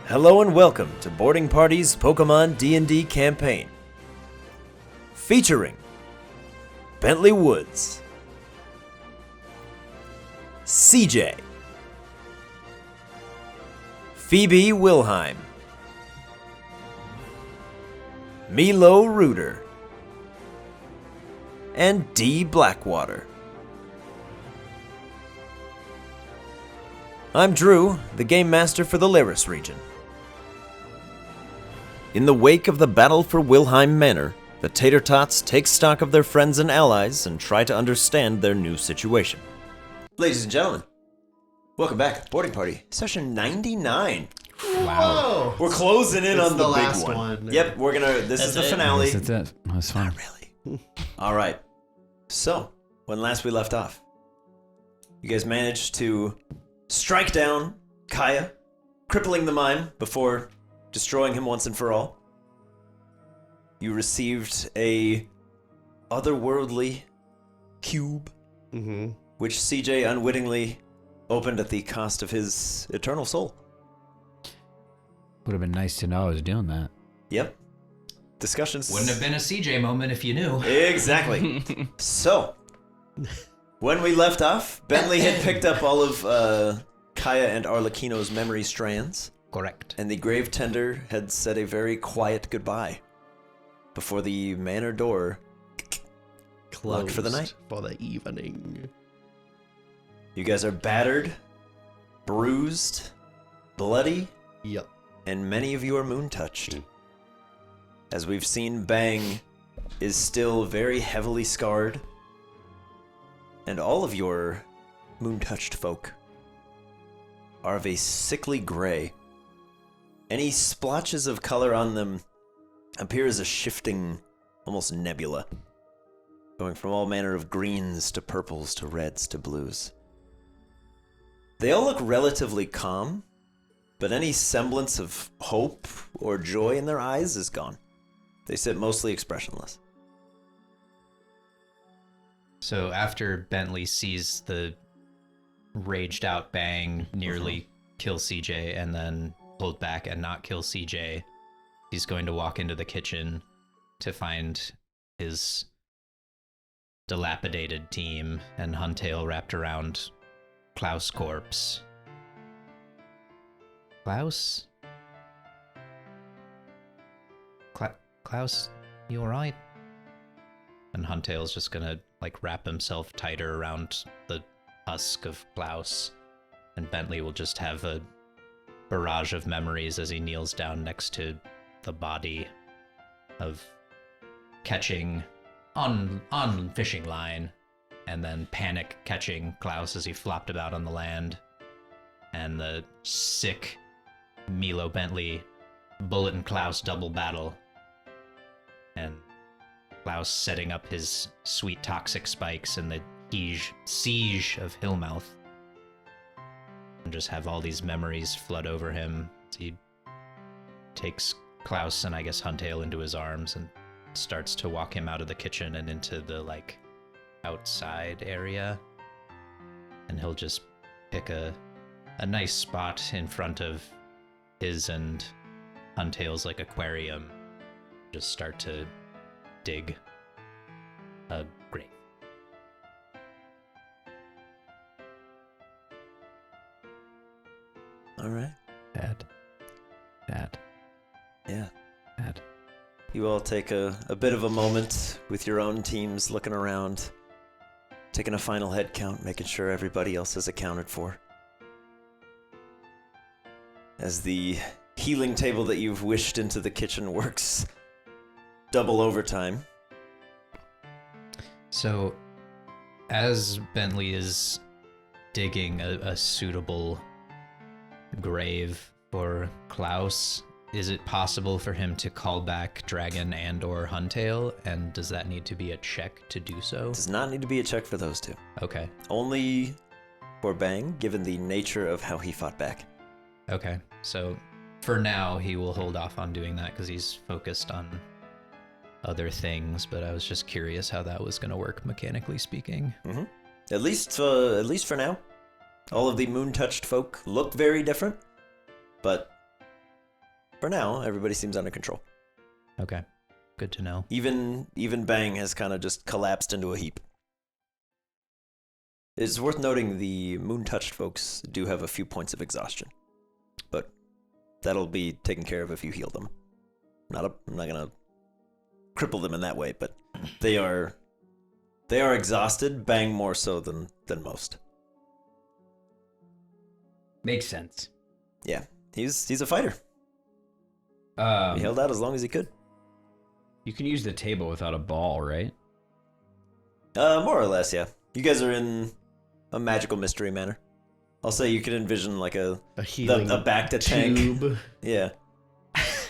Hello and welcome to Boarding Party's Pokemon DnD campaign. Featuring Bentley Woods, CJ, Phoebe Wilheim, Milo Reuter, and D. Blackwater. I'm Drew, the Game Master for the Lyris region. In the wake of the battle for Wilheim Manor, the Tots take stock of their friends and allies and try to understand their new situation. Ladies and gentlemen, welcome back. Boarding Party, session 99. Wow. We're closing in It's on the the big last one. one. Yep, this is the finale. Yes, that's it. That's fine. Not really. All right. So, when last we left off, you guys managed to strike down Kaya, crippling the mime before destroying him once and for all. You received a otherworldly cube, which CJ unwittingly opened at the cost of his eternal soul. Would have been nice to know I was doing that. Yep. Discussions. Wouldn't have been a CJ moment if you knew. Exactly. So, when we left off, Bentley had picked up all of Kaya and Arlecchino's memory strands. Correct. And the grave tender had said a very quiet goodbye before the manor door locked for the night. For the evening. You guys are battered, bruised, bloody, Yep. and many of you are moon-touched. As we've seen, Bang is still very heavily scarred, and all of your moon-touched folk are of a sickly gray. Any splotches of color on them appear as a shifting, almost nebula, going from all manner of greens to purples to reds to blues. They all look relatively calm, but any semblance of hope or joy in their eyes is gone. They sit mostly expressionless. So after Bentley sees the raged out Bang nearly kill CJ and then hold back and not kill CJ, he's going to walk into the kitchen to find his dilapidated team and Huntail wrapped around Klaus' corpse. Klaus? Klaus, you alright? And Huntail's just gonna, wrap himself tighter around the husk of Klaus. And Bentley will just have a barrage of memories as he kneels down next to the body of catching on fishing line, and then panic catching Klaus as he flopped about on the land, and the sick Milo Bentley Bullet and Klaus double battle, and Klaus setting up his sweet toxic spikes in the siege of Hillmouth, and just have all these memories flood over him as he takes Klaus and I guess Huntail into his arms and starts to walk him out of the kitchen and into the outside area, and he'll just pick a nice spot in front of his and Huntail's aquarium, just start to dig a grave. All right. Bad. Yeah. Bad. You all take a bit of a moment with your own teams looking around, taking a final head count, making sure everybody else is accounted for. As the healing table that you've wished into the kitchen works double overtime. So, as Bentley is digging a suitable grave for Klaus, is it possible for him to call back Dragon and or Huntail, and does that need to be a check to do so? Does not need to be a check for those two. Okay. Only for Bang, given the nature of how he fought back. Okay, so for now he will hold off on doing that because he's focused on other things, but I was just curious how that was going to work mechanically speaking. At least for now. All of the moon-touched folk look very different, but for now, everybody seems under control. Okay, good to know. Even Bang has kind of just collapsed into a heap. It's worth noting the moon-touched folks do have a few points of exhaustion, but that'll be taken care of if you heal them. I'm not gonna cripple them in that way, but they are exhausted. Bang more so than most. Makes sense. Yeah, he's a fighter. He held out as long as he could. You can use the table without a ball, right? More or less, yeah. You guys are in a magical mystery manor. I'll say you can envision like a healing back to tube. tank. Yeah.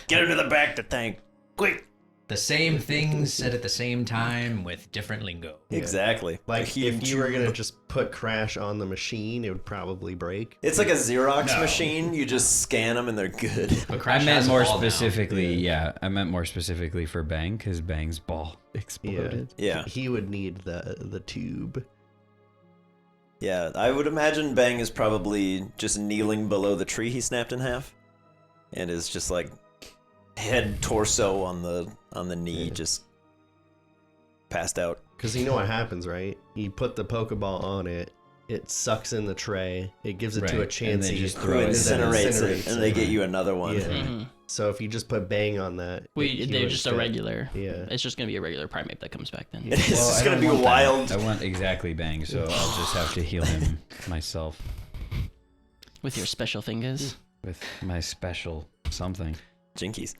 Get him to the back to tank. Quick. The same things said at the same time with different lingo. Yeah. Exactly. Like, if you were going to just put Crash on the machine, it would probably break. It's like a Xerox machine. You just scan them and they're good. But I Crash meant has more a ball now. specifically, I meant more specifically for Bang, because Bang's ball exploded. Yeah. He would need the tube. Yeah, I would imagine Bang is probably just kneeling below the tree he snapped in half. And is just like head torso on the knee, just passed out. Because you know what happens, right? You put the Pokeball on it, it sucks in the tray, it gives it to a Right, and then Chansey, just Who throw it incinerates in. it, and they get you another one. Yeah. Mm-hmm. So if you just put Bang on that, he They're would just a fit. regular. Yeah. It's just gonna be a regular primate that comes back then. It's Well, just I gonna don't be want wild. that. I want exactly Bang, so I'll just have to heal him myself With your special fingers. with my special something. Jinkies.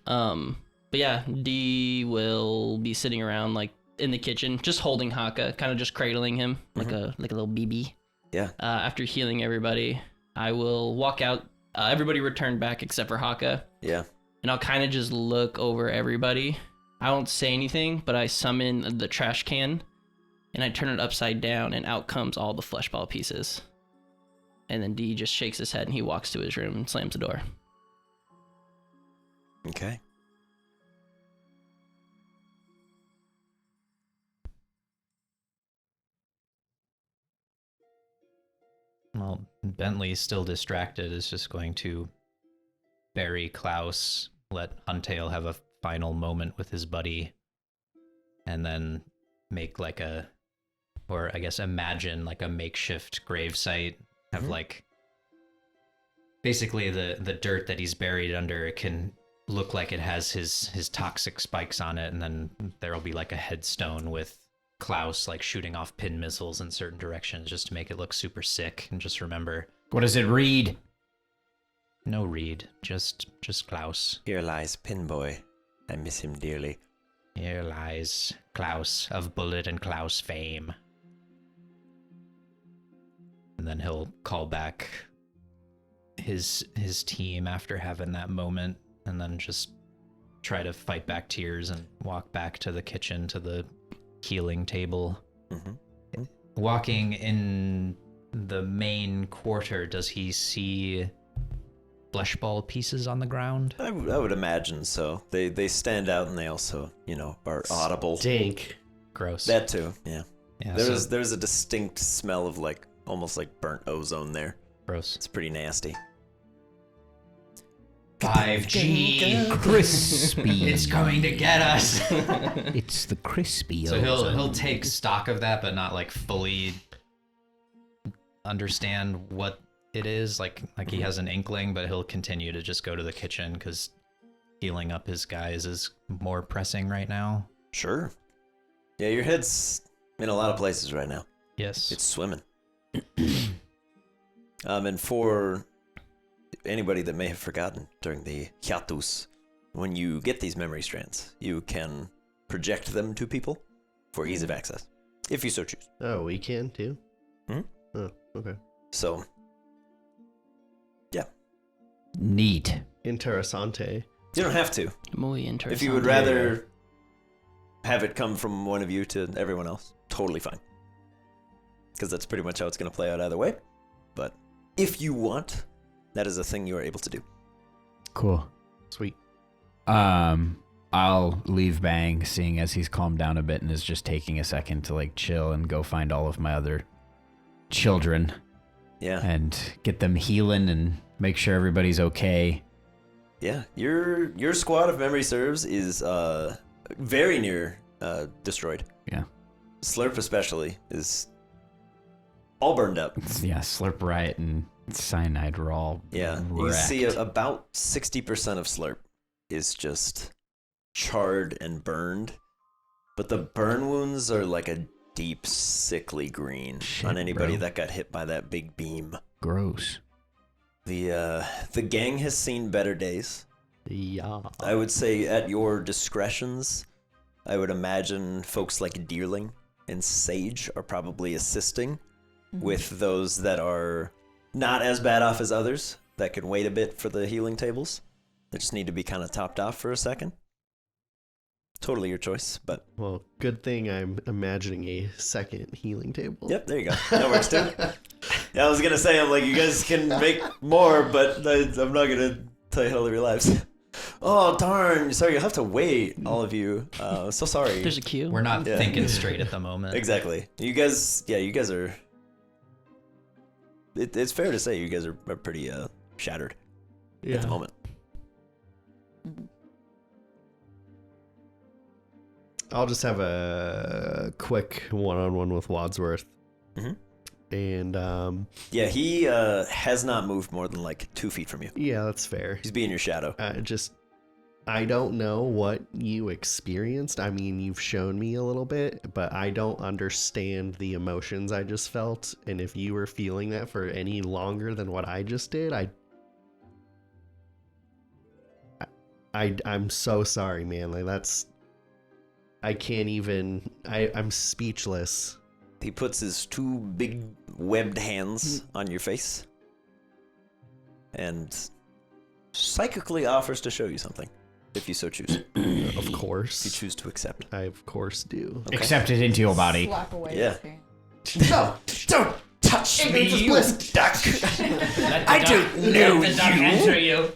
But yeah, D will be sitting around like in the kitchen, just holding Haka, kind of just cradling him like a little BB. Yeah. After healing everybody, I will walk out. Everybody returned back except for Haka, Yeah. and I'll kind of just look over everybody. I won't say anything, but I summon the trash can, and I turn it upside down, and out comes all the flesh ball pieces. And then D just shakes his head, and he walks to his room and slams the door. Okay. Well, Bentley, still distracted, is just going to bury Klaus, let Huntail have a final moment with his buddy, and then make like imagine like a makeshift gravesite. Have like, basically the dirt that he's buried under can look like it has his toxic spikes on it, and then there'll be like a headstone with Klaus like shooting off pin missiles in certain directions just to make it look super sick. And just remember, What does it read? no Reed, just Klaus. Here lies Pinboy. I miss him dearly. Here lies Klaus of Bullet and Klaus fame. And then he'll call back his team after having that moment, and then just try to fight back tears and walk back to the kitchen to the healing table. Mm-hmm. Walking in the main quarter, does he see flesh ball pieces on the ground? I would imagine so. They stand out, and they also, are audible. Stink. Gross. That too, yeah. Yeah, There's a distinct smell of like almost like burnt ozone there. gross. It's pretty nasty. 5G. Crispy. It's going to get us. It's the crispy. So he'll take stock of that, but not like fully understand what it is. Like he has an inkling, but he'll continue to just go to the kitchen because healing up his guys is more pressing right now. Sure. Yeah, your head's in a lot of places right now. Yes. It's swimming. And for anybody that may have forgotten during the hiatus, when you get these memory strands, you can project them to people for ease of access, if you so choose. Oh, we can too? Hmm? Oh, okay. So, yeah. Neat. Interessante. You don't have to. Muy interesting. If you would rather have it come from one of you to everyone else, totally fine. Because that's pretty much how it's going to play out either way. But if you want, that is a thing you are able to do. Cool. Sweet. I'll leave Bang, seeing as he's calmed down a bit and is just taking a second to like chill and go find all of my other children Yeah. and get them healing and make sure everybody's okay. Yeah, your squad, if memory serves, is very near destroyed. Yeah. Slurp especially is all burned up. Yeah, Slurp Riot and Cyanide were all Yeah, wrecked. you see about 60% of Slurp is just charred and burned, but the burn wounds are like a deep, sickly green Shit, on anybody bro. that got hit by that big beam. Gross. The gang has seen better days. Yeah. I would say at your discretions, I would imagine folks like Deerling and Sage are probably assisting with those that are not as bad off as others that can wait a bit for the healing tables. They just need to be kind of topped off for a second. Totally your choice, but Well, good thing I'm imagining a second healing table. yep, there you go. That works too. Yeah, I was gonna say, I'm like, you guys can make more, but I'm not gonna tell you how to live your lives. Oh darn! Sorry, you'll have to wait, all of you. So sorry. There's a queue. We're not Yeah. thinking straight at the moment. Exactly. You guys are. It's fair to say you guys are pretty shattered Yeah. at the moment. I'll just have a quick one-on-one with Wadsworth. Mhm. And Yeah, he has not moved more than like 2 feet from you. yeah, that's fair. He's being your shadow. I don't know what you experienced. I mean, you've shown me a little bit, but I don't understand the emotions I just felt. And if you were feeling that for any longer than what I just did, I'm so sorry, man. Like I can't even. I'm speechless. He puts his 2 big webbed hands on your face and psychically offers to show you something, if you so choose. Of If you course, choose to accept. I of course do. Okay. Accept it into your body. Slap away Yeah. his hand. No, don't touch me, you duck. I don't know you.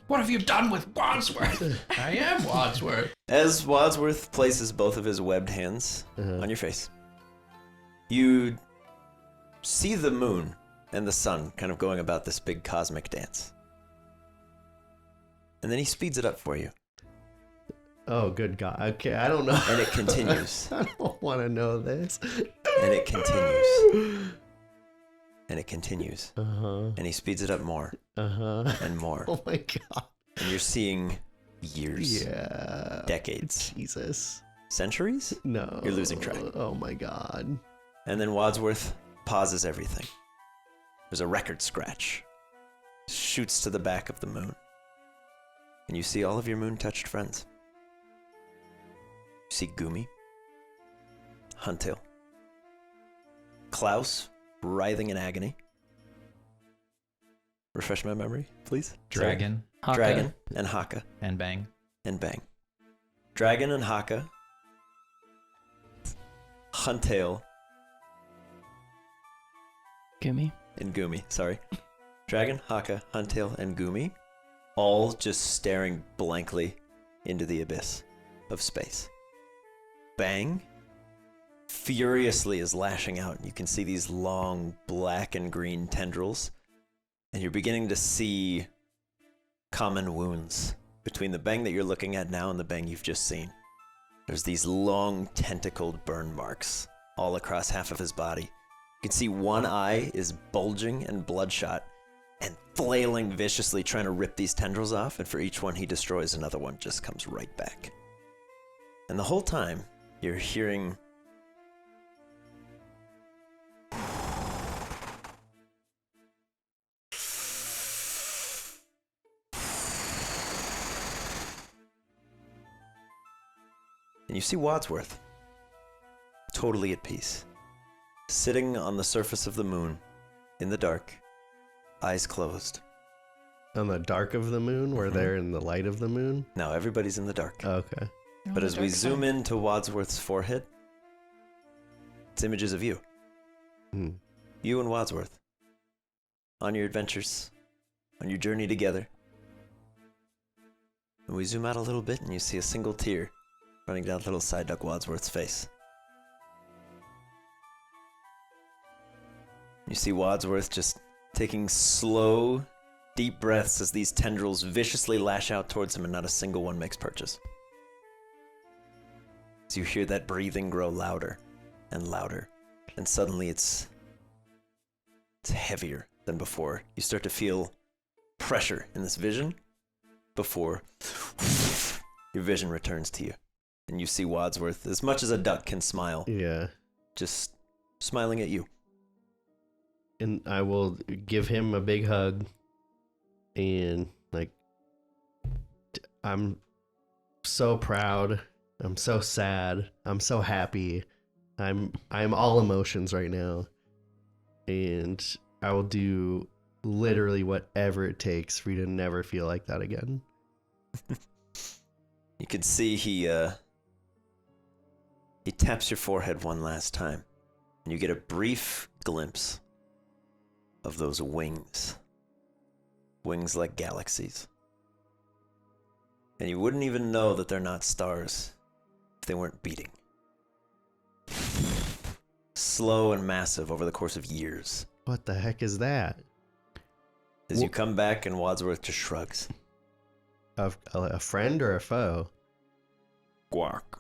What have you done with Wadsworth? I am Wadsworth. As Wadsworth places both of his webbed hands Uh-huh. on your face, you see the moon and the sun kind of going about this big cosmic dance. And then he speeds it up for you, Oh, good God. Okay, I don't know. and it continues, I don't want to know this. and it continues, and it continues, Uh huh. and he speeds it up more Uh huh. and more. Oh my God. And you're seeing years, Yeah. decades, Jesus. centuries, No. You're losing track. Oh my God. and then Wadsworth pauses everything. There's a record scratch, shoots to the back of the moon, and you see all of your moon-touched friends. You see Gumi, Huntail, Klaus, writhing in agony. Refresh my memory, please. Dragon Sorry. Dragon and Haka and Bang. and Bang. Dragon and Haka, Huntail Gimme. and Gumi, sorry. Dragon, Haka, Huntail, and Gumi, all just staring blankly into the abyss of space. Bang furiously is lashing out. You can see these long black and green tendrils, and you're beginning to see common wounds between the Bang that you're looking at now and the Bang you've just seen. There's these long tentacled burn marks all across half of his body. You can see one eye is bulging and bloodshot and flailing viciously, trying to rip these tendrils off, and for each one he destroys, another one just comes right back. And the whole time, you're hearing and you see Wadsworth, totally at peace, sitting on the surface of the moon, in the dark, eyes closed. On the dark of the moon, where Mhm. they're in the light of the moon. Now everybody's in the dark. Okay. But as we zoom into Wadsworth's forehead, it's images of you. Hmm. You and Wadsworth. On your adventures. On your journey together. And we zoom out a little bit and you see a single tear running down little Side Duck Wadsworth's face. You see Wadsworth just taking slow, deep breaths as these tendrils viciously lash out towards him and not a single one makes purchase. As you hear that breathing grow louder and louder, and suddenly it's heavier than before. You start to feel pressure in this vision before your vision returns to you. And you see Wadsworth, as much as a duck can smile, Yeah. just smiling at you. And I will give him a big hug. And, like, I'm so proud. I'm so sad. I'm so happy. I'm all emotions right now. And I will do literally whatever it takes for you to never feel like that again. You can see he taps your forehead one last time, and you get a brief glimpse of those wings. Wings like galaxies. And you wouldn't even know that they're not stars if they weren't beating. Slow and massive over the course of years. What the heck is that? As you come back and Wadsworth just shrugs. A friend or a foe? Guark.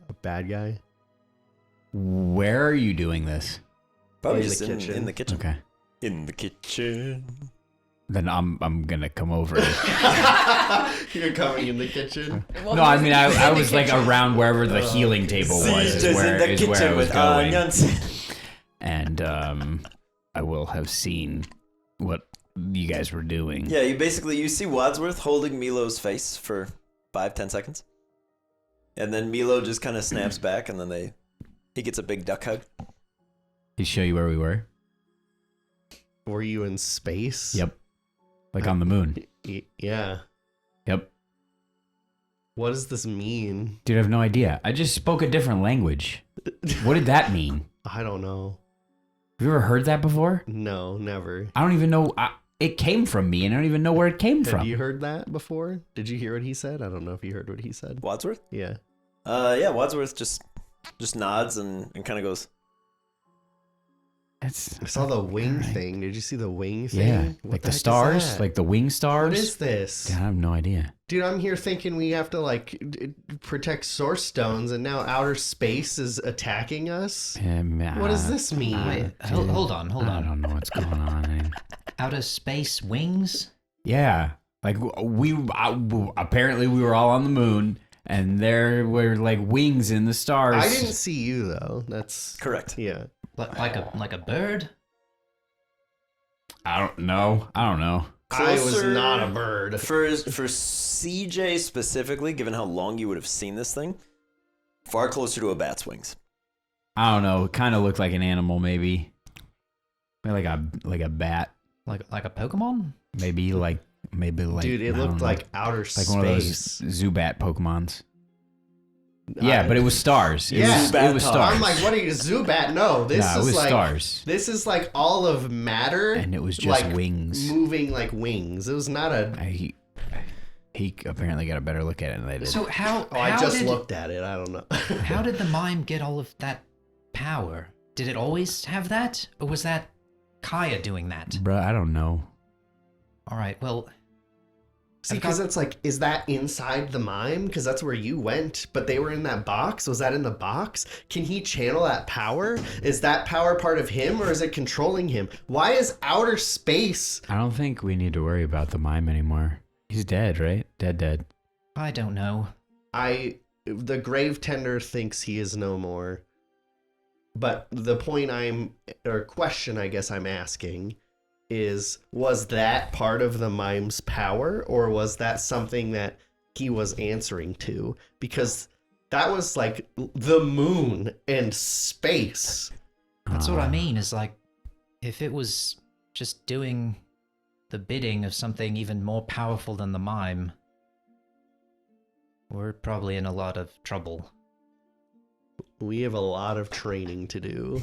A bad guy? Where are you doing this? Probably In just the kitchen. in the kitchen. Okay. In the kitchen. Then I'm gonna come over. You're coming in the kitchen? No, I mean I was like around wherever the healing table was. Just Is where, in the is where I kitchen was with going. onions. And I will have seen what you guys were doing. Yeah, you see Wadsworth holding Milo's face for 5-10 seconds. And then Milo just kind of snaps back, and then he gets a big duck hug. Did he show you where we were? Were you in space? Yep. Like on the moon. Yeah. Yep. What does this mean? Dude, I have no idea. I just spoke a different language. What did that mean? I don't know. Have you ever heard that before? No, never. I don't even know. It came from me, and I don't even know where it came from. Have you heard that before? Did you hear what he said? I don't know if you heard what he said. Wadsworth? Yeah. Yeah, Wadsworth just nods and kind of goes, I saw the wing thing. Did you see the wing thing? Yeah, What like the the heck is stars, that? like the wing stars. What is this? I have no idea. Dude, I'm here thinking we have to, like, protect source stones, and now outer space is attacking us? What does this mean? Wait, hold on. I don't know what's going on. Man. Outer space wings? Yeah, like apparently we were all on the moon, and there were like wings in the stars. I didn't see you, though. That's... correct. Yeah. Like a bird? I don't know. I was Closer- not a bird. For CJ specifically, given how long you would have seen this thing, far closer to a bat's wings. I don't know. It kind of looked like an animal, maybe. Like a bat. Like a Pokemon? Maybe like. Dude, it I looked don't know. like outer space. Like one of those Zubat Pokemons. Yeah, but it was stars. It Yeah. was, it was Zubat. stars. I'm like, what are you, Zubat? No, this No, it is was like stars. This is like all of matter, And it was just like, wings. moving like wings. It was not a. He apparently got a better look at it than I did. So how? Oh, I how just did, looked at it. I don't know. How did the mime get all of that power? Did it always have that, or was that Kaya doing that? Bruh, I don't know. All right. Well, See, because it's like, is that inside the mime? Because that's where you went, but they were in that box. Was that in the box? Can he channel that power? Is that power part of him, or is it controlling him? Why is outer space? I don't think we need to worry about the mime anymore. He's dead, right? Dead. I don't know. The grave tender thinks he is no more. But the question I guess I'm asking is, was that part of the mime's power, or was that something that he was answering to? Because that was like the moon and space. That's what I mean. Is like, if it was just doing the bidding of something even more powerful than the mime, we're probably in a lot of trouble. We have a lot of training to do.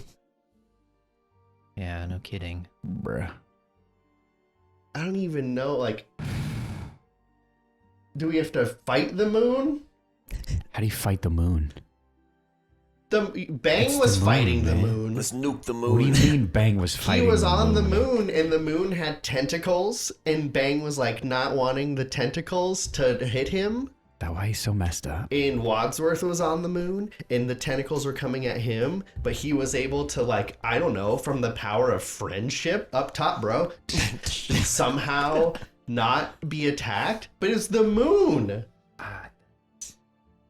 Yeah, no kidding. Bruh. I don't even know, like, do we have to fight the moon? How do you fight the moon? Bang It's was the fighting the man. moon. Let's nuke the What do moon. you mean Bang was He fighting? was on the moon, and the moon had tentacles, and Bang was like not wanting the tentacles to hit him. That's why he's so messed up. And Wadsworth was on the moon, and the tentacles were coming at him, but he was able to, like, I don't know, from the power of friendship up top, bro, somehow not be attacked. But it's the moon.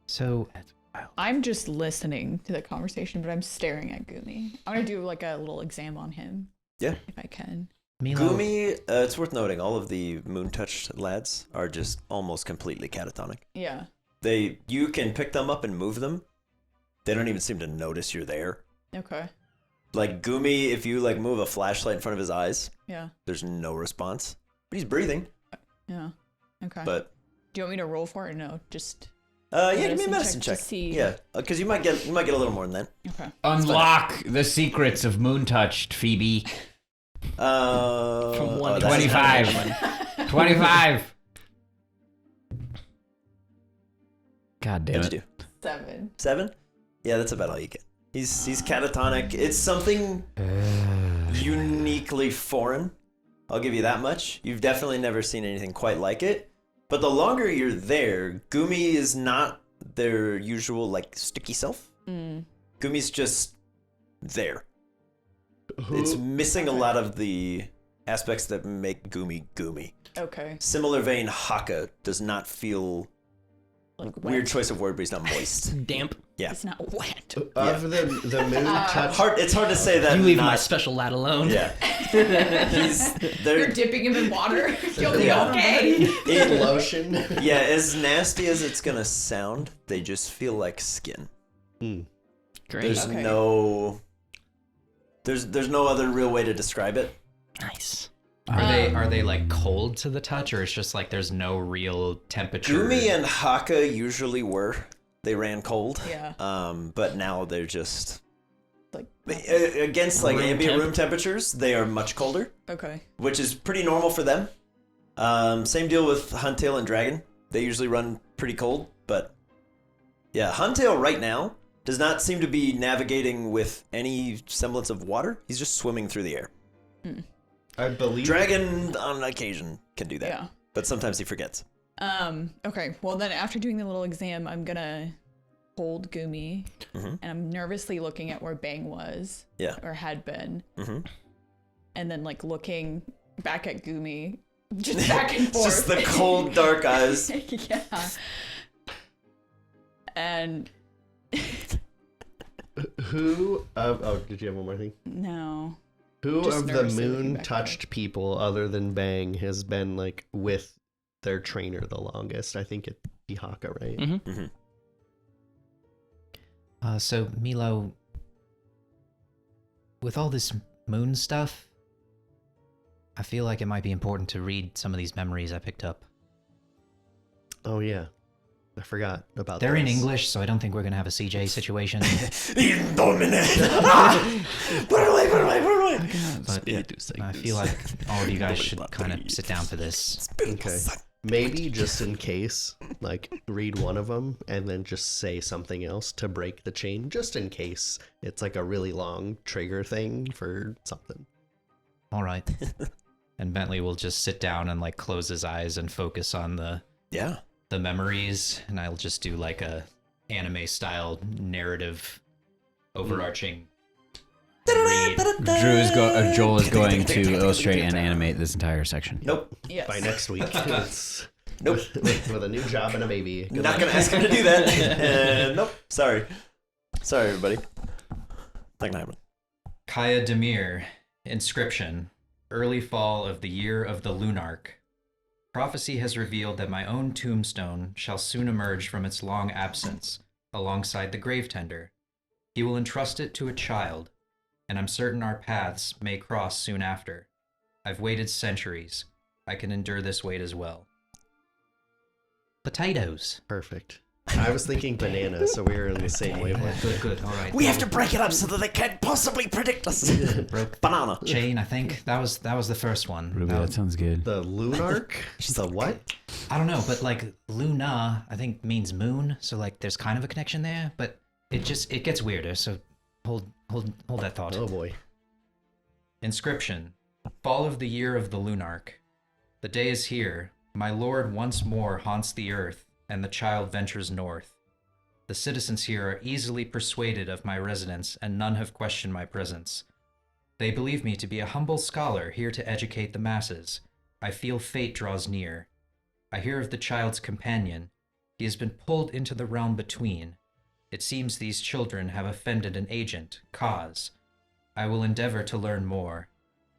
So I'm just listening to the conversation, but I'm staring at Gumi. I'm gonna do like a little exam on him. Yeah. If I can. Milo, Gumi, it's worth noting, all of the moon-touched lads are just almost completely catatonic. Yeah. You can pick them up and move them. They don't even seem to notice you're there. Okay. Like Gumi, if you like move a flashlight in front of his eyes, Yeah. there's no response. But he's breathing. Yeah. Okay. But do you want me to roll for it or no? Just yeah, give me a medicine medicine check. check to see. Yeah, because you might get a little more than that. okay. Unlock the secrets of Moon Touched, Phoebe. From 1 to that's 25. 25. God damn What'd you it. do? 7. 7? Yeah, that's about all you get. He's catatonic. It's something uniquely foreign. I'll give you that much. You've definitely never seen anything quite like it. But the longer you're there, Gumi is not their usual like sticky self. Gumi's just there. It's missing a lot of the aspects that make Gumi Gumi. Okay. Similar vein, Haka does not feel Like weird wet. choice of word, but he's not moist. Damp. Yeah. It's not wet. Of the moon touch. It's hard to say that. You leave not, my special lad alone. Yeah. You're They're, dipping him in water. You'll be Yeah. okay. Lotion. yeah, as nasty as it's gonna sound, they just feel like skin. Great. There's Okay. no there's no other real way to describe it. Nice. are they like cold to the touch, or it's just like there's no real temperature? Gumi and Haka usually were. They ran cold. Yeah. But now they're just Like. against like Room ambient temp. room temperatures, they are much colder, Okay. which is pretty normal for them. Same deal with Huntail and Dragon. They usually run pretty cold, but yeah, Huntail right now does not seem to be navigating with any semblance of water. He's just swimming through the air. I believe. Dragon on occasion can do that, Yeah. but sometimes he forgets. Okay. Well, then after doing the little exam, I'm gonna hold Gumi, and I'm nervously looking at where Bang was. Yeah. Or had been. Mhm. And then like looking back at Gumi, just back and It's forth. just the cold, dark eyes. Yeah. And Who of? Oh, did you have one more thing? no. Who Just of the nervously looking moon back touched people other than Bang has been like with their trainer the longest? I think it'd be Haka, right? Mm-hmm. So Milo, with all this moon stuff, I feel like it might be important to read some of these memories I picked up. Oh yeah, I forgot about. They're in those. English, so I don't think we're gonna have a CJ situation. Put it away, put it away, put it away. But I feel like all of you guys should kind of sit down for this. Okay. Maybe just in case, like read one of them and then just say something else to break the chain, just in case it's like a really long trigger thing for something. All right. And Bentley will just sit down and like close his eyes and focus on the memories, and I'll just do like a anime style narrative overarching read. Joel is going to illustrate and animate this entire section. Nope. Yes. By next week, it's Nope. with a new job and a baby. Good Not luck. gonna ask him to do that. Nope. Sorry, everybody. Not gonna happen. Kaya Demir, inscription, early fall of the year of the Lunarch. Prophecy has revealed that my own tombstone shall soon emerge from its long absence, alongside the grave tender. He will entrust it to a child, and I'm certain our paths may cross soon after. I've waited centuries. I can endure this wait as well. Potatoes. Perfect. I was thinking banana, so we were in the same wavelength. Good, all right. We have to break it up so that they can't possibly predict us. Broke Banana. chain, I think. That was the first one. Ruby, that sounds good. The Lunarch? The what? I don't know, but like Luna, I think means moon, so like there's kind of a connection there, but it gets weirder. So hold that thought. Oh boy. Inscription: Fall of the year of the Lunarch. The day is here. My lord once more haunts the earth, and the child ventures north. The citizens here are easily persuaded of my residence, and none have questioned my presence. They believe me to be a humble scholar here to educate the masses. I feel fate draws near. I hear of the child's companion. He has been pulled into the realm between. It seems these children have offended an agent, Cause. I will endeavor to learn more.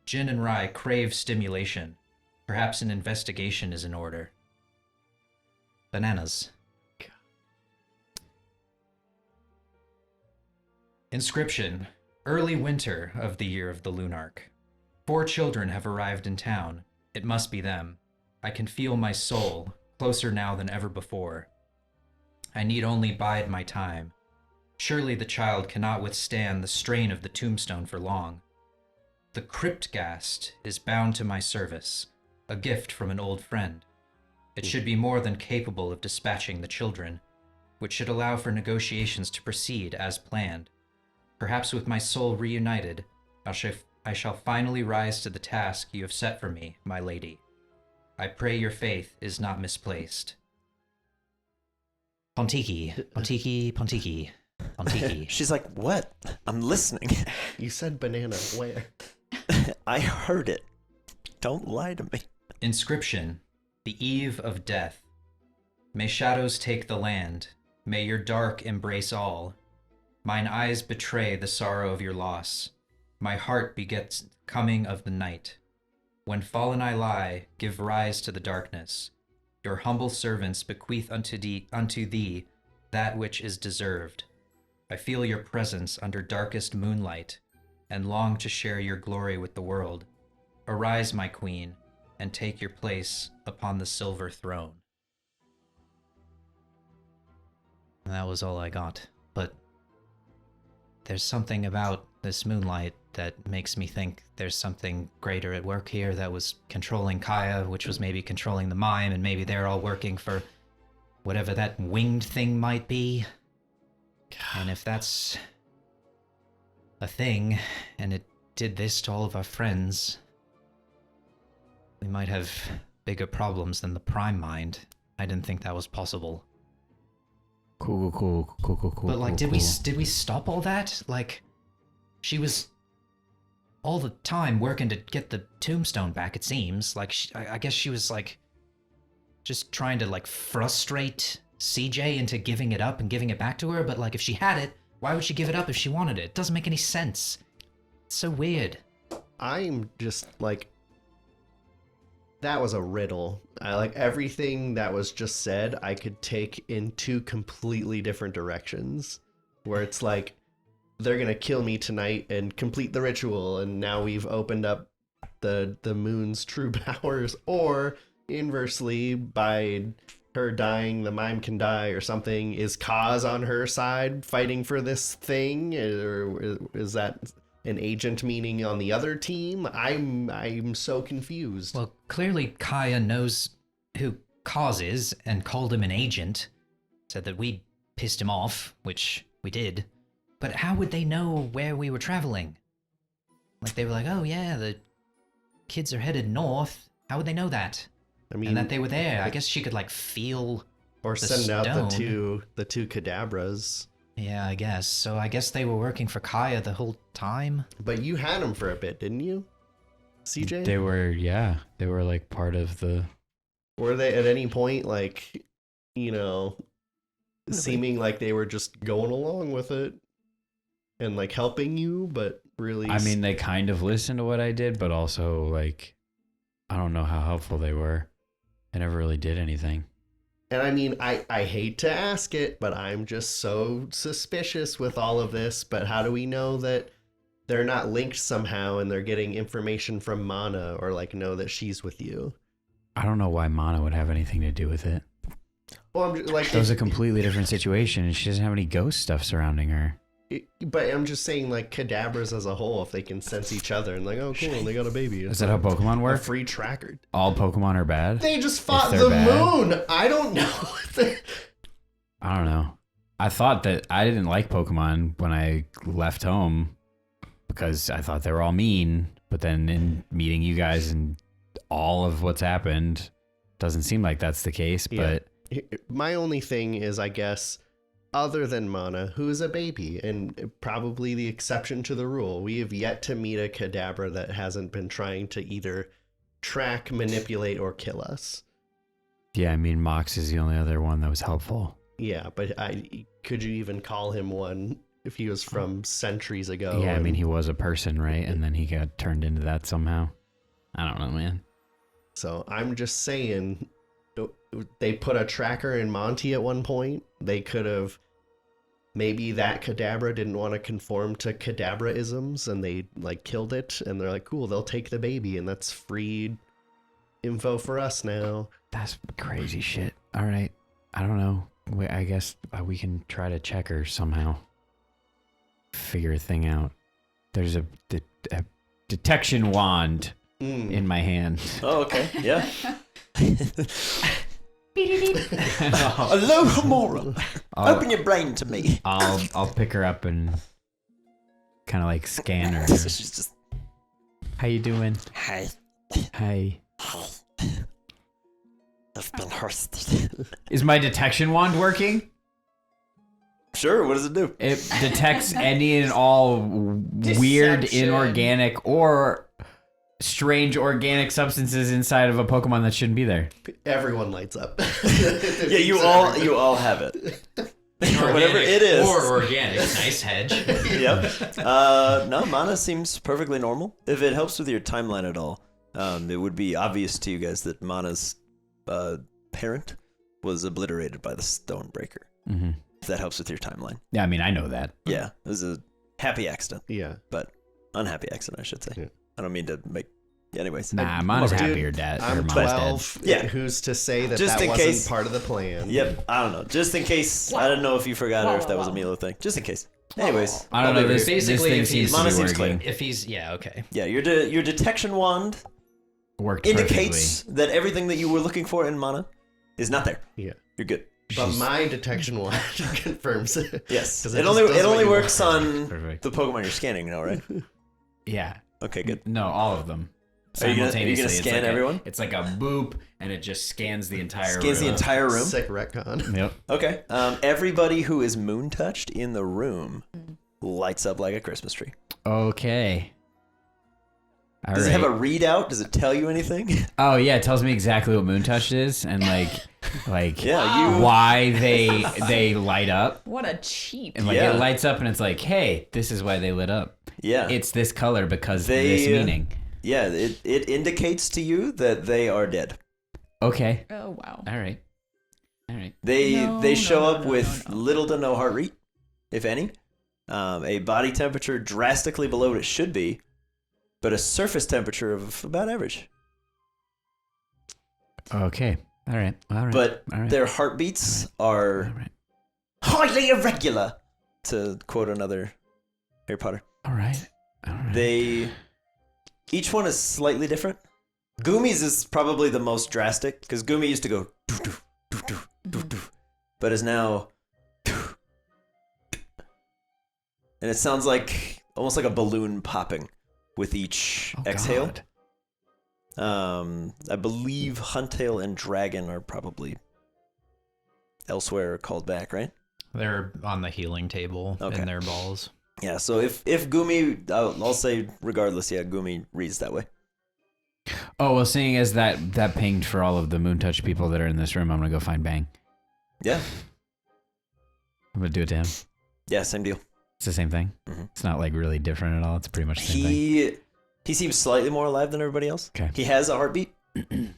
Jin and Rai crave stimulation. Perhaps an investigation is in order. Bananas. Inscription: Early winter of the year of the Lunarch. 4 children have arrived in town. It must be them. I can feel my soul, closer now than ever before. I need only bide my time. Surely the child cannot withstand the strain of the tombstone for long. The cryptgast is bound to my service, a gift from an old friend. It should be more than capable of dispatching the children, which should allow for negotiations to proceed as planned. Perhaps with my soul reunited, I shall finally rise to the task you have set for me, my lady. I pray your faith is not misplaced. Pontiki, Pontiki, Pontiki, Pontiki. She's like, what? I'm listening. You said banana. Where? I heard it. Don't lie to me. Inscription: The eve of death. May shadows take the land. May your dark embrace all. Mine eyes betray the sorrow of your loss. My heart begets coming of the night. When fallen I lie, give rise to the darkness. Your humble servants bequeath unto thee that which is deserved. I feel your presence under darkest moonlight, and long to share your glory with the world. Arise, my queen, and take your place upon the silver throne. That was all I got, but there's something about this moonlight that makes me think there's something greater at work here that was controlling Kaya, which was maybe controlling the mime, and maybe they're all working for whatever that winged thing might be. And if that's a thing, and it did this to all of our friends, we might have bigger problems than the Prime Mind. I didn't think that was possible. Cool. But like, did we stop all that? Like, she was all the time working to get the tombstone back. It seems like I guess she was like just trying to like frustrate CJ into giving it up and giving it back to her. But like, if she had it, why would she give it up if she wanted it? It doesn't make any sense. It's so weird. I'm just like, that was a riddle. I like everything that was just said, I could take in 2 completely different directions. Where it's like, they're gonna kill me tonight and complete the ritual, and now we've opened up the moon's true powers. Or inversely, by her dying, the mime can die or something. Is Kaz on her side fighting for this thing, or is that an agent meaning on the other team? I'm so confused. Well, clearly Kaya knows who Kaz is and called him an agent. Said that we pissed him off, which we did. But how would they know where we were traveling? Like, they were like, oh yeah, the kids are headed north. How would they know that? I mean, And that they were there. I guess she could like feel or the send out the stone. two cadabras. Yeah, I guess. So I guess they were working for Kaya the whole time. But you had them for a bit, didn't you, CJ? They were like part of the. Were they at any point like, seeming like they were just going along with it and like helping you, but really? I mean, they kind of listened to what I did, but also like, I don't know how helpful they were. I never really did anything. And I mean, I hate to ask it, but I'm just so suspicious with all of this. But how do we know that they're not linked somehow and they're getting information from Mana, or like know that she's with you? I don't know why Mana would have anything to do with it. Well, I'm just, like, That was a completely different situation, and she doesn't have any ghost stuff surrounding her. But I'm just saying, like, cadabras as a whole, if they can sense each other and like, oh, cool, they got a baby. Is that how Pokemon A work? free tracker. All Pokemon are bad? They just fought they're the bad? moon. I don't know. I don't know. I thought that I didn't like Pokemon when I left home because I thought they were all mean. But then in meeting you guys and all of what's happened, doesn't seem like that's the case. Yeah. But My only thing is, I guess, other than Mana, who's a baby and probably the exception to the rule, we have yet to meet a Kadabra that hasn't been trying to either track, manipulate, or kill us. yeah, I mean, Mox is the only other one that was helpful. Yeah, but could you even call him one if he was from centuries ago? Yeah, I mean, and- he was a person, right? And then he got turned into that somehow. I don't know, man. So I'm just saying, they put a tracker in Monty at one point. They could have, maybe that Kadabra didn't want to conform to Kadabra-isms and they like killed it. And they're like, cool, they'll take the baby and that's free info for us now. That's crazy shit. All right. I don't know. I guess we can try to check her somehow. Figure a thing out. There's a detection wand in my hand. Oh, okay. Yeah. Aloha, Mora. Open your brain to me. I'll pick her up and kind of like scan her. So she's just, How you doing? hey, Hey. I've been horsed. Is my detection wand working? Sure, what does it do? It detects any and all weird, Deception. inorganic, or strange organic substances inside of a Pokemon that shouldn't be there. Everyone lights up. Yeah, you all have it. Whatever it is. Or organic. Nice hedge. Yep. No, Mana seems perfectly normal. If it helps with your timeline at all, it would be obvious to you guys that Mana's parent was obliterated by the Stonebreaker. Mm-hmm. If that helps with your timeline. Yeah, I mean, I know that. Yeah, it was a happy accident, Yeah. but unhappy accident, I should say. Yeah. I don't mean to make. Anyways. Nah, Mana's Dude, happy her dad. Her I'm mom's 12. Yeah. Who's to say that Just that in wasn't case. part of the plan? Yep, I don't know. Just in case, I don't know if you forgot or if that was a Milo thing. Just in case. Anyways. dead. I don't know. This Basically, thing if he's- seems to Mana be seems working. If he's okay. Yeah, your detection wand Worked indicates that everything that you were looking for in Mana is not there. Yeah. You're good. But my detection wand confirms it. Yes. 'Cause It just only does what you works want. on Perfect. the Pokemon you're scanning now, right? Yeah. Okay, good. No, all of them. Are you gonna Simultaneously. It's scan like everyone? It's like a boop, and it just scans the entire Scans the room. entire room. Sick retcon. Yep. Okay. Everybody who is moon touched in the room lights up like a Christmas tree. Okay. All Does right. it have a readout? Does it tell you anything? Oh yeah, it tells me exactly what moon touch is and like Yeah, why they light up, What a cheat. and like Yeah. it lights up and it's like, hey, this is why they lit up. Yeah. It's this color because They, this meaning. Yeah, it indicates to you that they are dead. Okay. Oh, wow. All right. All right. They show no, up no, with no. little to no heart rate, if any. A body temperature drastically below what it should be, but a surface temperature of about average. Okay. All right. All right. But all right. their heartbeats all are right. highly irregular, to quote another Harry Potter. All right. All right. Each one is slightly different. Gumi's is probably the most drastic, because Gumi used to go doo doo doo doo doo doo, but is now doo, doo. And it sounds like almost like a balloon popping with each Oh, exhale. God. I believe Huntail and Dragon are probably elsewhere called back, right? They're on the healing table Okay. in their balls. Yeah, so if Gumi, I'll say regardless, yeah, Gumi reads that way. Oh well, seeing as that pinged for all of the moon touch people that are in this room, I'm gonna go find Bang. Yeah, I'm gonna do it to him. yeah, same deal. It's the same thing. Mhm. It's not like really different at all. It's pretty much the same thing. He seems slightly more alive than everybody else. Okay. He has a heartbeat, and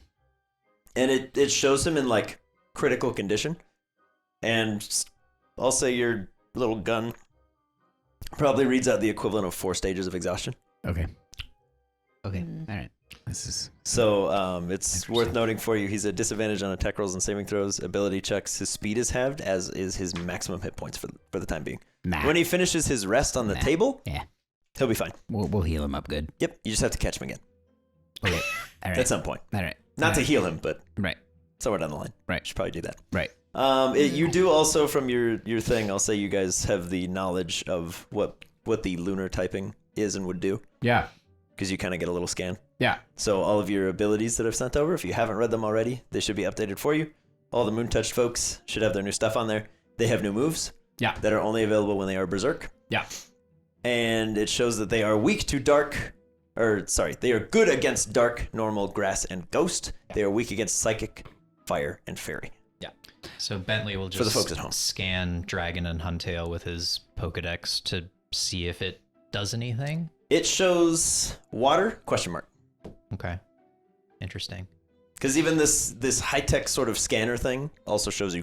it shows him in like critical condition. And I'll say your little gun probably reads out the equivalent of 4 stages of exhaustion. Okay. Okay. Mm. All right. This is So it's Interesting. worth noting for you, he's at disadvantage on attack rolls and saving throws, ability checks. His speed is halved, as is his maximum hit points for the time being. nah. When he finishes his rest on the Nah. table, Yeah. he'll be fine. We'll heal him up good. Yep, you just have to catch him again Okay. All right. at some point. All right. Not All to right. heal him, but Right. somewhere down the line. Right. Should probably do that. Right. You do also from your thing. I'll say you guys have the knowledge of what the lunar typing is and would do Yeah. because you kind of get a little scan. Yeah. So all of your abilities that I've sent over, if you haven't read them already, they should be updated for you. All the Moon Touched folks should have their new stuff on there. They have new moves. Yeah. That are only available when they are Berserk. Yeah. And it shows that they are weak to dark, they are good against dark, normal, grass, and ghost. They are weak against psychic, fire, and fairy. Yeah. So Bentley will For the just folks at home. scan Dragon and Huntail with his Pokedex to see if it does anything. It shows water, ? Okay. Interesting. Because even this high-tech sort of scanner thing also shows you ?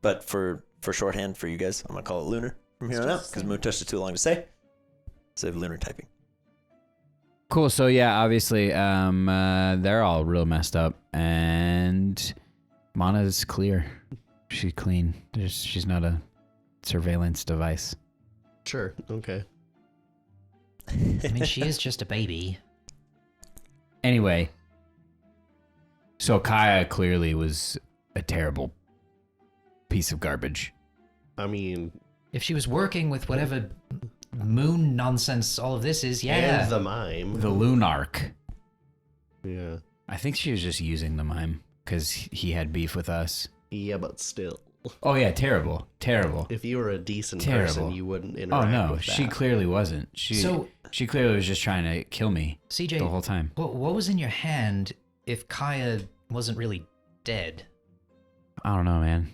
But for shorthand for you guys, I'm going to call it lunar from here on out because Moon Touched is too long to say. So lunar typing. Cool. So yeah, obviously, they're all real messed up, and Mana's clear. She's clean. She's not a surveillance device. Sure. Okay. I mean, she is just a baby. Anyway, so Kaya clearly was a terrible piece of garbage. I mean, If she was working with whatever moon nonsense all of this is, yeah. and the mime. The Lunarch. Yeah. I think she was just using the mime because he had beef with us. Yeah, but still. Oh yeah, terrible. If you were a decent Terrible. person, you wouldn't Oh interact no, with that. she clearly wasn't. She clearly was just trying to kill me CJ, the whole time. what was in your hand if Kaya wasn't really dead? I don't know, man.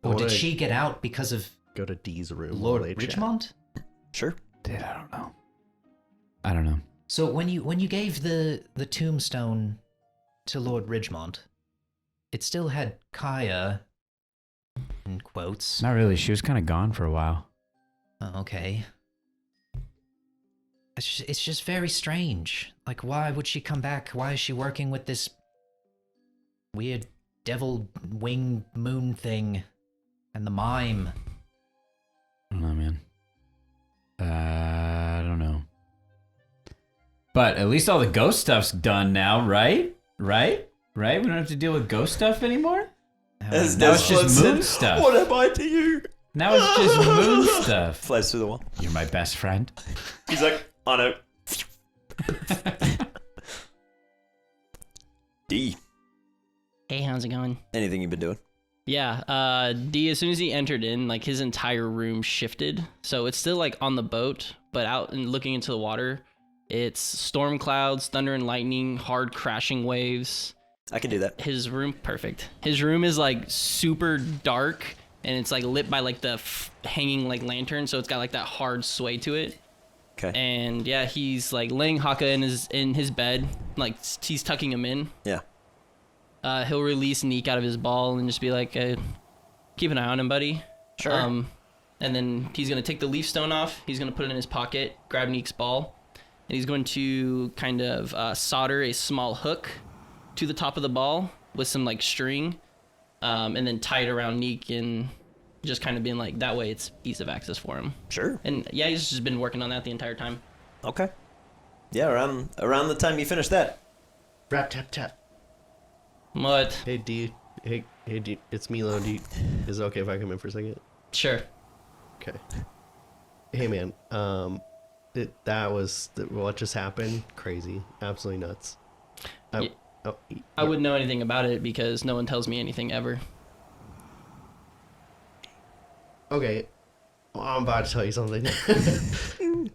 Or I did wanna she get out because of go to Dee's room? Lord while they chat. Richmond? Sure. Dude, I don't know. I don't know. So when you gave the tombstone to Lord Ridgemont, it still had Kaya in quotes. Not really. She was kind of gone for a while. Oh, okay. It's just very strange. Like, why would she come back? Why is she working with this weird devil wing moon thing and the mime? I don't know, man. I don't know. But at least all the ghost stuff's done now, right? Right? We don't have to deal with ghost stuff anymore? As Now it's just Desmond moon said, stuff. What am I to you? Now it's just moon stuff. Flies through the wall. You're my best friend. He's like, on a... D. Hey, how's it going? Anything you've been doing? Yeah, D, as soon as he entered in, like his entire room shifted. So it's still like on the boat, but out and looking into the water, it's storm clouds, thunder and lightning, hard crashing waves. I can do that. His room, perfect. His room is like super dark and it's like lit by like the hanging like lantern. So it's got like that hard sway to it. Okay. And yeah, he's like laying Haka in his bed, like he's tucking him in. Yeah. He'll release Neek out of his ball and just be like, keep an eye on him, buddy. Sure. And then he's going to take the leaf stone off. He's going to put it in his pocket, grab Neek's ball, and he's going to kind of solder a small hook to the top of the ball with some like string, and then tie it around Neek and just kind of being like, that way it's ease of access for him. Sure. And yeah, he's just been working on that the entire time. Okay. Yeah, around the time you finish that. Rap tap tap. What? Hey D. Hey D. It's Milo. D. Is it okay if I come in for a second? Sure. Okay. Hey man. What just happened? Crazy. Absolutely nuts. Yeah. Oh, I wouldn't know anything about it because no one tells me anything ever. Okay. Well, I'm about to tell you something.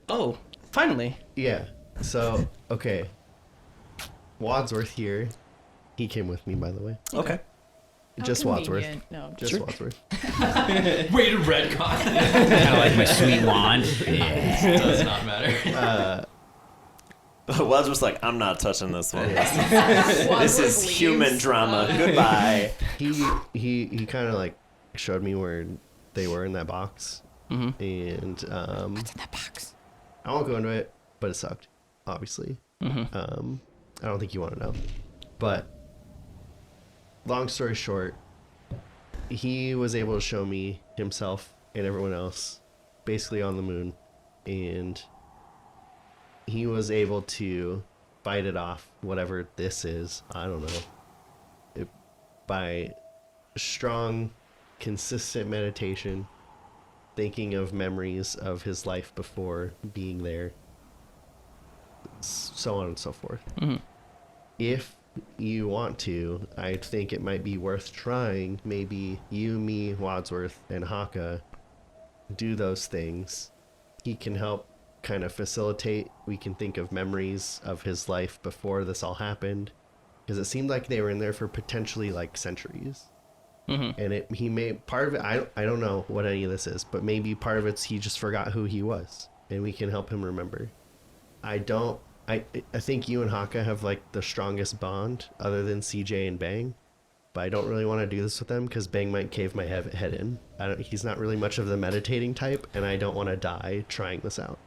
Oh, finally. Yeah. So, okay. Wadsworth here. He came with me, by the way. Okay. How Just Wadsworth. convenient. No, Just Sure. Wadsworth. Way to retcon. Kind of like my sweet wand. Yeah. Does not matter. Wads was like, I'm not touching this one. This Wadsworth is leaves. human drama. Goodbye. He kind of like showed me where they were in that box. Mm-hmm. And What's in that box? I won't go into it, but it sucked, obviously. Mm-hmm. I don't think you want to know. But long story short, he was able to show me himself and everyone else basically on the moon, and he was able to fight it off, whatever this is. I don't know. By strong consistent meditation, thinking of memories of his life before being there, so on and so forth. If you want to, I think it might be worth trying. Maybe you, me, Wadsworth, and Haka do those things. He can help kind of facilitate. We can think of memories of his life before this all happened, because it seemed like they were in there for potentially like centuries. And he may, part of it, I don't know what any of this is, but maybe part of it's he just forgot who he was, and we can help him remember. I think you and Haka have like the strongest bond other than CJ and Bang, but I don't really want to do this with them because Bang might cave my head in. He's not really much of the meditating type, and I don't want to die trying this out.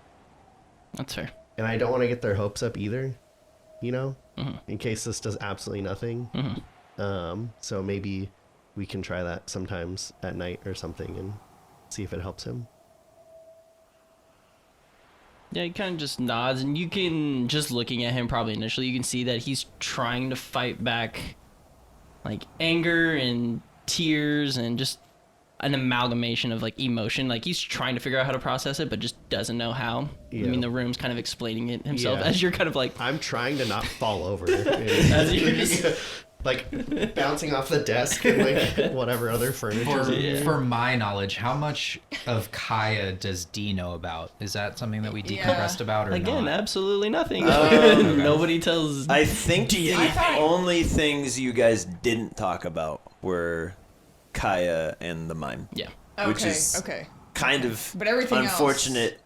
That's fair. And I don't want to get their hopes up either, you know, in case this does absolutely nothing. So maybe we can try that sometimes at night or something and see if it helps him. Yeah, he kind of just nods, and you can, just looking at him probably initially, you can see that he's trying to fight back, like, anger and tears and just an amalgamation of, like, emotion. Like, he's trying to figure out how to process it, but just doesn't know how. Yeah. I mean, the room's kind of explaining it himself Yeah. as you're kind of like... I'm trying to not fall over. As you're just... Like bouncing off the desk and like whatever other furniture. For my knowledge, how much of Kaya does D know about? Is that something that we decompressed about or Again, not? absolutely nothing. Okay. Nobody tells... I think the only things you guys didn't talk about were Kaya and the mime. Yeah. Which is okay. kind of But everything else- unfortunate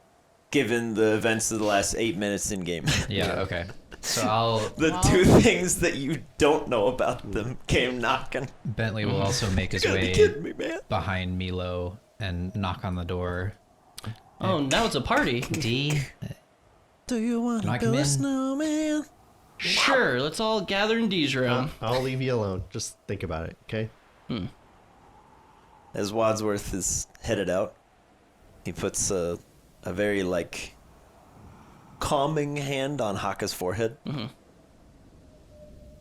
given the events of the last 8 minutes in game. Yeah, okay. So I'll... The two things that you don't know about them came knocking. Bentley will also make his You gotta be way kidding me, man. behind Milo and knock on the door. Oh, now it's a party. D, Do you want Can I to come build a in? snowman? Sure, let's all gather in D's room. I'll leave you alone. Just think about it, okay? As Wadsworth is headed out, he puts a very, like, calming hand on Haka's forehead.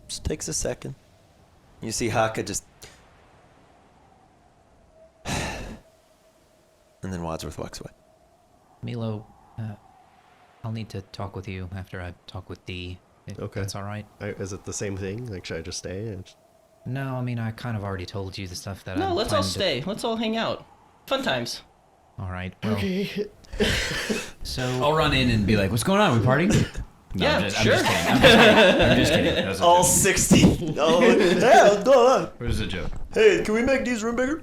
Just takes a second. You see Haka just... And then Wadsworth walks away. Milo, I'll need to talk with you after I talk with D. If Okay. that's all right. Is it the same thing? Like, should I just stay? No, I mean, I kind of already told you the stuff that No, I'm let's all planning to- stay. Let's all hang out. Fun times. All right. Well, Okay. so I'll run in and be like, "What's going on? We partying?" No, Yeah, I'm just, sure. I'm just kidding. I'm just kidding. I'm just kidding. That was a All joke. 60. Oh, hey, what's going on? It was a joke. Hey, can we make D's room bigger?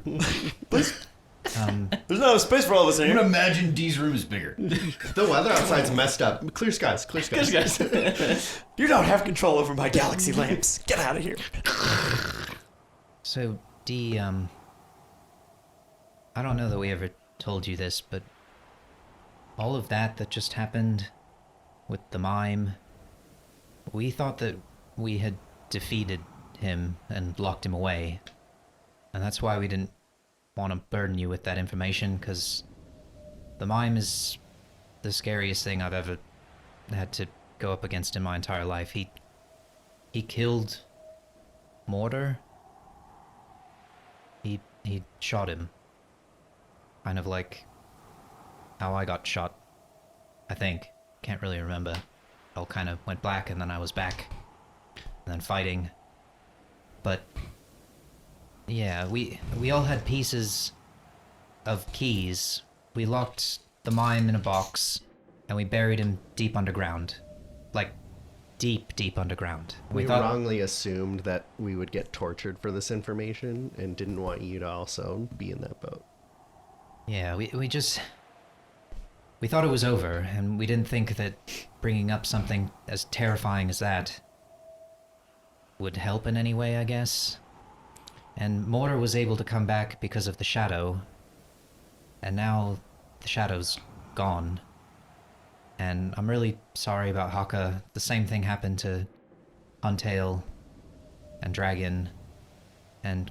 Please? There's not enough space for all of us in I'm here. gonna imagine D's room is bigger. The weather outside's messed up. Clear skies. Clear skies. You don't have control over my galaxy lamps. Get out of here. So, D, I don't know that we ever told you this, but all of that just happened with the mime, we thought that we had defeated him and locked him away. And that's why we didn't want to burden you with that information, because the mime is the scariest thing I've ever had to go up against in my entire life. He killed Mortar. He shot him. Kind of like how I got shot, I think. Can't really remember. It all kind of went black and then I was back. And then fighting. But yeah, we all had pieces of keys. We locked the mime in a box and we buried him deep underground. Like deep underground. We wrongly assumed that we would get tortured for this information and didn't want you to also be in that boat. Yeah, we thought it was over, and we didn't think that bringing up something as terrifying as that would help in any way, I guess. And Mortar was able to come back because of the shadow, and now the shadow's gone. And I'm really sorry about Haka. The same thing happened to Huntail and Dragon, and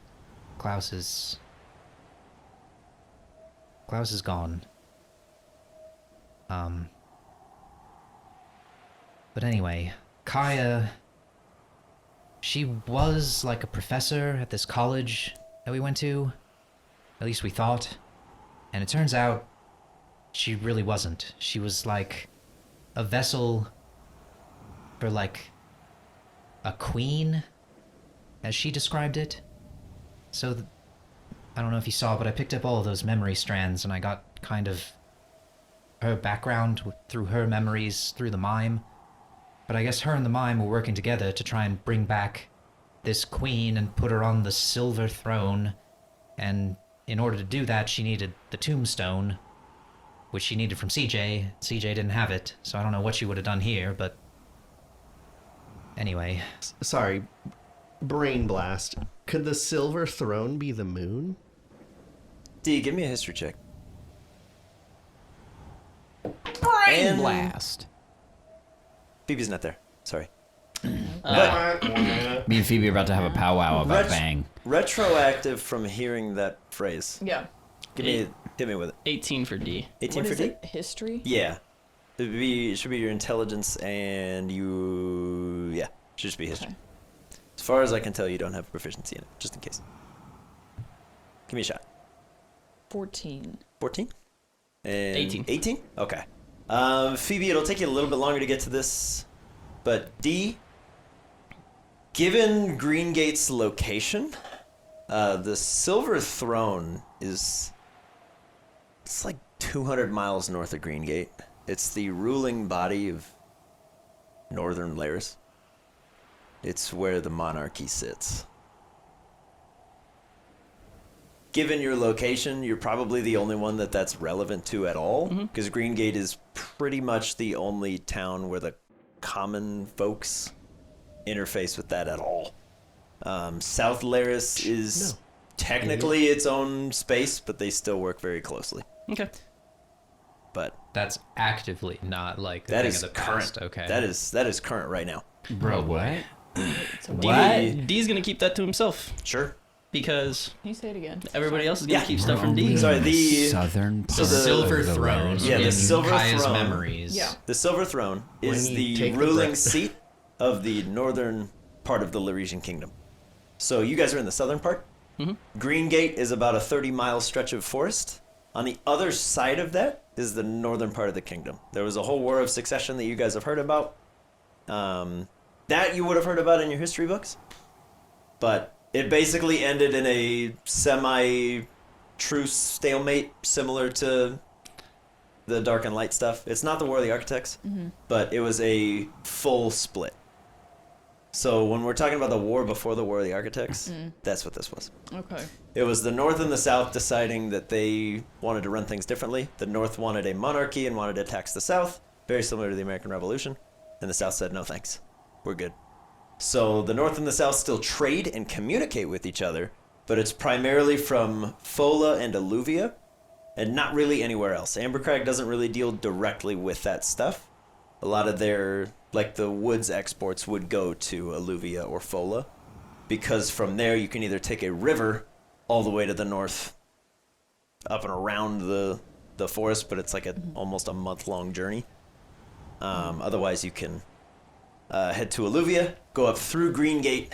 Klaus is gone. But anyway, Kaya, she was like a professor at this college that we went to, At least we thought. And it turns out she really wasn't. She was like a vessel for like a queen, as she described it. So I don't know if you saw, but I picked up all of those memory strands and I got kind of her background through her memories, through the mime. But I guess her and the mime were working together to try and bring back this queen and put her on the silver throne. And in order to do that, she needed the tombstone, which she needed from CJ. CJ didn't have it, so I don't know what she would have done here, but anyway. Sorry, brain blast. Could the silver throne be the moon? D, give me a history check. Brain And- blast. Phoebe's not there. Sorry. Me and Phoebe are about to have a powwow about Ret- Bang. Retroactive from hearing that phrase. Yeah. Hit me with it. 18 for D. 18 What for is D? it? History? Yeah. It should be your intelligence and you... Yeah, should just be history. Okay. As far as I can tell, you don't have proficiency in it, just in case. Give me a shot. 14. 14? And 18. 18? Okay. Phoebe, it'll take you a little bit longer to get to this, but D, given Greengate's location, the Silver Throne is... It's like 200 miles north of Greengate. It's the ruling body of Northern Laris. It's where the monarchy sits. Given your location, you're probably the only one that's relevant to at all, because Greengate is pretty much the only town where the common folks interface with that at all. South Laris is technically its own space, but they still work very closely. Okay. But That's actively not like the that thing is of the current. past. Okay. That is current right now. Bro, what? D's gonna keep that to himself Sure. because Can you say it again? everybody else is gonna Yeah. keep stuff from D. Sorry, the southern so part the Silver of the Throne. Laris. Yeah, the in Silver Kaya's Throne. memories. Yeah. the Silver Throne When is you the take the ruling breath. seat of the northern part of the Laresian kingdom. So you guys are in the southern part. Greengate is about a 30-mile stretch of forest. On the other side of that is the northern part of the kingdom. There was a whole war of succession that you guys have heard about. That you would have heard about in your history books. But it basically ended in a semi-truce stalemate similar to the Dark and Light stuff. It's not the War of the Architects, but it was a full split. So when we're talking about the war before the War of the Architects, that's what this was. Okay. It was the North and the South deciding that they wanted to run things differently. The North wanted a monarchy and wanted to tax the South, very similar to the American Revolution. And the South said, no thanks, we're good. So the North and the South still trade and communicate with each other, but it's primarily from Fola and Alluvia, and not really anywhere else. Ambercrag doesn't really deal directly with that stuff. A lot of their, like the woods exports would go to Alluvia or Fola, because from there you can either take a river all the way to the north, up and around the forest, but it's like almost a month-long journey. Otherwise you can head to Alluvia, go up through Greengate,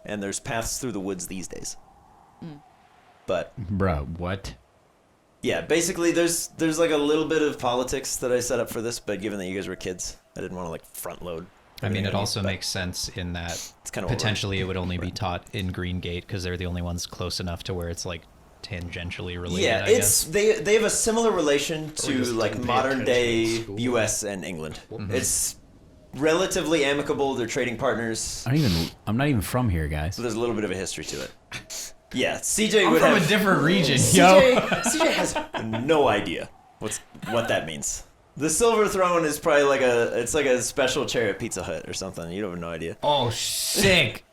and there's paths through the woods these days. But Bro, what? yeah, basically there's like a little bit of politics that I set up for this, but given that you guys were kids, I didn't want to like front load. I mean, it everything, also but makes sense in that it's kind of potentially it would only be taught in Greengate because they're the only ones close enough to where it's like tangentially related. Yeah, I it's guess. they have a similar relation to just like didn't pay modern day attention in school. U.S. and England. It's relatively amicable. They're trading partners. I'm not even from here, guys. So there's a little bit of a history to it. Yeah, CJ I'm would from have a different region, CJ has no idea what that means. The Silver Throne is probably like it's like a special chair at Pizza Hut or something. You don't have no idea. Oh, sick.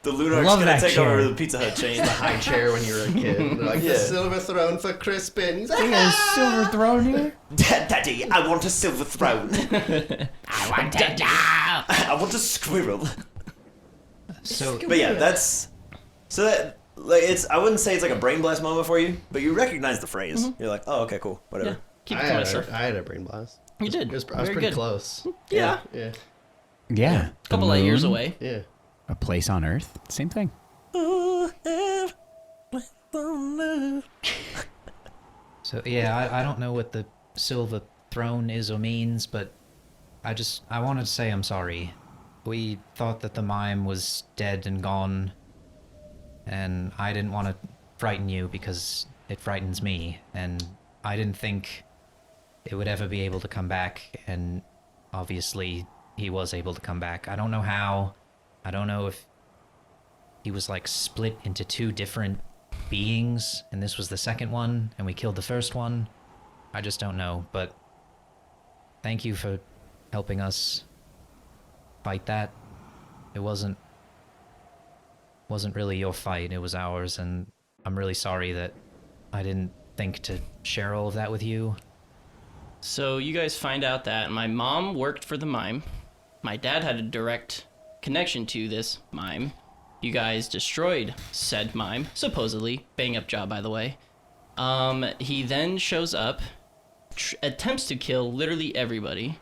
The Lunark's Love gonna that take chair. over the Pizza Hut chain. High chair when you were a kid. Like Yeah. the silver throne for Crispin. He's They got a silver throne here? Daddy, I want a silver throne. I want to die. I want a squirrel. So But yeah, that's so that like it's. I wouldn't say it's like a brain blast moment for you, but you recognize the phrase. You're like, oh, okay, cool, whatever. Yeah. Keep it I to had, myself. I had a brain blast. You did. I was Very pretty good. close. Yeah. Yeah. Yeah. A couple light years away. Yeah. A place on Earth? Same thing. thunder. So yeah, I don't know what the silver throne is or means, but I wanted to say I'm sorry. We thought that the mime was dead and gone, and I didn't want to frighten you because it frightens me, and I didn't think it would ever be able to come back, and obviously he was able to come back. I don't know how. I don't know if he was like split into two different beings, and this was the second one, and we killed the first one. I just don't know, but thank you for helping us fight that. It wasn't really your fight, it was ours, and I'm really sorry that I didn't think to share all of that with you. So you guys find out that my mom worked for the mime. My dad had a direct connection to this mime. You guys destroyed said mime, supposedly. Bang up job, by the way. He then shows up, attempts to kill literally everybody.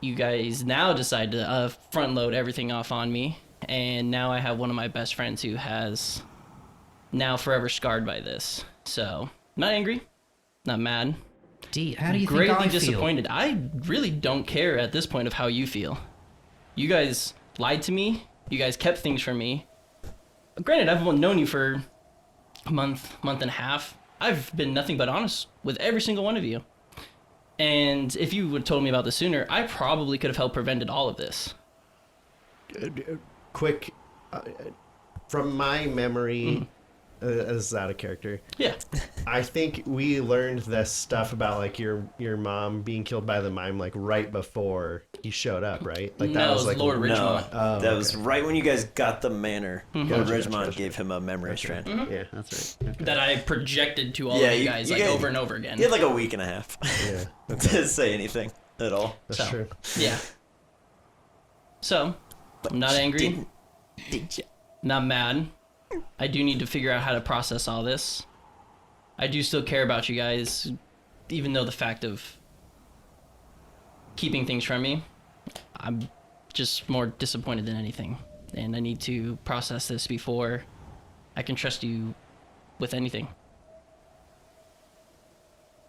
You guys now decide to front load everything off on me, and now I have one of my best friends who has now forever scarred by this. So, not angry, not mad. D, how do you Greatly think I disappointed. I really don't care at this point of how you feel. You guys lied to me. You guys kept things from me. Granted, I've known you for a month and a half. I've been nothing but honest with every single one of you. And if you would have told me about this sooner, I probably could have helped prevented all of this. Quick, from my memory, is that a character? Yeah. I think we learned this stuff about like your mom being killed by the mime like right before he showed up, right? Like No, it was like Lord Ridgemont. No, that was right when you guys got the manor. Gotcha, Ridgemont gotcha. gave him a memory strand. Yeah, that's right. Okay. That I projected to all Yeah, of you you- guys you like guys- over and over again. He had like a week and a half Yeah, to say anything at all. that's So. true. Yeah. So, I'm not angry, Did you? not mad. I do need to figure out how to process all this. I do still care about you guys, even though the fact of keeping things from me, I'm just more disappointed than anything. And I need to process this before I can trust you with anything.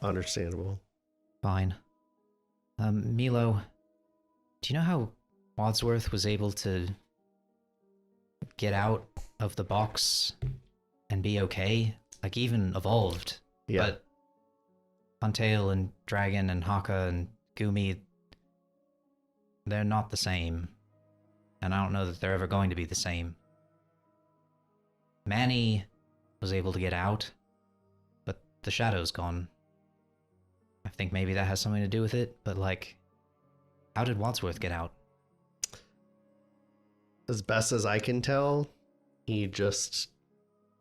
Understandable. Fine. Milo, do you know how Wadsworth was able to get out of the box and be okay? Like, even evolved. Yeah. But Huntail and Dragon and Haka and Gumi, they're not the same. And I don't know that they're ever going to be the same. Manny was able to get out, but the shadow's gone. I think maybe that has something to do with it, but like, how did Wadsworth get out? As best as I can tell, he just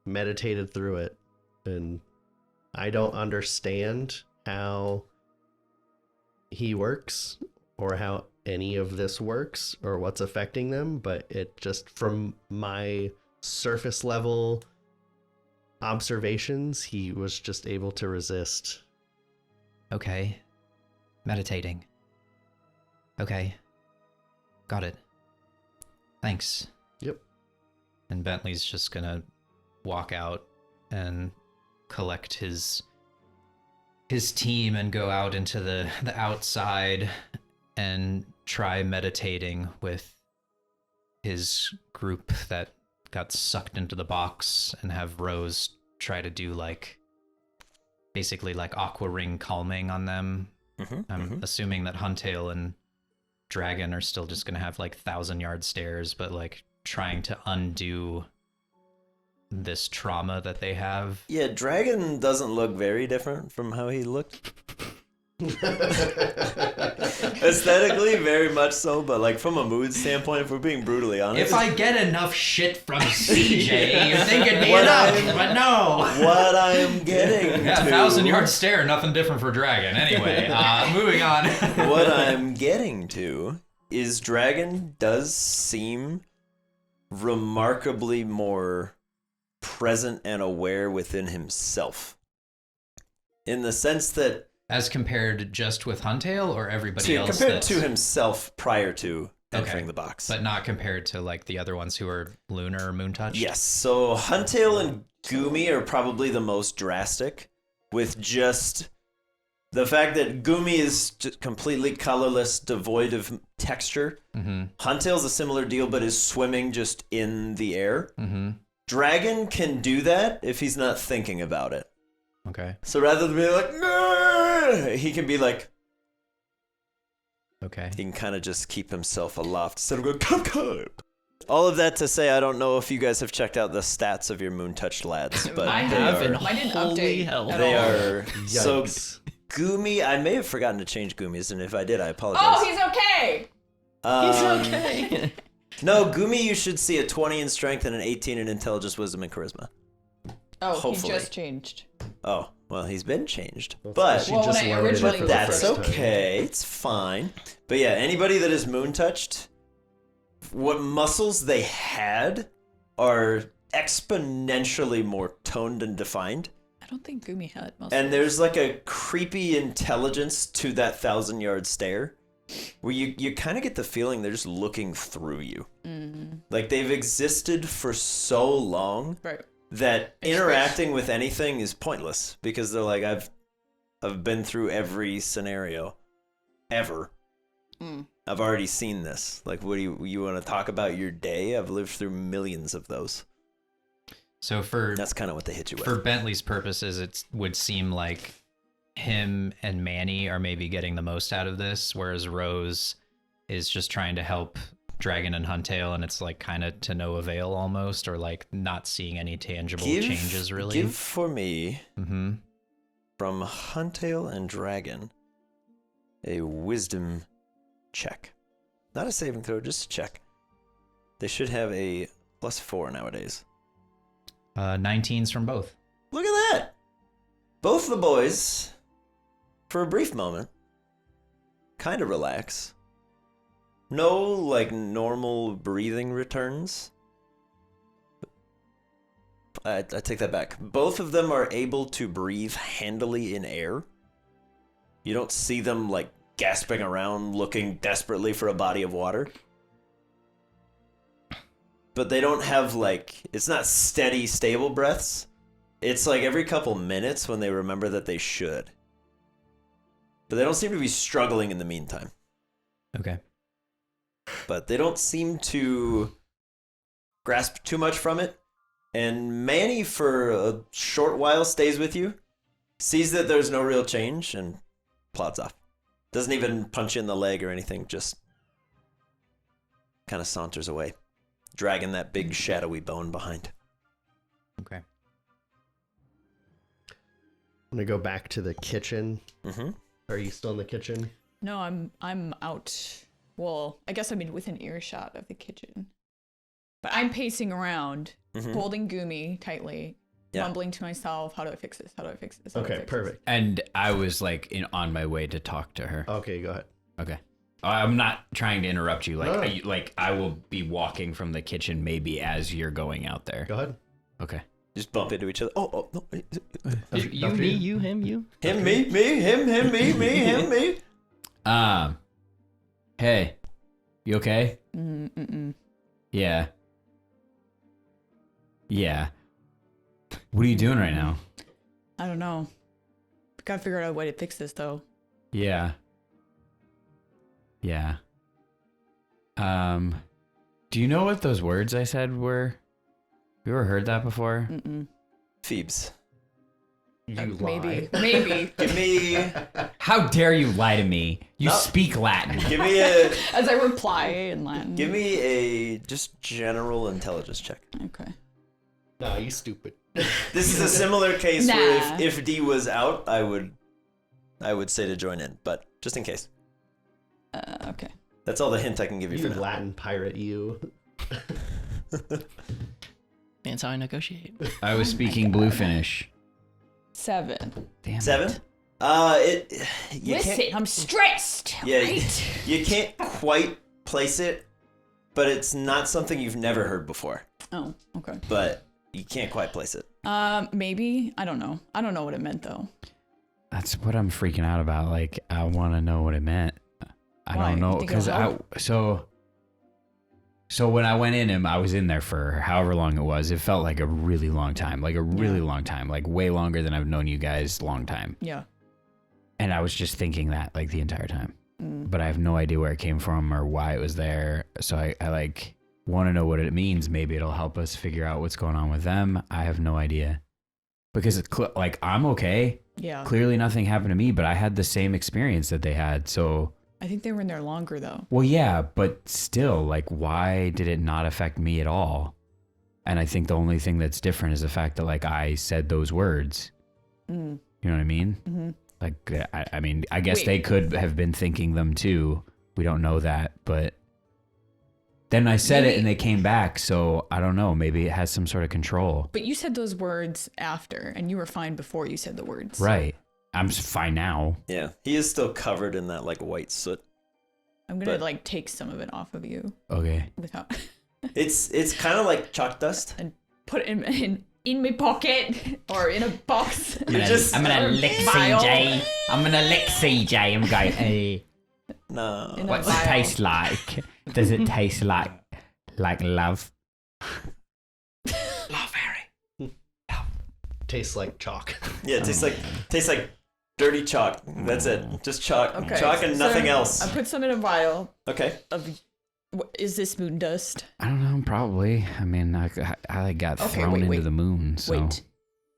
meditated through it. And I don't understand how he works or how any of this works or what's affecting them, but it just, from my surface level observations, he was just able to resist. Okay. Meditating. Okay. Got it. Thanks. Yep. And Bentley's just gonna walk out and collect his team and go out into the outside and try meditating with his group that got sucked into the box, and have Rose try to do like basically like aqua ring calming on them. I'm assuming that Huntail and Dragon are still just gonna have like 1,000-yard stares, but like trying to undo this trauma that they have. Yeah, Dragon doesn't look very different from how he looked. Aesthetically, very much so, but like from a mood standpoint, if we're being brutally honest. If I get enough shit from CJ, you think it'd be What enough, I'm- but no. What I am getting Yeah, to... 1,000-yard stare, nothing different for Dragon. Anyway, moving on. What I'm getting to is Dragon does seem remarkably more present and aware within himself. In the sense that As compared just with Huntail or everybody else? compared that's- to himself prior to entering Okay, the box. But not compared to like the other ones who are Lunar or Moon Touched? Yes, so Huntail and Gumi are probably the most drastic, with just the fact that Gumi is just completely colorless, devoid of texture. Huntail's a similar deal, but is swimming just in the air. Dragon can do that if he's not thinking about it. Okay. So rather than be like, "Grr," he can be like, Okay. he can kind of just keep himself aloft instead of going, come, come. All of that to say, I don't know if you guys have checked out the stats of your moon-touched lads, but I they have, are, and Mine didn't holy update hell. at they all. are so Yikes. Gumi. I may have forgotten to change Gumi's, and if I did, I apologize. Oh, he's okay. He's Um, okay. No, Gumi, you should see a 20 in strength and an 18 in intelligence, wisdom, and charisma. Oh, Hopefully. he just changed. Oh, well, he's been changed. That's But she Well, when just I loaded it originally for the that's first time. okay. It's fine. But yeah, anybody that is moon touched, what muscles they had are exponentially more toned and defined. I don't think Gumi had muscles. And there's like a creepy intelligence to that 1,000-yard stare where you kind of get the feeling they're just looking through you. Like they've existed for so long Right. that interacting with anything is pointless because they're like, I've been through every scenario ever. I've already seen this. Like, what do you want to talk about your day? I've lived through millions of those. So for That's kind of what they hit you with. for Bentley's purposes, it would seem like him and Manny are maybe getting the most out of this, whereas Rose is just trying to help Dragon and Huntail, and it's like kind of to no avail almost, or like not seeing any tangible changes really. Give for me Mm-hmm. from Huntail and Dragon a wisdom check. Not a saving throw, just a check. They should have a +4 nowadays. 19s from both. Look at that! Both the boys, for a brief moment, kind of relax. No, like, normal breathing returns. I take that back. Both of them are able to breathe handily in air. You don't see them, like, gasping around, looking desperately for a body of water. But they don't have, like, it's not steady, stable breaths. It's like every couple minutes when they remember that they should. But they don't seem to be struggling in the meantime. Okay. But they don't seem to grasp too much from it. And Manny, for a short while, stays with you, sees that there's no real change, and plods off. Doesn't even punch you in the leg or anything, just kind of saunters away, dragging that big shadowy bone behind. Okay. I'm gonna go back to the kitchen. Mm-hmm. Are you still in the kitchen? No, I'm out. Well, I guess I'm within earshot of the kitchen. But I'm pacing around, holding Gumi tightly, Yeah. mumbling to myself, how do I fix this? How do I fix this? How do I Okay, fix perfect. And I was like on my way to talk to her. Okay, go ahead. Okay. I'm not trying to interrupt you. Like, No. I will be walking from the kitchen maybe as you're going out there. Go ahead. Okay. Just bump into each other. Oh, no. You, After me, you. you, him, you. Him, me, him, me. Hey, you okay? Mm-mm. Yeah. Yeah. What are you doing right now? I don't know. Gotta figure out a way to fix this, though. Yeah. Yeah. Do you know what those words I said were? You ever heard that before? Mm-mm. Phoebes. You Maybe. lie. Maybe. Give me, How dare you lie to me? You No. speak Latin. give me a, As I reply in Latin. give me a just general intelligence check. Okay. Nah, you stupid. This is a similar case where Nah. if D was out, I would say to join in, but just in case. Okay. That's all the hint I can give you, You for now. Latin pirate, you. That's how I negotiate. I was speaking Bluefinish. 7. Damn 7? it. You Listen, can't, I'm stressed. yeah, right? you can't quite place it, but it's not something you've never heard before. Oh, okay. But you can't quite place it. Maybe. I don't know. I don't know what it meant, though. That's what I'm freaking out about. Like, I want to know what it meant. I Why? don't know You think it'll because help? So when I went in, I was in there for however long it was. It felt like a really long time, like way longer than I've known you guys. Long time. Yeah. And I was just thinking that like the entire time, but I have no idea where it came from or why it was there. So I like want to know what it means. Maybe it'll help us figure out what's going on with them. I have no idea because it's like I'm okay. Yeah. Clearly nothing happened to me, but I had the same experience that they had. So. I think they were in there longer though. Well, yeah, but still, like, why did it not affect me at all? And I think the only thing that's different is the fact that, like, I said those words. You know what I mean? Mm-hmm. Like, I mean, I guess they could have been thinking them too. We don't know that, but then I said it and they came back. So I don't know. Maybe it has some sort of control. But you said those words after, and you were fine before you said the words. Right. I'm fine now. Yeah, he is still covered in that like white soot. I'm gonna like take some of it off of you. Okay. Without. It's kind of like chalk dust. And put it in my pocket or in a box. I'm gonna lick vial. CJ. I'm gonna lick CJ. I'm going, hey. No. In a What's it vial. taste like? Does it taste like love? Love, Harry. Tastes like chalk. Yeah, it tastes like dirty chalk. That's it. Just chalk. Okay. Chalk and nothing So else. I put some in a vial. Okay. Is this moon dust? I don't know. Probably. I mean, I got Okay, thrown wait, into wait. the moon. So. Wait.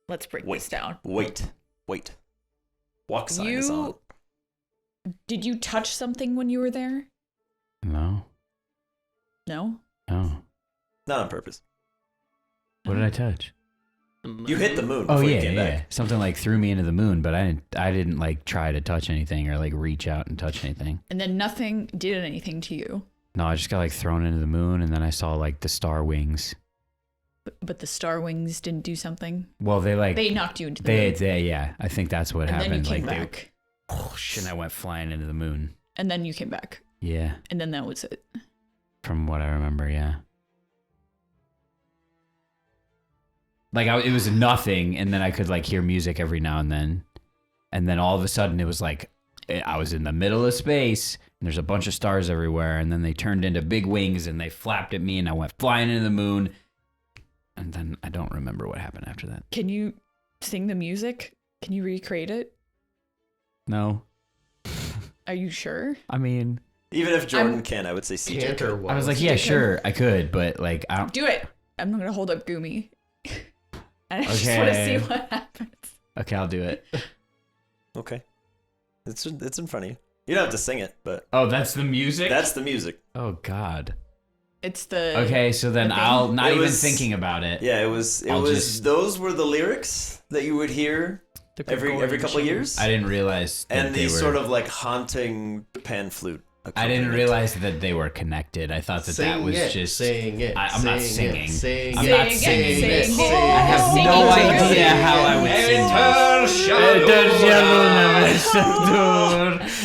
Let's break this down. Wait. Walk sign is on. Did you touch something when you were there? No. No? Oh. Not on purpose. What did I touch? You hit the moon Oh before yeah, you came yeah. back. Something like threw me into the moon, but I didn't like try to touch anything or like reach out and touch anything. And then nothing did anything to you. No, I just got like thrown into the moon, and then I saw like the star wings. But the star wings didn't do something. Well, They knocked you into the moon. they yeah. I think that's what And happened. then you came like back. and I went flying into the moon. And then you came back. Yeah, And then that was it. from what I remember, yeah. Like it was nothing, and then I could like hear music every now and then all of a sudden it was like I was in the middle of space, and there's a bunch of stars everywhere, and then they turned into big wings, and they flapped at me, and I went flying into the moon, and then I don't remember what happened after that. Can you sing the music? Can you recreate it? No, Are you sure? I mean, Even if Jordan can, I would say CJ Can't or could. won't. I was like, yeah, sure, I could, but like I don't. Do it. I'm gonna hold up Gumi. I just want to see Okay. what happens. Okay, I'll do it. Okay. It's in front of you. You don't have to sing it, but Oh, that's the music. that's the music. Oh God. It's the Okay, so then the thing? I'll not It even was- thinking about it. Yeah, it was I'll just- those were the lyrics that you would hear every couple of years. I didn't realize that and they these were. sort of like haunting pan flute. I didn't accompaniment. realize that they were connected. I thought that that was just. Sing it. I'm not sing singing. It, sing I'm it, not Sing singing it, this. sing it. I have Sing no it to idea yourself. how I would sing.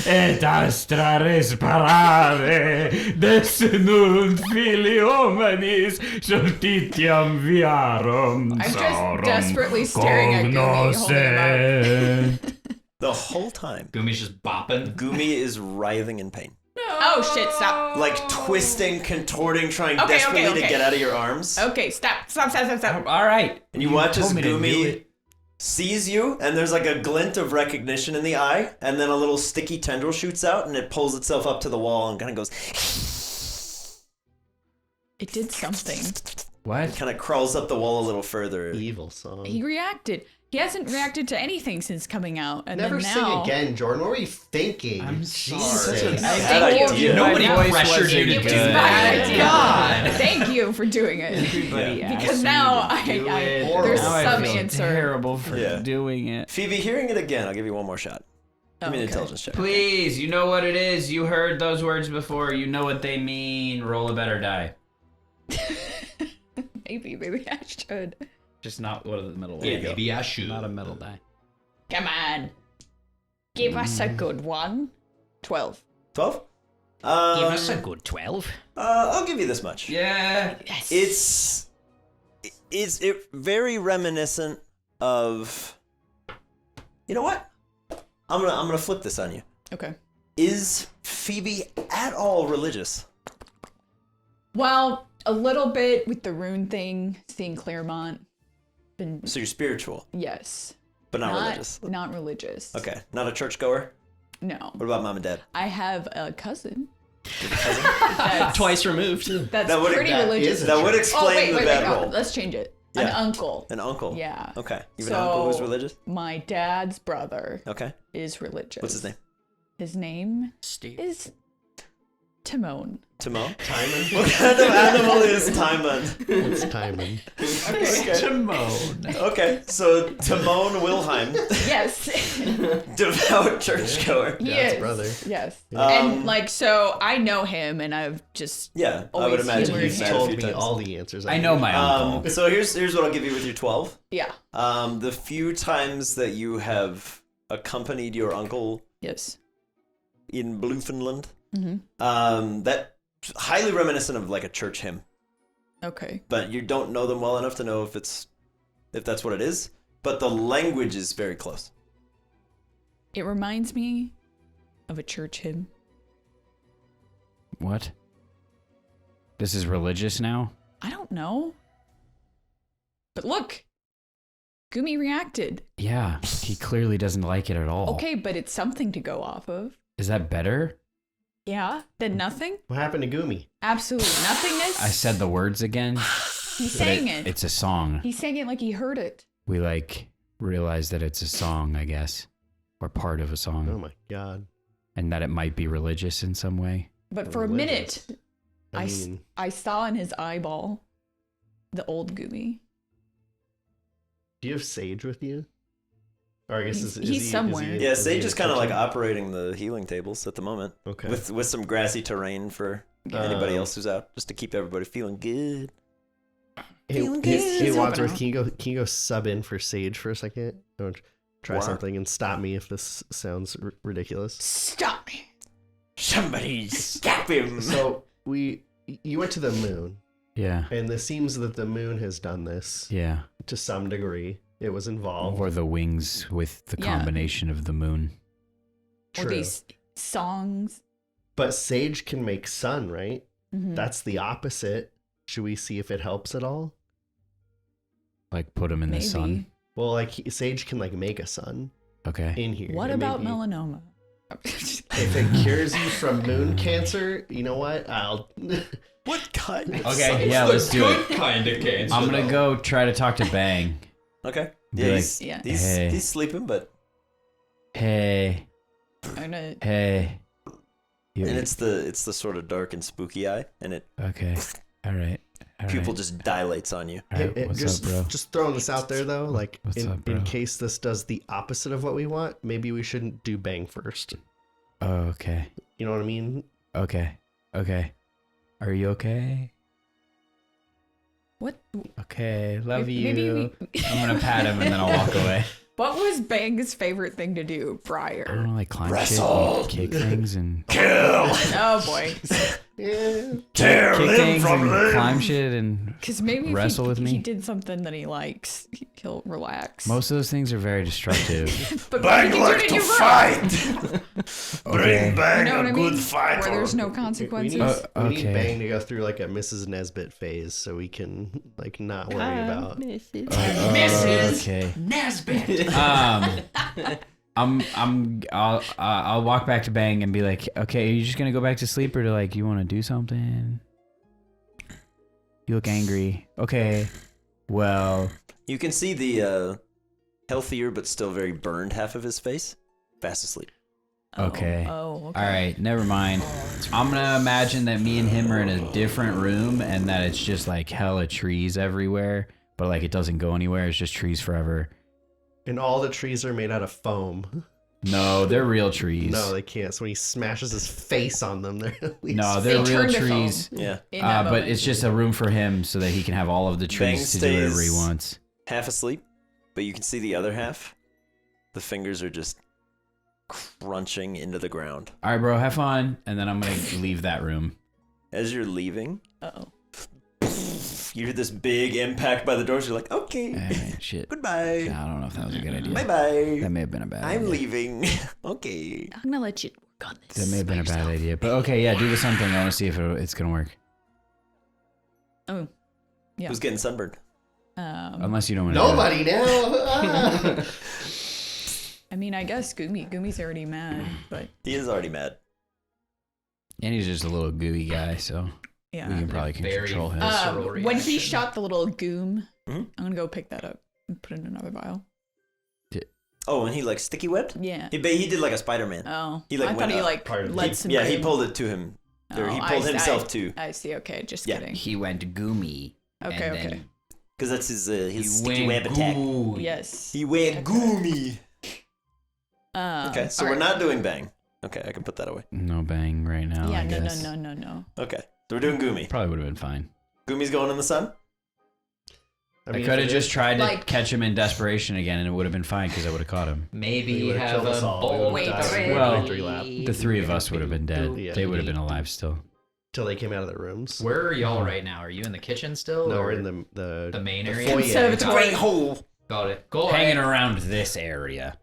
Et astra resparare desnunt filiomanis sortitiam viarum I'm just saurum desperately staring at Gumi, holding him cognoscent. The whole time, Gumi's just bopping. Gumi is writhing in pain, Oh shit! Stop. like twisting, contorting, trying Okay, desperately okay. to get out of your arms. Okay, stop. All right. And you watch as told me to do Gumi it. sees you, and there's like a glint of recognition in the eye, and then a little sticky tendril shoots out, and it pulls itself up to the wall and kind of goes, It did something. What? kind of crawls up the wall a little further. Evil song. He reacted. He hasn't reacted to anything since coming out, and Never then sing now. again, Jordan. What were you thinking? I'm Jesus. sorry. Such a I bad told idea. you. Nobody My voice pressured you wasn't to It do was good. bad. that. God. Thank you for doing it. Everybody Yeah. asked Because me now to do it. there's Now I some feel answer. terrible for Yeah. doing it. Phoebe, hearing it again, I'll give you one more shot. Give me an Okay. intelligence check. Please, you know what it is. You heard those words before. You know what they mean. Roll a better die. Maybe I should. Just not one of the middle Yeah, ones. maybe I should. Not a metal die. Come on. Give us a good one. 12. 12? Give us a good 12. I'll give you this much. Yeah. Yes. It's very reminiscent of. You know what? I'm gonna flip this on you. Okay. Is Phoebe at all religious? Well, a little bit with the rune thing, seeing Claremont. So you're spiritual, Yes. but not religious. Not religious. Okay, not a churchgoer. No. What about mom and dad? I have a cousin. Twice removed. That's That would- pretty that religious. That would explain the bad no, roll. let's change it. An Yeah. uncle. An uncle. Yeah. Okay. You have an uncle who's religious? My dad's brother Okay. is religious. What's his name? His name Steve. is Timon. Timon? Timon? What kind of animal is Timon? It's Timon. Okay. Timon. Okay, so Timon Wilhelm, Yes. devout churchgoer. He Dad's is. brother. Yes. Um, And like, so I know him and I've just Yeah, I would Always imagine humored you've him. met a Told few me times. all the answers. I know my uncle. So here's what I'll give you with your 12. yeah. The few times that you have accompanied your uncle Yes. in Bluefenland, Mm-hmm. that highly reminiscent of like a church hymn, Okay. but you don't know them well enough to know if that's what it is. But the language is very close. It reminds me of a church hymn. What? This is religious now? I don't know. But look, Gumi reacted. Yeah, he clearly doesn't like it at all. Okay, but it's something to go off of. Is that better? Yeah. Then nothing? What happened to Gumi? Absolute nothingness? I said the words again. He but sang it. It's a song. He sang it like he heard it. We like realize that it's a song, I guess, or part of a song, Oh my god. and that it might be religious in some way. But for a Religious. minute, I mean, I saw in his eyeball the old Gumi. do you have Sage with you? Or I guess He's- is he's he, somewhere. Is he, Yeah, is he Sage in is kind of like kitchen? operating the healing tables at the moment, Okay. with some grassy terrain for anybody Um, else who's out, just to keep everybody feeling good. Hey, Feeling hey, good. hey It's Wadsworth, open can you go sub in for Sage for a second? I want to try Why? something and stop me if this sounds ridiculous. Stop me. Somebody stop him! So you went to the moon, Yeah, and it seems that the moon has done this yeah. to some degree. It was involved. Or the wings with the Yeah. combination of the moon. Or True. these songs. But Sage can make sun, right? Mhm. That's the opposite. Should we see if it helps at all? Like put them in the sun. Maybe. Well, like Sage can like make a sun Okay. in here. What and about maybe- melanoma? If it cures you from moon cancer, you know what? I'll. What kind of Okay, yeah, let's do it. Kind of cancer. I'm gonna go try to talk to Bang. Okay. Be Yeah, like, he's, Yeah. he's, Hey. he's sleeping, but Hey, I'm gonna. hey. You- and it's the sort of dark and spooky eye, and it okay. All right. All pupil right. just dilates on you. All right. Hey, What's just, up, bro? just throwing this out there though, like What's in, up, bro? in case this does the opposite of what we want, maybe we shouldn't do Bang first. Oh, okay. You know what I mean? Okay. Okay. Are you okay? What? Okay. Love you. Maybe we. I'm gonna pat him and then I'll walk away. What was Bang's favorite thing to do I prior? don't know, like climb Wrestle. shit, and kick things, and Kill! Oh boy. Yeah. Tear kick limb things from and limb! climb shit, and Because maybe if Wrestle he, with me? he did something that he likes, he'll relax. most of those things are very destructive. but Bang maybe do like it in to your room. fight! Okay. Bring Bang You know what a I good mean? fighter! Where there's no We consequences. need, we need okay. Bang to go through like a Mrs. Nesbit phase so we can like not worry about. Mrs. Okay. Nesbit. I'll walk back to Bang and be like, okay, are you just gonna go back to sleep, or like you want to do something? You look angry. Okay. Well, You can see the healthier but still very burned half of his face. Fast asleep. okay. Oh, okay. All right, never mind. I'm gonna imagine that me and him are in a different room, and that it's just like hella trees everywhere, but like it doesn't go anywhere. It's just trees forever. And all the trees are made out of foam. No, they're real trees. No, they can't. So when he smashes his face on them, they're at least. No, They they're real turn to foam. trees. Yeah. In that But moment. it's just a room for him so that he can have all of the Bang trees to do whatever he stays- wants. Half asleep, but you can see the other half. The fingers are just crunching into the ground. All right, bro, have fun. And then I'm going to leave that room. As you're leaving, Uh-oh. you hear this big impact by the doors. You're like, okay, All right, shit. goodbye. I don't know if that was a good idea. Bye bye. That may have been a bad I'm idea. leaving. Okay. I'm gonna let you work on this. That may have been a by bad yourself. idea. But okay, yeah, do the sun thing. I want to see if it's going to work. Oh, yeah. Who's getting sunburned? Unless you don't want to. Nobody now. I mean, I guess Gumi's already mad, but He is already mad. And he's just a little gooey guy, so yeah. we can probably control him. visceral When he reaction. shot the little goom, Mhm. I'm gonna go pick that up and put it in another vial. Oh, and he like sticky webbed? Yeah. He did like a Spider-Man. Oh, He, like, I went thought he up. like Part of the- led some. Yeah, he goom. pulled it to him. Or he Oh, pulled I- himself I- too. I see. Okay, just Yeah. kidding. He went goomy. Okay, and okay. then Because that's his he sticky went web attack. gooey. Yes. He went goomy. Um, Okay, so we're alright. not doing bang. Okay, I can put that away. No bang right now. Yeah, I no, guess. no. Okay, so we're doing goomy. Probably would have been fine. Goomy's going in the sun? I mean, could if have it just is- tried to like- catch him in desperation again, and it would have been fine because I would have caught him. Maybe We would've have killed us a all. We bowl. would've died in Well, victory lap. The three of us would have been dead. Yeah. They would have been alive still. till they came out of their rooms. Where are y'all right now? Are you in the kitchen still? No, or we're in the main the area? foyer. Conservatory. Great hole. Got it. Go Hanging ahead. around this area.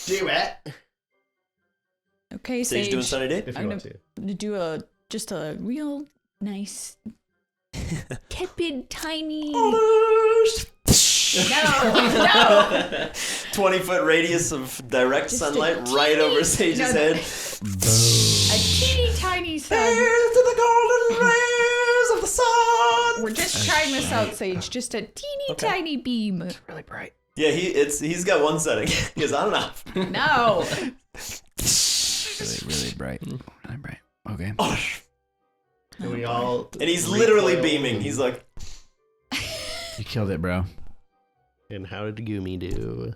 Do it Okay, Sage Sage. doing sunny day? if I'm you want to. to do just a real nice, tepid, tiny. No. 20-foot radius of direct Just a sunlight teeny- right over Sage's no, head. A teeny tiny sun. Here's to the golden rays of the sun. We're just trying this out, Sage. Just a teeny tiny beam. Really bright. Yeah, he's got one setting. He goes on and off. No. Really bright. Really bright. Okay. And we all. And he's literally recoil beaming. and- He's like, You killed it, bro. And how did Gumi do?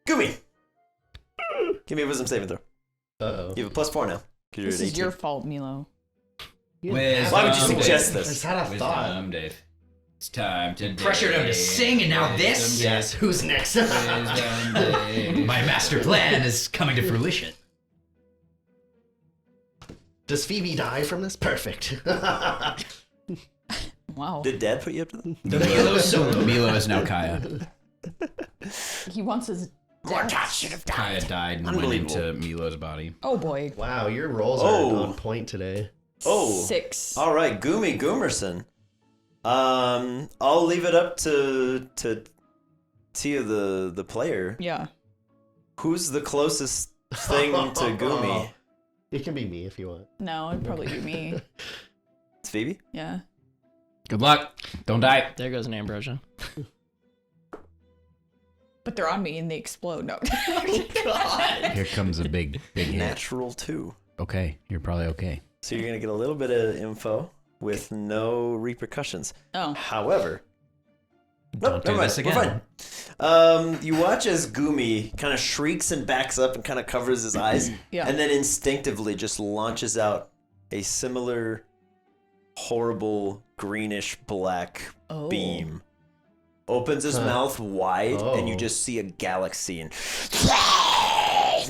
Goomy. Give me a wisdom saving throw. Uh You have a +4 now. 'Cause you're This at is 18. your fault, Milo. Wisdom, Why would you suggest I this? just had a thought. Wisdom, Dave. It's time to Pressured him to sing, and now this? Yes. Who's next? My master plan is coming to fruition. Does Phoebe die from this? Perfect. Wow. Did Dad put you up to that? Milo is now Kaya. He wants his death. Kaya died and went Unbelievable. into Milo's body. Oh boy. Wow, your rolls Oh. are on point today. Oh. 6. All right, Goomy Goomerson. I'll leave it up to Tia, the player. Yeah. Who's the closest thing to Goomy? It can be me if you want. No, it'd probably be me. It's Phoebe. Yeah. Good luck. Don't die. There goes an ambrosia. But they're on me and they explode. No. Here comes a big hit. Natural 2. Okay, you're probably okay. So you're gonna get a little bit of info with no repercussions. Oh. However, Don't do never mind, this we're again. fine. You watch as Goomy kind of shrieks and backs up and kind of covers his eyes, Yeah. and then instinctively just launches out a similar horrible greenish black Oh. beam. Opens his mouth wide, and you Oh. just see a galaxy, and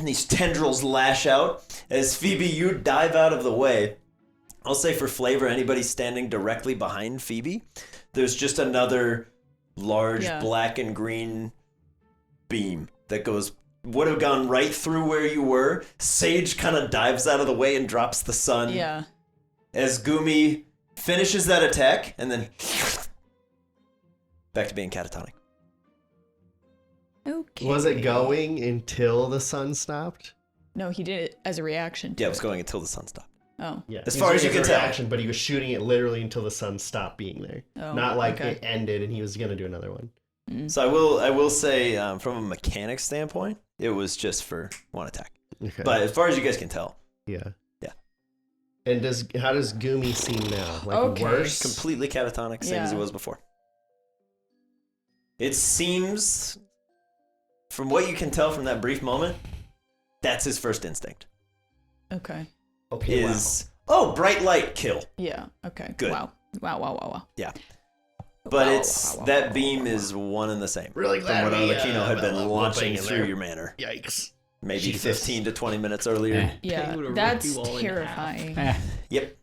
these tendrils lash out. As Phoebe, you dive out of the way. I'll say for flavor, anybody standing directly behind Phoebe, there's just another large Yeah. black and green beam that would have gone right through where you were. Sage kind of dives out of the way and drops the sun. Yeah. As Goomy finishes that attack, and then back to being catatonic. Okay. Was it going until the sun stopped? No, he did it as a reaction. To Yeah, it was going until the sun stopped. Oh. Yeah. As He far was as you doing can it tell. reaction, but he was shooting it literally until the sun stopped being there. Oh, Not like okay. it ended and he was gonna do another one. So I will say, from a mechanic standpoint, it was just for one attack. Okay. But as far as you guys can tell, yeah. Yeah. And how does Goomy seem now? Like Okay. worse? completely catatonic, same as it Yeah. was before. It seems, from what you can tell from that brief moment, that's his first instinct. Okay. Okay. Is, oh, bright light, kill. Yeah. Okay. Good. Wow. Wow. Yeah. But Wow, it's, wow, wow, that wow, beam wow, is one and the same. Really glad From what we, Alakino had been well, launching whooping in through there. your manor. Yikes. Maybe Jesus. 15 to 20 minutes earlier. Yeah. They would've ripped That's you all in terrifying. Yep.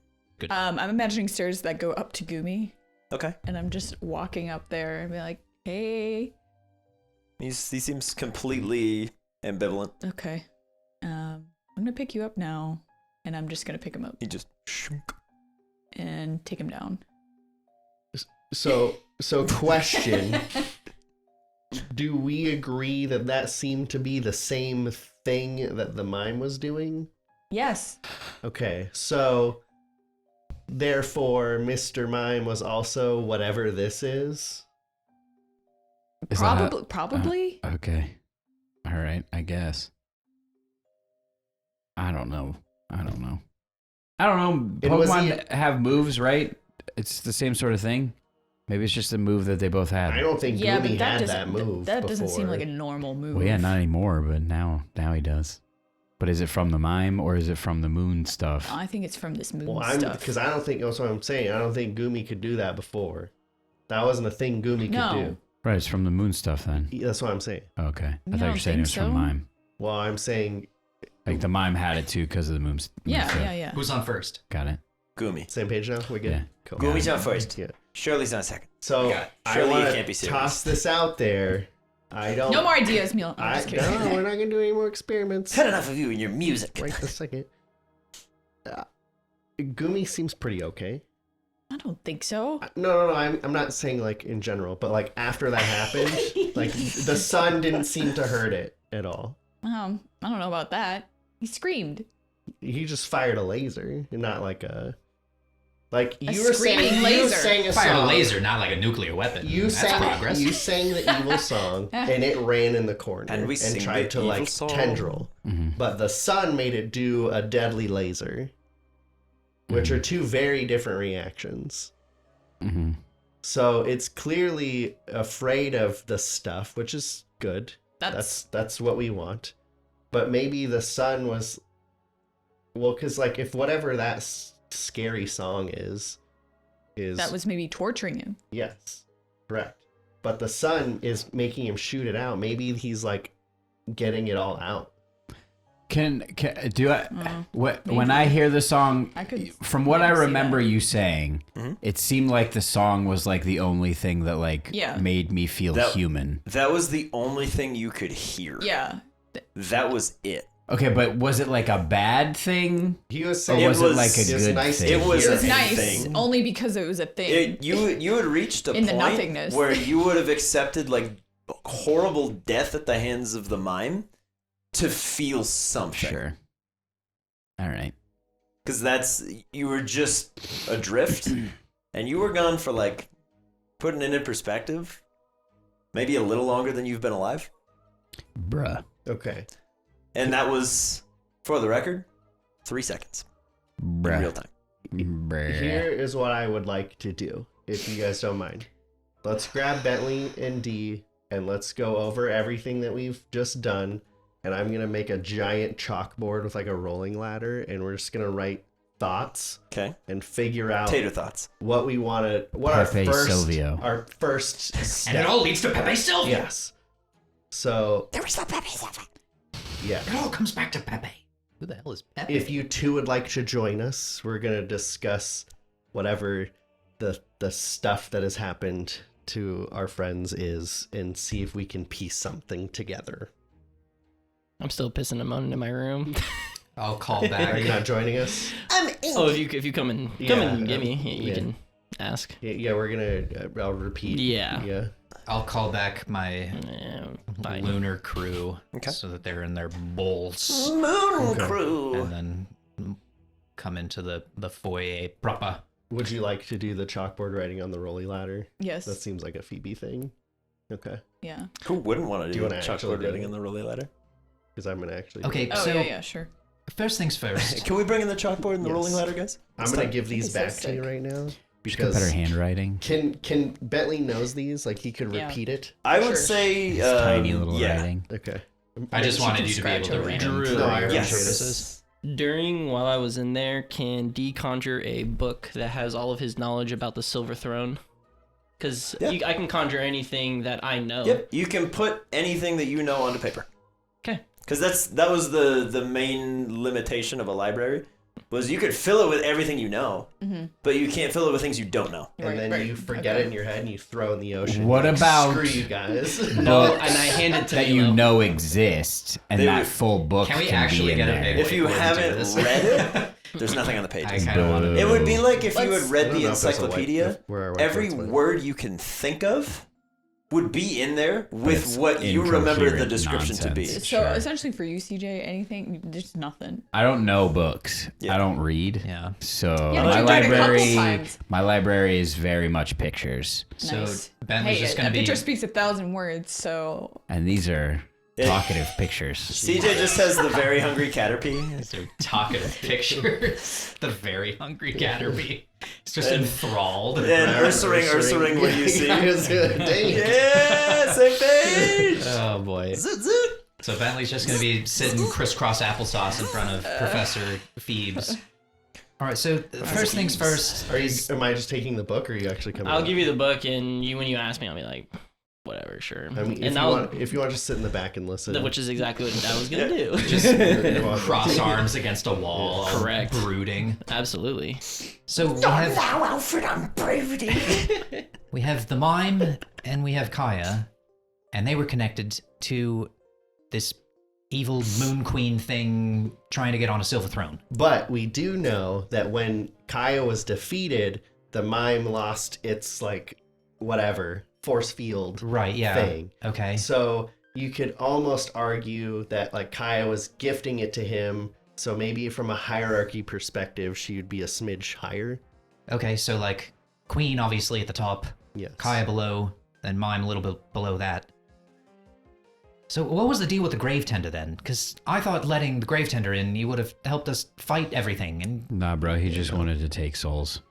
I'm imagining stairs that go up to Goomy, Okay. and I'm just walking up there and be like, "Hey." He seems completely ambivalent. Okay. I'm gonna pick you up now, and I'm just gonna pick him up He just shunk. and take him down. So question. Do we agree that that seemed to be the same thing that the mime was doing? Yes. Okay, so therefore Mr. Mime was also whatever this is? Is that how- Probably. Okay. All right, I guess. I don't know. And was Pokemon have moves, right? It's the same sort of thing. Maybe it's just a move that they both had. I don't think Yeah, Goomy but that had doesn't that move that doesn't seem before. like a normal move. Well, yeah, not anymore, but now he does. But is it from the mime or is it from the moon stuff? I think it's from this moon Well, stuff. because I don't think that's what I'm saying. I don't think Goomy could do that before. That wasn't a thing Goomy No. could do. Right, it's from the moon stuff then. That's what I'm saying. Okay. I Yeah, thought you I were saying think it was from so. mime. Well, I'm saying Like the mime had it too because of the moon stuff. Yeah. Who's on first? Got it. Gumi. same page now. We good. Yeah. Cool. Gumi's not first. Yeah. Shirley's not second. So God, I surely you want can't be to serious. toss this out there. I don't. No more ideas, Neil. I'm just kidding. No, we're not gonna do any more experiments. Had enough of you and your music. Right this second. Goomy seems pretty okay. I don't think so. No. I'm not saying like in general, but like after that happened, like the sun didn't seem to hurt it at all. I don't know about that. He screamed. He just fired a laser, and not like a. Like A you were saying, screaming you laser. sang a Fire song. a laser, not like a nuclear weapon. You That's sang, progress. you sang the evil song, and it ran in the corner And we sing tried the to evil like song. tendril. But the sun made it do a deadly laser, which are two very different reactions. Mm-hmm. So it's clearly afraid of the stuff, which is good. That's That's what we want. But maybe the sun was, well, because like if whatever that scary song is that was maybe torturing him. yes, correct. But the sun is making him shoot it out. Maybe he's like getting it all out. Can do I? What maybe. when I hear the song? I could From what I maybe see remember that. you saying, it seemed like the song was like the only thing that like Yeah. made me feel That- human. That was the only thing you could hear. Yeah. That was it. Okay, but was it like a bad thing? He was Or saying was it like a it's good nice to thing? It was It hear. was nice thing. only because it was a thing. You had reached a In the point nothingness. where you would have accepted like horrible death at the hands of the mime to feel something. Sure. All right. Because you were just adrift, and you were gone for like, putting it in perspective, maybe a little longer than you've been alive. Bruh. Okay. And that was, for the record, 3 seconds Bruh. in real time. Bruh. Here is what I would like to do, if you guys don't mind. Let's grab Bentley and D, and let's go over everything that we've just done. And I'm gonna make a giant chalkboard with like a rolling ladder, and we're just gonna write thoughts Okay. and figure out Tater thoughts. what we want to, what Pepe our first, Silvio. our first step. And it all leads to Pepe Silvio. Yes. So There was no Pepe Silvio. yeah. It all comes back to Pepe. Who the hell is Pepe? If you two would like to join us, we're gonna discuss whatever the stuff that has happened to our friends is, and see if we can piece something together. I'm still pissing and moaning in my room. I'll call Are back. you not joining us? Oh, if you come and Yeah, get me, you yeah. can ask. Yeah, we're gonna. I'll repeat. Yeah. Yeah. I'll call back my Yeah, fine. lunar crew Okay. so that they're in their bowls, Moon Okay. Crew. and then come into the foyer proper. Would you like to do the chalkboard writing on the rolly ladder? Yes. That seems like a Phoebe thing. Okay. Yeah. Who wouldn't want to Do do, you wanna actually chalkboard do writing it? in the relay ladder? Because I'm gonna actually. Okay, Oh, so yeah, sure. first things first. Can we bring in the chalkboard and the Yes. rolling ladder, guys? I'm gonna time. give these That'd be so back to you sick. right now. Just got better handwriting. Can Bentley knows these? Like he could Yeah. repeat it. I would Sure. say It's tiny little yeah. writing. Okay. I just She wanted can you to be able scratch to over read it. them Drew. for our Yes. purposes. During while I was in there, can D conjure a book that has all of his knowledge about the Silver Throne? Because Yeah. I can conjure anything that I know. Yep, you can put anything that you know onto paper. Okay. Because that was the main limitation of a library, was you could fill it with everything you know, but you can't fill it with things you don't know. And Right, then right. you forget Okay. it in your head and you throw it in the ocean. What Like, about- screw you guys? No, and I hand it to That Milo. you know exist, and They that would- full book Can we can actually be in get a there. big If you Wait, haven't this. read it, There's nothing on the I pages. kind of want to. It would be like if you Let's- had read I don't the know if there's a white- encyclopedia. where our Every whiteboards went. word you can think of would be in there with it's what you remember the incoherent description to be. nonsense. So Sure. essentially for you, CJ, anything, there's nothing. I don't know books. Yeah. I don't read. Yeah. So Yeah, but my you've done it a couple library, times. my library is very much pictures, So Nice. Bentley's Hey, just a going to be. picture speaks 1,000 words, so and these are Yeah. talkative pictures. CJ just has the very hungry Caterpie. So talkative pictures. The very hungry Caterpie. It's just enthralled. And Ursaring when you see. Dang. Yeah, same page. Oh boy. Zoot, zoot. So Bentley's just going to be sitting crisscross applesauce in front of Professor Phoebes. All right, so first things first. Am I just taking the book, or are you actually coming? I'll up? give you the book, and when you ask me, I'll be like, whatever, sure. I mean, and I'll, if you want to just sit in the back and listen. which is exactly what I was gonna do. Just You're welcome. cross arms against a wall. Correct. Brooding. Absolutely. So we have, Alfred, I'm brooding. we have the mime and we have Kaya, and they were connected to this evil moon queen thing trying to get on a silver throne. But we do know that when Kaya was defeated, the mime lost its whatever force field Right, yeah. thing. Okay. So you could almost argue that Kaya was gifting it to him. So maybe from a hierarchy perspective, she would be a smidge higher. Okay, so Queen obviously at the top, Yes. Kaya below, then Mime a little bit below that. So what was the deal with the grave tender then? Because I thought letting the grave tender in, he would have helped us fight everything. And Nah, bro, he just wanted to take souls.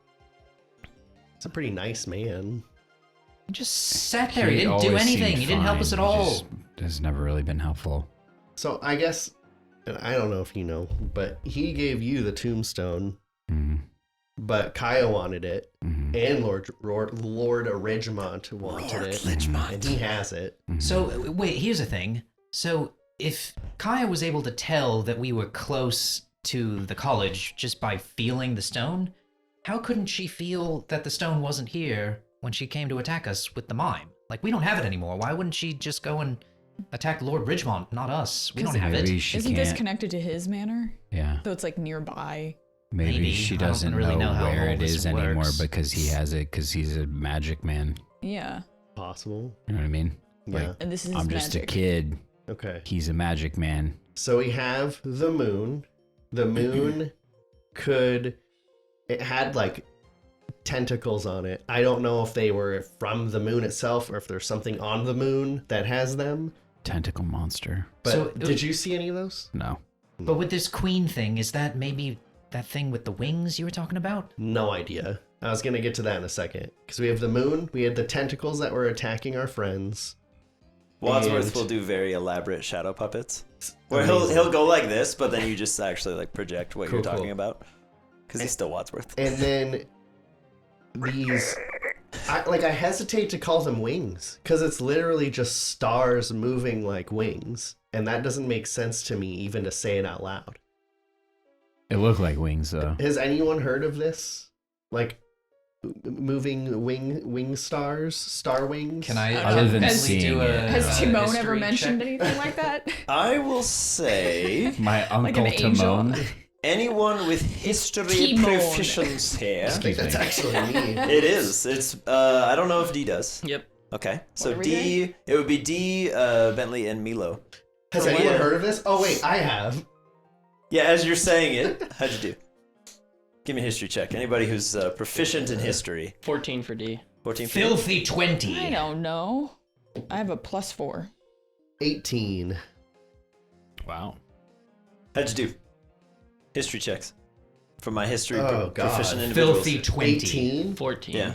It's a pretty nice man. he just sat there. He didn't do always anything. seemed He didn't help us fine. at He all. just has never really been helpful. So I guess, and I don't know if you know, but he gave you the tombstone, Mhm. but Kaya wanted it, Mhm. and Lord Ridgemont wanted it, and he has it. So wait, here's the thing. So if Kaya was able to tell that we were close to the college just by feeling the stone, how couldn't she feel that the stone wasn't here when she came to attack us with the mime? We don't have it anymore. Why wouldn't she just go and attack Lord Ridgemont, not us? We don't have Maybe it. she isn't can't. this connected to his manor? Yeah. So it's nearby. Maybe, Maybe. she I don't doesn't really know how where all it this is anymore works. because he has it because he's a magic man. Yeah. Possible. You know what I mean? Yeah. And this is his I'm just magic. a kid. Okay. He's a magic man. So we have the moon. The moon it had tentacles on it. I don't know if they were from the moon itself or if there's something on the moon that has them. Tentacle monster. But So- did you see any of those? No. But with this queen thing, is that maybe that thing with the wings you were talking about? No idea. I was going to get to that in a second. Because we have the moon, we had the tentacles that were attacking our friends. Wadsworth And- will do very elaborate shadow puppets. Where Amazing. he'll go like this, but then you just actually project what you're Cool, talking cool. about. Because he's still Wadsworth. And then these, I hesitate to call them wings because it's literally just stars moving like wings, and that doesn't make sense to me even to say it out loud. It looked like wings though. Has anyone heard of this? Moving wing stars, star wings? Can I Other than Bentley seeing do it, a Has Uh, Timon history ever mentioned check? anything like that? I will say My uncle an angel. Timon. anyone with history Timon. proficiency I think that's actually me. It is. It's I don't know if D does. Yep. Okay. So are we D it would be D, Bentley, and Milo. Has For anyone what? heard of this? Oh wait, I have. Yeah, as you're saying it, how'd you do? Give me a history check. Anybody who's proficient in history. 14 for D. 14 for Filthy 20. I don't know. I have a +4. 18. Wow. How'd you do? History checks. For my history Oh, God. proficient individuals. Filthy 20. 18? 14. Yeah.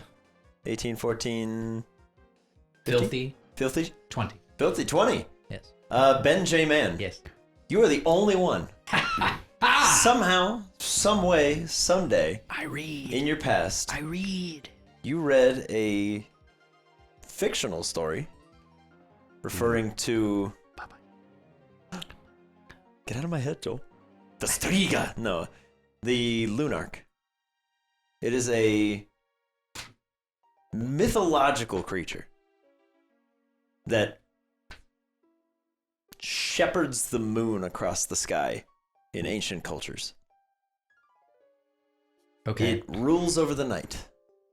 18, 14, Filthy filthy? 20. Filthy 20. Yes. Ben J. Man. Yes. You are the only one. Somehow, some way, someday, I read. in your past, I read. you read a fictional story referring to. Get out of my head, Joel. The Striga. No, the Lunarch. It is a mythological creature that shepherds the moon across the sky in ancient cultures. Okay. It rules over the night.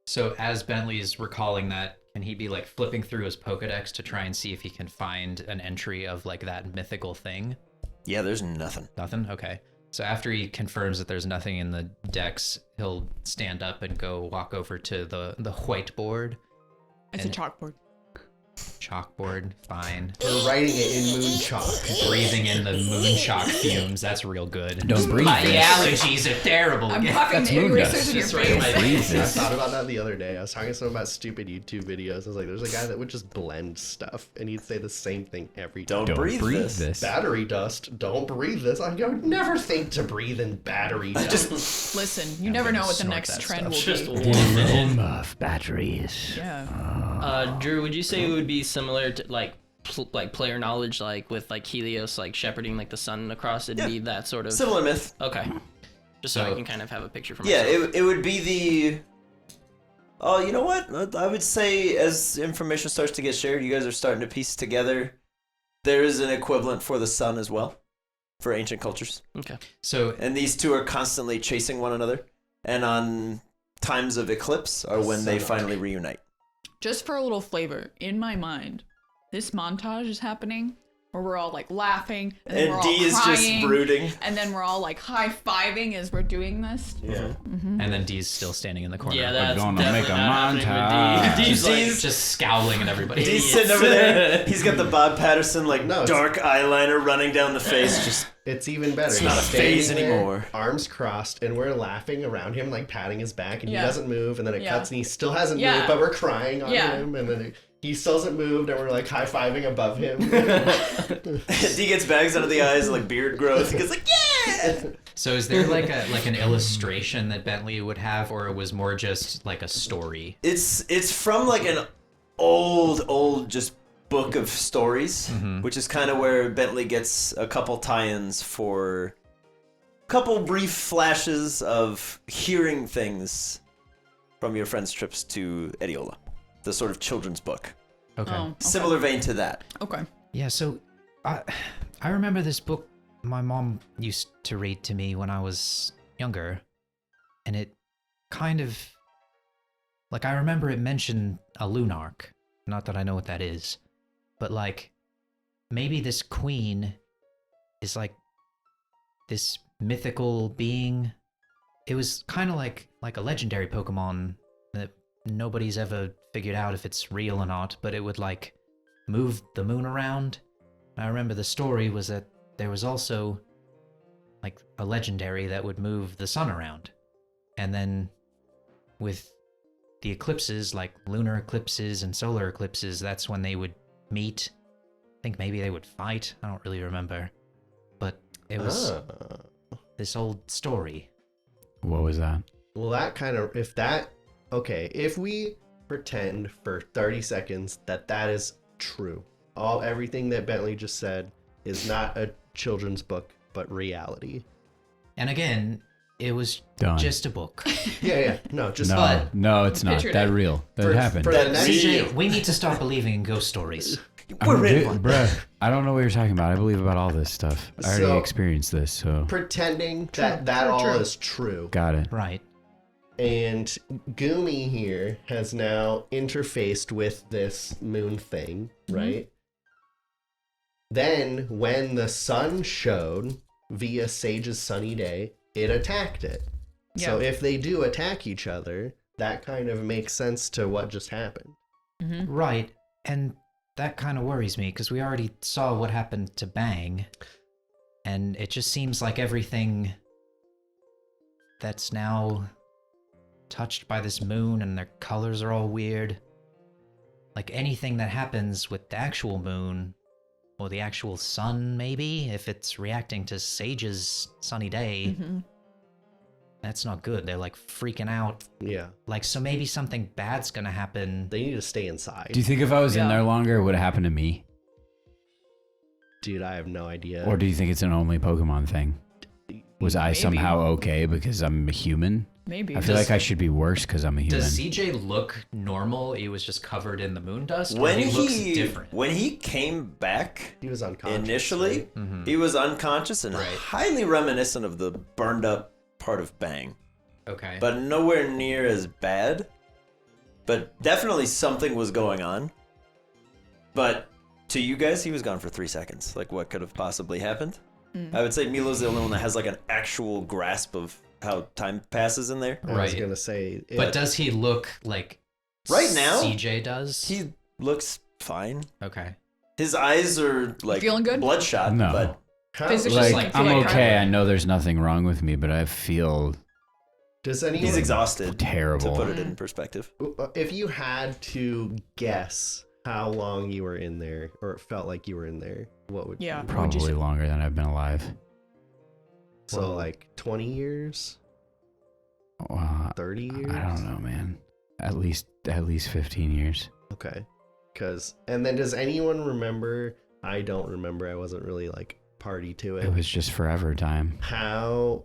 So as Bentley's recalling that, can he be like flipping through his Pokedex to try and see if he can find an entry of like that mythical thing? Yeah, there's nothing. Nothing? Okay. So after he confirms that there's nothing in the decks, he'll stand up and go walk over to the whiteboard. It's a chalkboard. Chalkboard, fine. We're writing it in moon chalk. Breathing in the moon shock fumes, that's real good. Don't breathe My this. allergies are terrible. I'm Yeah. puffing That's the moon erasers dust. in your Just right in my face. Breathe I this. thought about that the other day. I was talking to someone about stupid YouTube videos. I was like, there's a guy that would just blend stuff, and he'd say the same thing every time. Don't breathe this. this. Battery dust. Don't breathe this. I go, never think to breathe in battery dust. Listen, you never know what the snort next that trend will Just be. Home of batteries. Yeah. Drew, would you say it would be similar to like player knowledge, like with like Helios like shepherding like the sun across? It'd be that sort of Similar myth. Okay, just so I So- can kind of have a picture for Yeah, myself. it would be the... Oh, you know what? I would say as information starts to get shared, you guys are starting to piece together. There is an equivalent for the sun as well, for ancient cultures. Okay. So And these two are constantly chasing one another. And on times of eclipse are when they finally reunite. Just for a little flavor, in my mind, this montage is happening where we're all like laughing and then we're And all D is crying, just brooding. and then we're all like high-fiving as we're doing this. Yeah. and then D's still standing in the corner. Yeah, that's gonna definitely make a not happening montage. with D. He's like D's- just scowling at everybody. He's sitting over there. He's got the Bob Patterson, like, No, it's- dark eyeliner running down the face. Just It's even better. It's not He's a phase standing there, anymore. Arms crossed, and we're laughing around him, like patting his back, and Yeah. he doesn't move. And then it Yeah. cuts, and he still hasn't Yeah. moved, but we're crying on Yeah. him. And then he still hasn't moved, and we're like high fiving above him. D gets bags under the eyes, like beard growth. He gets like, yeah! So is there like an illustration that Bentley would have, or it was more just like a story? It's from like an old just book of stories, which is kind of where Bentley gets a couple tie-ins for a couple brief flashes of hearing things from your friend's trips to Ediola, the sort of children's book. Okay. Oh, okay. Similar vein to that. Okay. Yeah, so I remember this book my mom used to read to me when I was younger, and it kind of like I remember it mentioned a lunarch. Not that I know what that is, but like maybe this queen is like this mythical being. It was kind of like a legendary Pokemon that nobody's ever figured out if it's real or not, but it would like move the moon around. I remember the story was that there was also like a legendary that would move the sun around. And then with the eclipses, like lunar eclipses and solar eclipses, that's when they would meet. I think maybe they would fight. I don't really remember. But it was this old story. What was that? Well, that kind of, if we pretend for 30 seconds that is true, everything that Bentley just said is not a children's book, but reality. And again, it was Done. just a book. Yeah, no, just No, it's not Pictured that it. real. That For- happened. for the next CJ, we need to start believing in ghost stories. We're in one. Bruh, I don't know what you're talking about. I believe about all this stuff. I already So- experienced this, so pretending that all is true. got it. Right. And Gumi here has now interfaced with this moon thing, right? Then, when the sun showed via Sage's sunny day, it attacked it. So Yeah. if they do attack each other, that kind of makes sense to what just happened. Right. And that kind of worries me because we already saw what happened to Bang. And it just seems like everything that's now touched by this moon and their colors are all weird. Like anything that happens with the actual moon or the actual sun, maybe, if it's reacting to Sage's sunny day, that's not good. They're like freaking out. Yeah. Like, so maybe something bad's gonna happen. They need to stay inside. Do you think if I was in Yeah. there longer, it would have happened to me? Dude, I have no idea. Or do you think it's an only Pokemon thing? Was I Maybe. somehow okay because I'm a human? Maybe. I feel like I should be worse because I'm a human. Does CJ look normal? He was just covered in the moon dust? When or he looks he different? when he came back He was unconscious. initially, right? he was unconscious and Right. highly reminiscent of the burned up part of Bang. Okay. but nowhere near as bad. But definitely something was going on. But to you guys, he was gone for 3 seconds. Like, what could have possibly happened? I would say Milo's the only one that has like an actual grasp of how time passes in there. I was Right. gonna say, But does he look like Right now, CJ does? he looks fine. Okay. His eyes are like Feeling good? bloodshot, No. but Physically, Like, like, I'm feel like okay. I know there's nothing wrong with me, but I feel does anyone? he's exhausted. terrible. To put it in perspective. If you had to guess how long you were in there, or it felt like you were in there, what would? Yeah. Probably longer than I've been alive. So like 20 years, 30 years. I don't know, man. At least 15 years. Okay. And then does anyone remember? I don't remember. I wasn't really like party to it. It was just forever time. How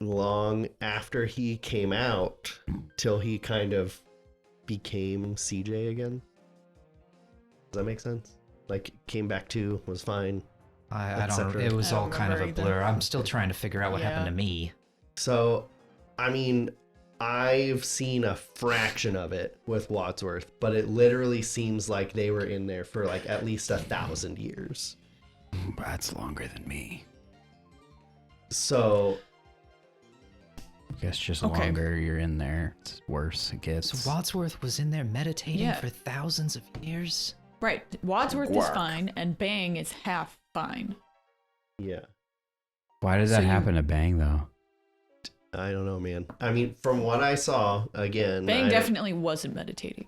long after he came out till he kind of became CJ again? Does that make sense? Like came back to, was fine. I don't. Etc. It was I all don't kind of a remember blur. either. I'm still trying to figure out what happened Yeah. to me. So, I mean, I've seen a fraction of it with Wadsworth, but it literally seems like they were in there for like at least 1,000 years. That's longer than me. So, I guess just Okay. longer you're in there, it's worse it gets. So Wadsworth was in there meditating Yeah. for thousands of years. Right. Wadsworth is Quark. fine, and Bang is half fine. yeah. Why did So that you- happen to Bang though? I don't know, man. I mean, from what I saw, again, Bang definitely wasn't meditating.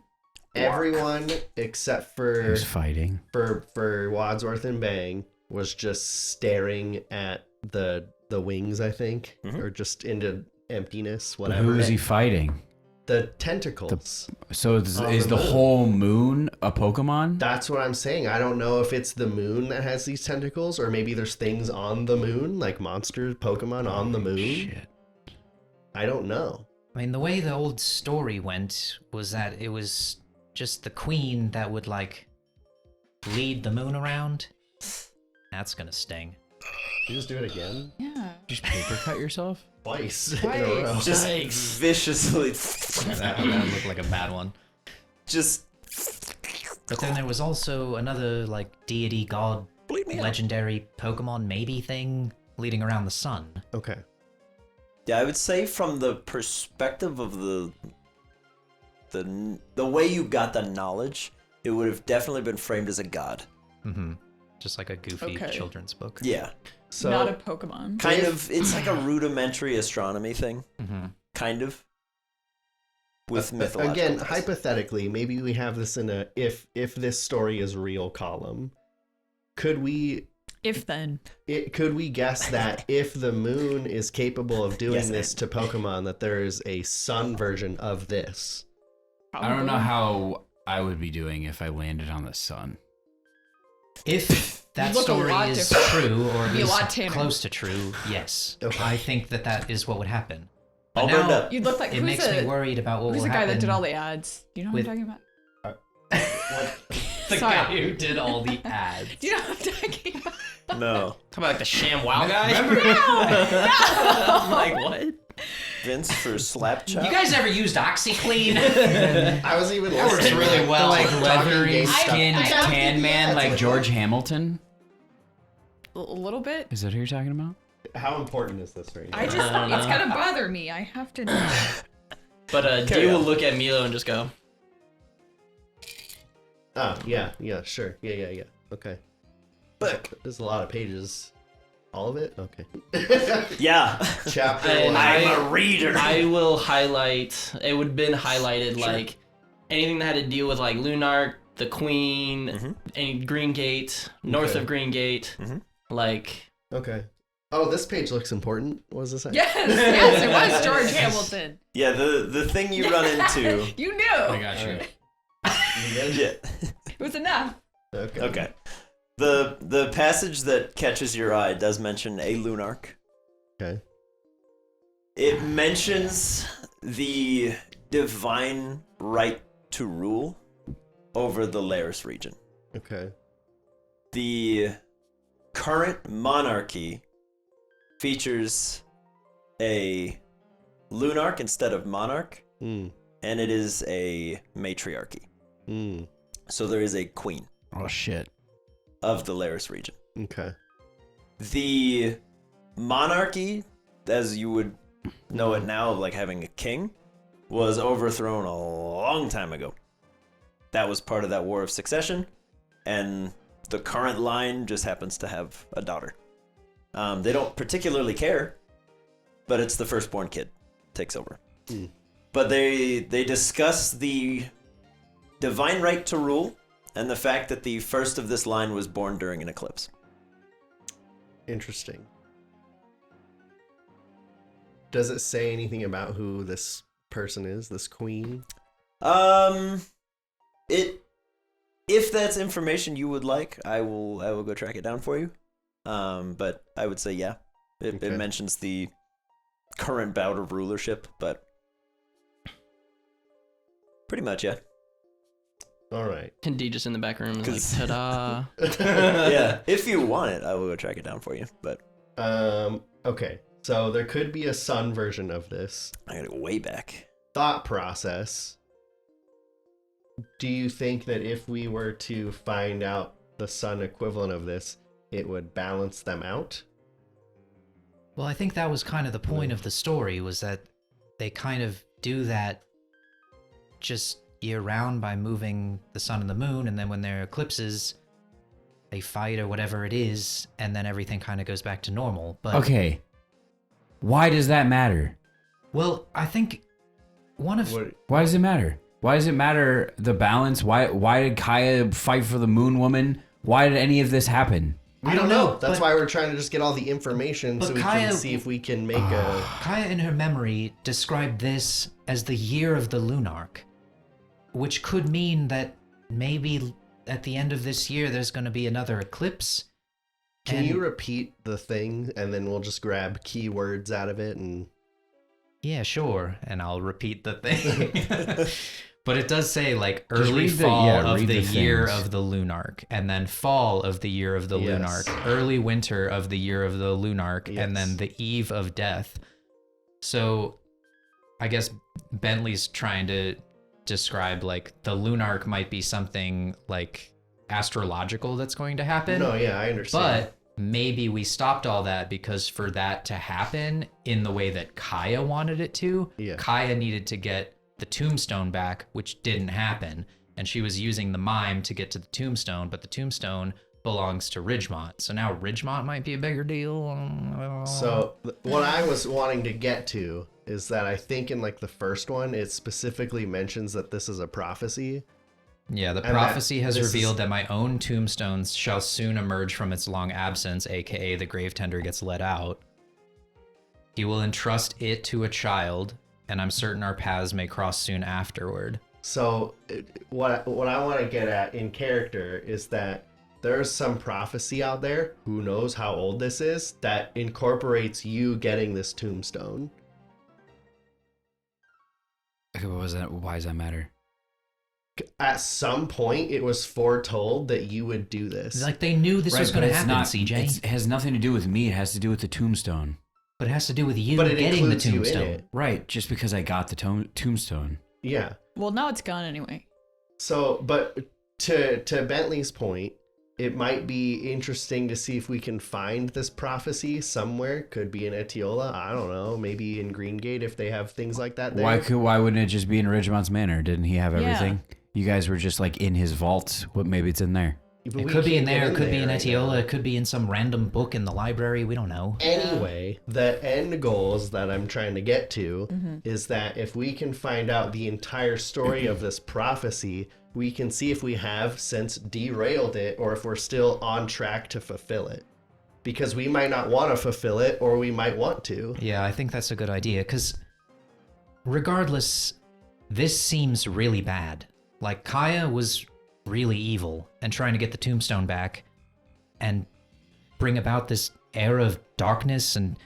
everyone except He for was fighting. for Wadsworth and Bang was just staring at the wings, I think, or just into emptiness, But whatever. who is he fighting? The tentacles. So On is the the moon. whole moon a Pokemon? That's what I'm saying. I don't know if it's the moon that has these tentacles, or maybe there's things on the moon, like monsters, Pokemon on the moon. Shit. I don't know. I mean, the way the old story went was that it was just the queen that would like lead the moon around. That's gonna sting. You just do it again? Yeah. Just paper cut yourself? Twice in a row. Just viciously. That would look like a bad one. Just But then there was also another like deity god bleed me out. legendary Pokemon maybe thing leading around the sun. Okay. Yeah, I would say from the perspective of the way you got the knowledge, it would have definitely been framed as a god. Mm-hmm. Just like a goofy Okay. children's book. Yeah, So Not a Pokemon. kind of. It's like a rudimentary astronomy thing, Mm-hmm. kind of. With mythological. again, ties. hypothetically, maybe we have this in a if this story is real column. Could we If then. could we guess that if the moon is capable of doing Yes, this to Pokemon, that there is a sun version of this? I don't know Probably. how I would be doing if I landed on the sun. If that You look a story lot is different. true, or at Be a lot least tanner. close to true, yes. Okay. I think that is what would happen. But All now, burned up. You'd look like it who's makes the, me worried about what who's will the guy happen. that did all the ads? Do you know what with- I'm talking about? the Sorry. guy who did all the ads. Do you know what I'm talking about? No, Talk about like the Sham Wow guy. No! Like what? Vince for slap chop. You guys ever used OxyClean? I was even That works listening, really like, well. the, like, Like talking leathery game stuff. skinned I don't tan think man that's like what- George Hamilton? A little bit. Is that who you're talking about? How important is this right now? I just, it's gonna bother me. I have to know. But Carry Dee will on. look at Milo and just go, Oh, yeah, sure. Yeah. Okay. Book. There's a lot of pages. All of it? Okay. Yeah, Chapter And 1. I'm a reader. I will highlight. It would have been highlighted like anything that had to deal with like Lunark, the Queen, Mhm. any Green Gate, north Okay. of Green Gate, Mhm. like Okay. Oh, this page looks important. What does this say? Yes, it was George Hamilton. Yeah, the thing you run into. You knew. got you. You good? Yeah. It was enough. Okay. Okay. The passage that catches your eye does mention a Lunark. Okay. It mentions the divine right to rule over the Laris region. Okay. The current monarchy features a Lunarch instead of Monarch, Mm. and it is a matriarchy. Mm. So there is a queen Oh shit. of the Laris region. Okay. The monarchy, as you would know it now, like having a king, was overthrown a long time ago. That was part of that War of Succession, and the current line just happens to have a daughter. They don't particularly care, but it's the firstborn kid takes over. Mm. But they discuss the divine right to rule and the fact that the first of this line was born during an eclipse. Interesting. Does it say anything about who this person is, this queen? If that's information you would like, I will go track it down for you. But I would say yeah. It Okay. mentions the current bout of rulership, but pretty much yeah. All right. And D just in the back room is 'Cause- like, ta-da. Yeah, if you want it, I will go track it down for you. But Okay. So there could be a sun version of this. I gotta go way back. Thought process. Do you think that if we were to find out the sun equivalent of this, it would balance them out? Well, I think that was kind of the point of the story, was that they kind of do that just year round by moving the sun and the moon, and then when there are eclipses, they fight or whatever it is, and then everything kind of goes back to normal. But Okay. Why does that matter? well, I think one of What, Why does it matter? Why does it matter the balance? Why did Kaya fight for the Moon Woman? Why did any of this happen? we I don't don't know. know, That's but- why we're trying to just get all the information But so we Kaya- can see if we can make a... Kaya in her memory described this as the year of the Lunarch, which could mean that maybe at the end of this year there's going to be another eclipse. Can And- you repeat the thing and then we'll just grab keywords out of it and... Yeah, sure. And I'll repeat the thing. But it does say like Just early read the- fall yeah, of read the the year things. of the Lunarch, and then fall of the year of the Yes. Lunarch, early winter of the year of the Lunarch, and then Yes. the eve of death. So I guess Bentley's trying to describe like the Lunarch might be something like astrological that's going to happen. No, yeah, I understand. But maybe we stopped all that because for that to happen in the way that Kaya wanted it to, Yeah. Kaya needed to get the tombstone back, which didn't happen. And she was using the mime to get to the tombstone, but the tombstone belongs to Ridgemont. So now Ridgemont might be a bigger deal. So what I was wanting to get to is that I think in like the first one, it specifically mentions that this is a prophecy. Yeah, the And prophecy that has this is- revealed that my own tombstone shall soon emerge from its long absence, aka the grave tender gets let out. He will entrust it to a child, and I'm certain our paths may cross soon afterward. So what I want to get at in character is that there's some prophecy out there, who knows how old this is, that incorporates you getting this tombstone. Okay, what was that? Why does that matter? At some point, it was foretold that you would do this. Like they knew this was but going to it's happen, not. CJ. It has nothing to do with me. It has to do with the tombstone. But it has to do with you But it getting the includes you in tombstone. it. Right. Just because I got the tombstone. Yeah. Well, now it's gone anyway. So, but to Bentley's point, it might be interesting to see if we can find this prophecy somewhere. Could be in Etiola. I don't know. Maybe in Greengate if they have things like that there. Why wouldn't it just be in Ridgemont's Manor? Didn't he have Yeah. everything? You guys were just like in his vault. What? Maybe it's in there. But It we could be in can't get there, it could be in right Etiola, now. it could be in some random book in the library, we don't know. Anyway, the end goals that I'm trying to get to is that if we can find out the entire story of this prophecy, we can see if we have since derailed it or if we're still on track to fulfill it. Because we might not want to fulfill it or we might want to. Yeah, I think that's a good idea, because regardless, this seems really bad. Like, Kaya was really evil and trying to get the tombstone back and bring about this era of darkness and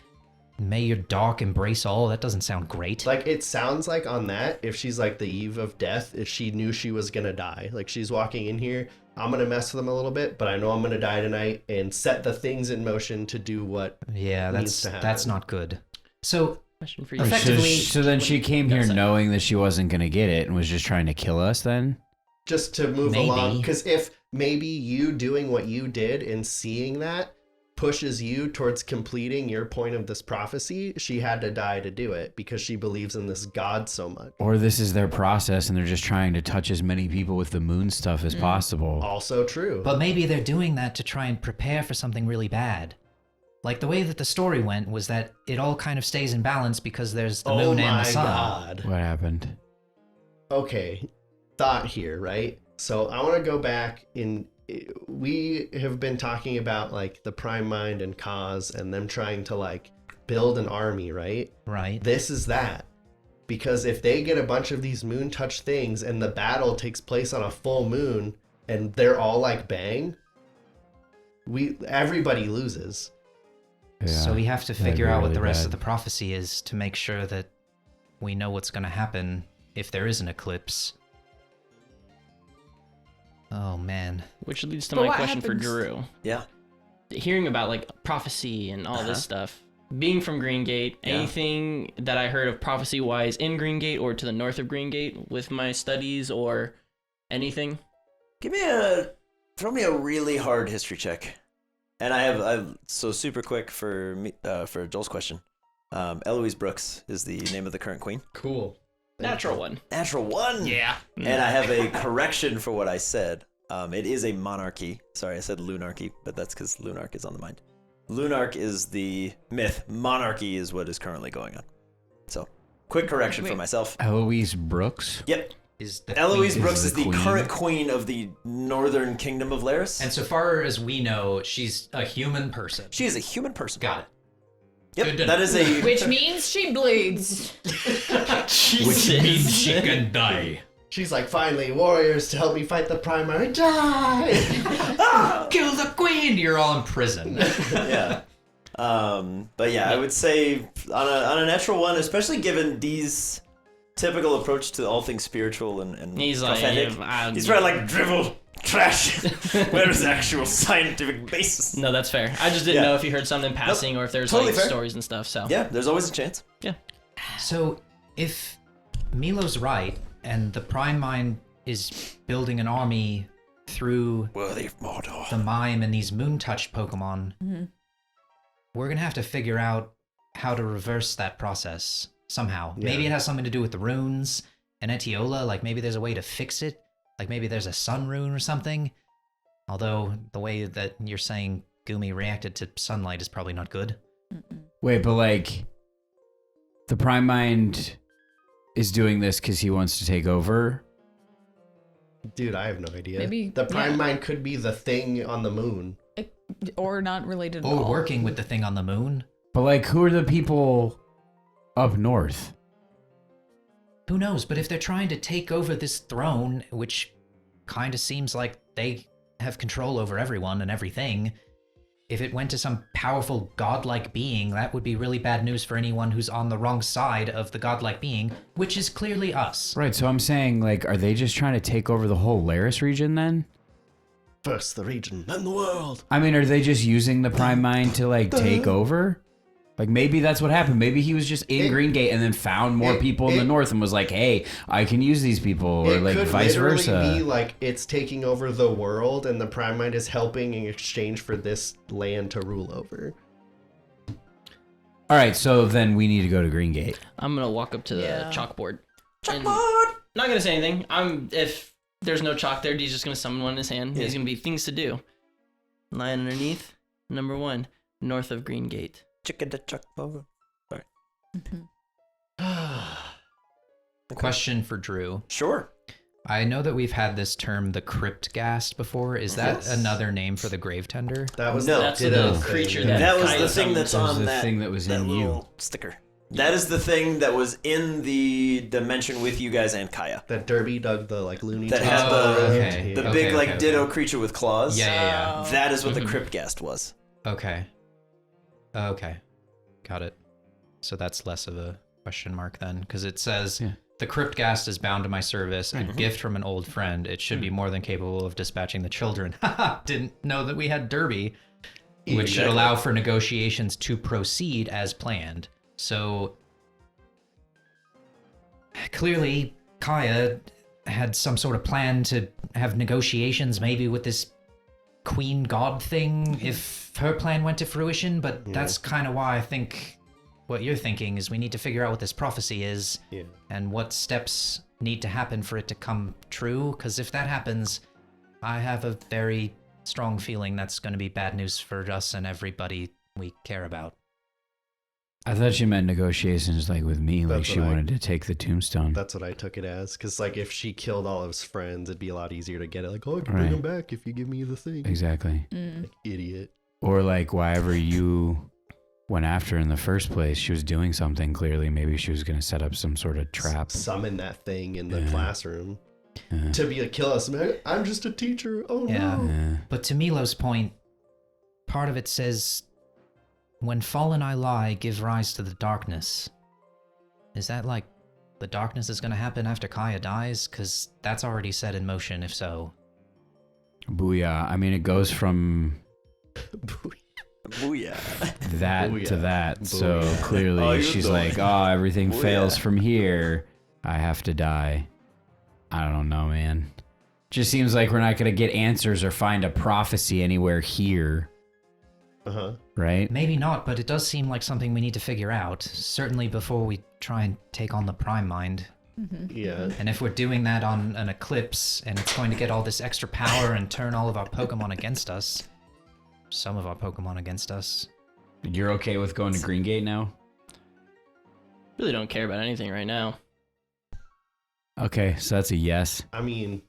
may your dark embrace all. That doesn't sound great. Like, it sounds like on that, if she's like the eve of death, if she knew she was going to die, like she's walking in here, I'm going to mess with them a little bit, but I know I'm going to die tonight and set the things in motion to do what Yeah, needs to happen. that's not good. So Question for you. Effectively- So then she came here knowing that she wasn't going to get it and was just trying to kill us then? Just to move Maybe. along, because if maybe you doing what you did and seeing that pushes you towards completing your point of this prophecy, she had to die to do it because she believes in this god so much. Or this is their process and they're just trying to touch as many people with the moon stuff as possible. Also true. But maybe they're doing that to try and prepare for something really bad. Like the way that the story went was that it all kind of stays in balance because there's the moon and the sun. God. What happened? Okay, thought here, right? So I want to go back in. We have been talking about like the Prime Mind and Cause and them trying to like build an army, right? Right. This is that. Because if they get a bunch of these moon touch things and the battle takes place on a full moon and they're all like bang, everybody loses. Yeah, So we have to that'd figure be out what really the rest bad. of the prophecy is to make sure that we know what's going to happen if there is an eclipse. Oh man. Which leads to But my what question for happens- Drew. Yeah. Hearing about like prophecy and all Uh-huh. this stuff. Being from Greengate, Yeah. anything that I heard of prophecy wise in Greengate or to the north of Greengate with my studies or anything? Throw me a really hard history check. And I've so super quick for me, for Joel's question. Eloise Brooks is the name of the current queen. Cool. Natural one. Natural one. Yeah. And I have a correction for what I said. It is a monarchy. Sorry, I said lunarchy, but that's because lunarch is on the mind. Lunarch is the myth. Monarchy is what is currently going on. So, quick correction for Wait. myself. Eloise Brooks? Yep. Is the Eloise queen- Brooks is is the the queen. current queen of the northern kingdom of Laris. And so far as we know, she's a human person. She is a human person. Got it. Yep, Good to that know. is a... Which means she bleeds. Which means she can die. She's like, finally, warriors to help me fight the primary. Die! Kill the queen! You're all in prison. yeah. But yeah, I would say on a natural one, especially given Dee's typical approach to all things spiritual and He's like, prophetic. He's right like drivel, trash. Where is the actual scientific basis? No, that's fair. I just didn't Yeah. know if you heard something passing or if there's totally like fair. stories and stuff. So Yeah, there's always a chance. So, if Milo's right, and the Prime Mind is building an army through Worthy of Mordor. the Mime and these moon-touched Pokemon, Mhm. we're gonna have to figure out how to reverse that process somehow. Yeah. Maybe it has something to do with the runes and Etiola, like maybe there's a way to fix it. Like maybe there's a sun rune or something. Although the way that you're saying Gumi reacted to sunlight is probably not good. Wait, but like, the Prime Mind is doing this because he wants to take over? Dude, I have no idea. Maybe- the Prime yeah. Mind could be the thing on the moon. Or not related at Or all. working with the thing on the moon. But like, who are the people up north? Who knows? But if they're trying to take over this throne, which kind of seems like they have control over everyone and everything, if it went to some powerful godlike being, that would be really bad news for anyone who's on the wrong side of the godlike being, which is clearly us. Right, so I'm saying, like, are they just trying to take over the whole Laris region then? First the region, then the world. I mean, are they just using the Prime Mind to, like, take over? Like, maybe that's what happened. Maybe he was just in Greengate and then found more people in the north and was like, hey, I can use these people, or, It like, could vice literally versa. be like it's taking over the world and the Prime Mind is helping in exchange for this land to rule over. All right, so then we need to go to Greengate. I'm gonna walk up to the Yeah. chalkboard. Chalkboard. Not gonna say anything. If there's no chalk there, D's just gonna summon one in his hand. Yeah. There's gonna be things to do. Line underneath. Number 1, north of Greengate. Chicken to chuck over. Question for Drew. Sure. I know that we've had this term, the crypt ghast, before. Is that Yes. another name for the grave tender? That was No. the That's ditto the thing. creature Yeah. That was Kaya the thing that's That was on the that, thing that was that in you. little sticker. That is the thing that was in the dimension with you guys and Kaya. That Derby dug the like Looney That Tunes had the- around. okay. The Yeah. big Okay, like okay, ditto okay. creature with claws. Yeah. Oh. That is what the Mhm. Cryptghast was. Okay. Okay. Got it. So that's less of a question mark then, because it says Yeah. the cryptghast is bound to my service, a gift from an old friend. It should be more than capable of dispatching the children. Haha, didn't know that we had Derby, which should Exactly. allow for negotiations to proceed as planned. So clearly Kaya had some sort of plan to have negotiations maybe with this queen god thing if her plan went to fruition, but that's kind of why I think what you're thinking is we need to figure out what this prophecy is and what steps need to happen for it to come true, because if that happens, I have a very strong feeling that's going to be bad news for us and everybody we care about. I thought she meant negotiations like with me, like she wanted to take the tombstone. That's what I took it as, because like if she killed all of his friends, it'd be a lot easier to get it. Like, oh, I can bring him back if you give me the thing. Exactly. Like, idiot. Or like wherever you went after in the first place, she was doing something clearly. Maybe she was going to set up some sort of trap. Summon that thing in the classroom to be like, kill us. I'm just a teacher. Oh no. Yeah. But to Milo's point, part of it says, when fallen I lie, give rise to the darkness. Is that like the darkness is going to happen after Kaya dies? Because that's already set in motion, if so. Booyah. I mean, it goes from Booyah. that to that. Booyah. So clearly she's like, oh, everything fails from here. I have to die. I don't know, man. Just seems like we're not going to get answers or find a prophecy anywhere here. Right? Maybe not, but it does seem like something we need to figure out. Certainly before we try and take on the Prime Mind. Yeah. And if we're doing that on an eclipse, and it's going to get all this extra power and turn all of our Pokemon against us. Some of our Pokemon against us. You're okay with going to Green Gate now? Really don't care about anything right now. Okay, so that's a yes. I mean,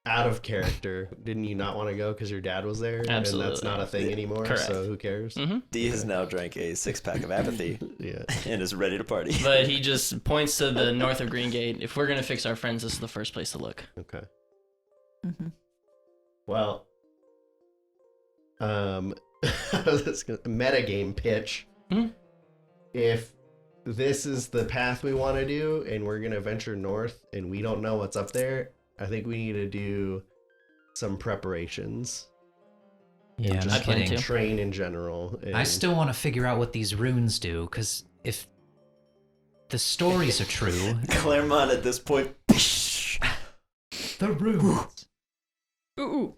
out of character, didn't you not want to go because your dad was there? Absolutely. And that's not a thing anymore, Correct. so who cares? D has now drank a 6-pack of apathy Yeah. and is ready to party. But he just points to the north of Green Gate. If we're going to fix our friends, this is the first place to look. Okay. Well, metagame pitch. If this is the path we want to do and we're going to venture north and we don't know what's up there, I think we need to do some preparations. Yeah, Just not kidding. to. train in general. I and- still want to figure out what these runes do, because if the stories are true, Claremont at this point. the runes. Ooh.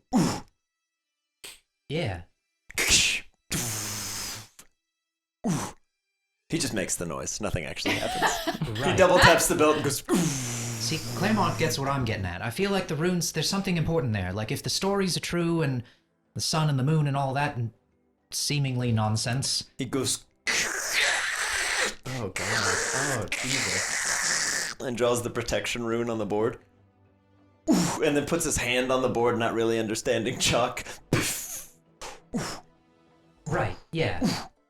Yeah. He just makes the noise. Nothing actually happens. He Right. double taps the belt and goes. See, Claremont gets what I'm getting at. I feel like the runes, there's something important there. Like, if the stories are true and the sun and the moon and all that and seemingly nonsense. He goes Oh, God. Oh, Jesus. and draws the protection rune on the board. And then puts his hand on the board, not really understanding chalk. Right, yeah.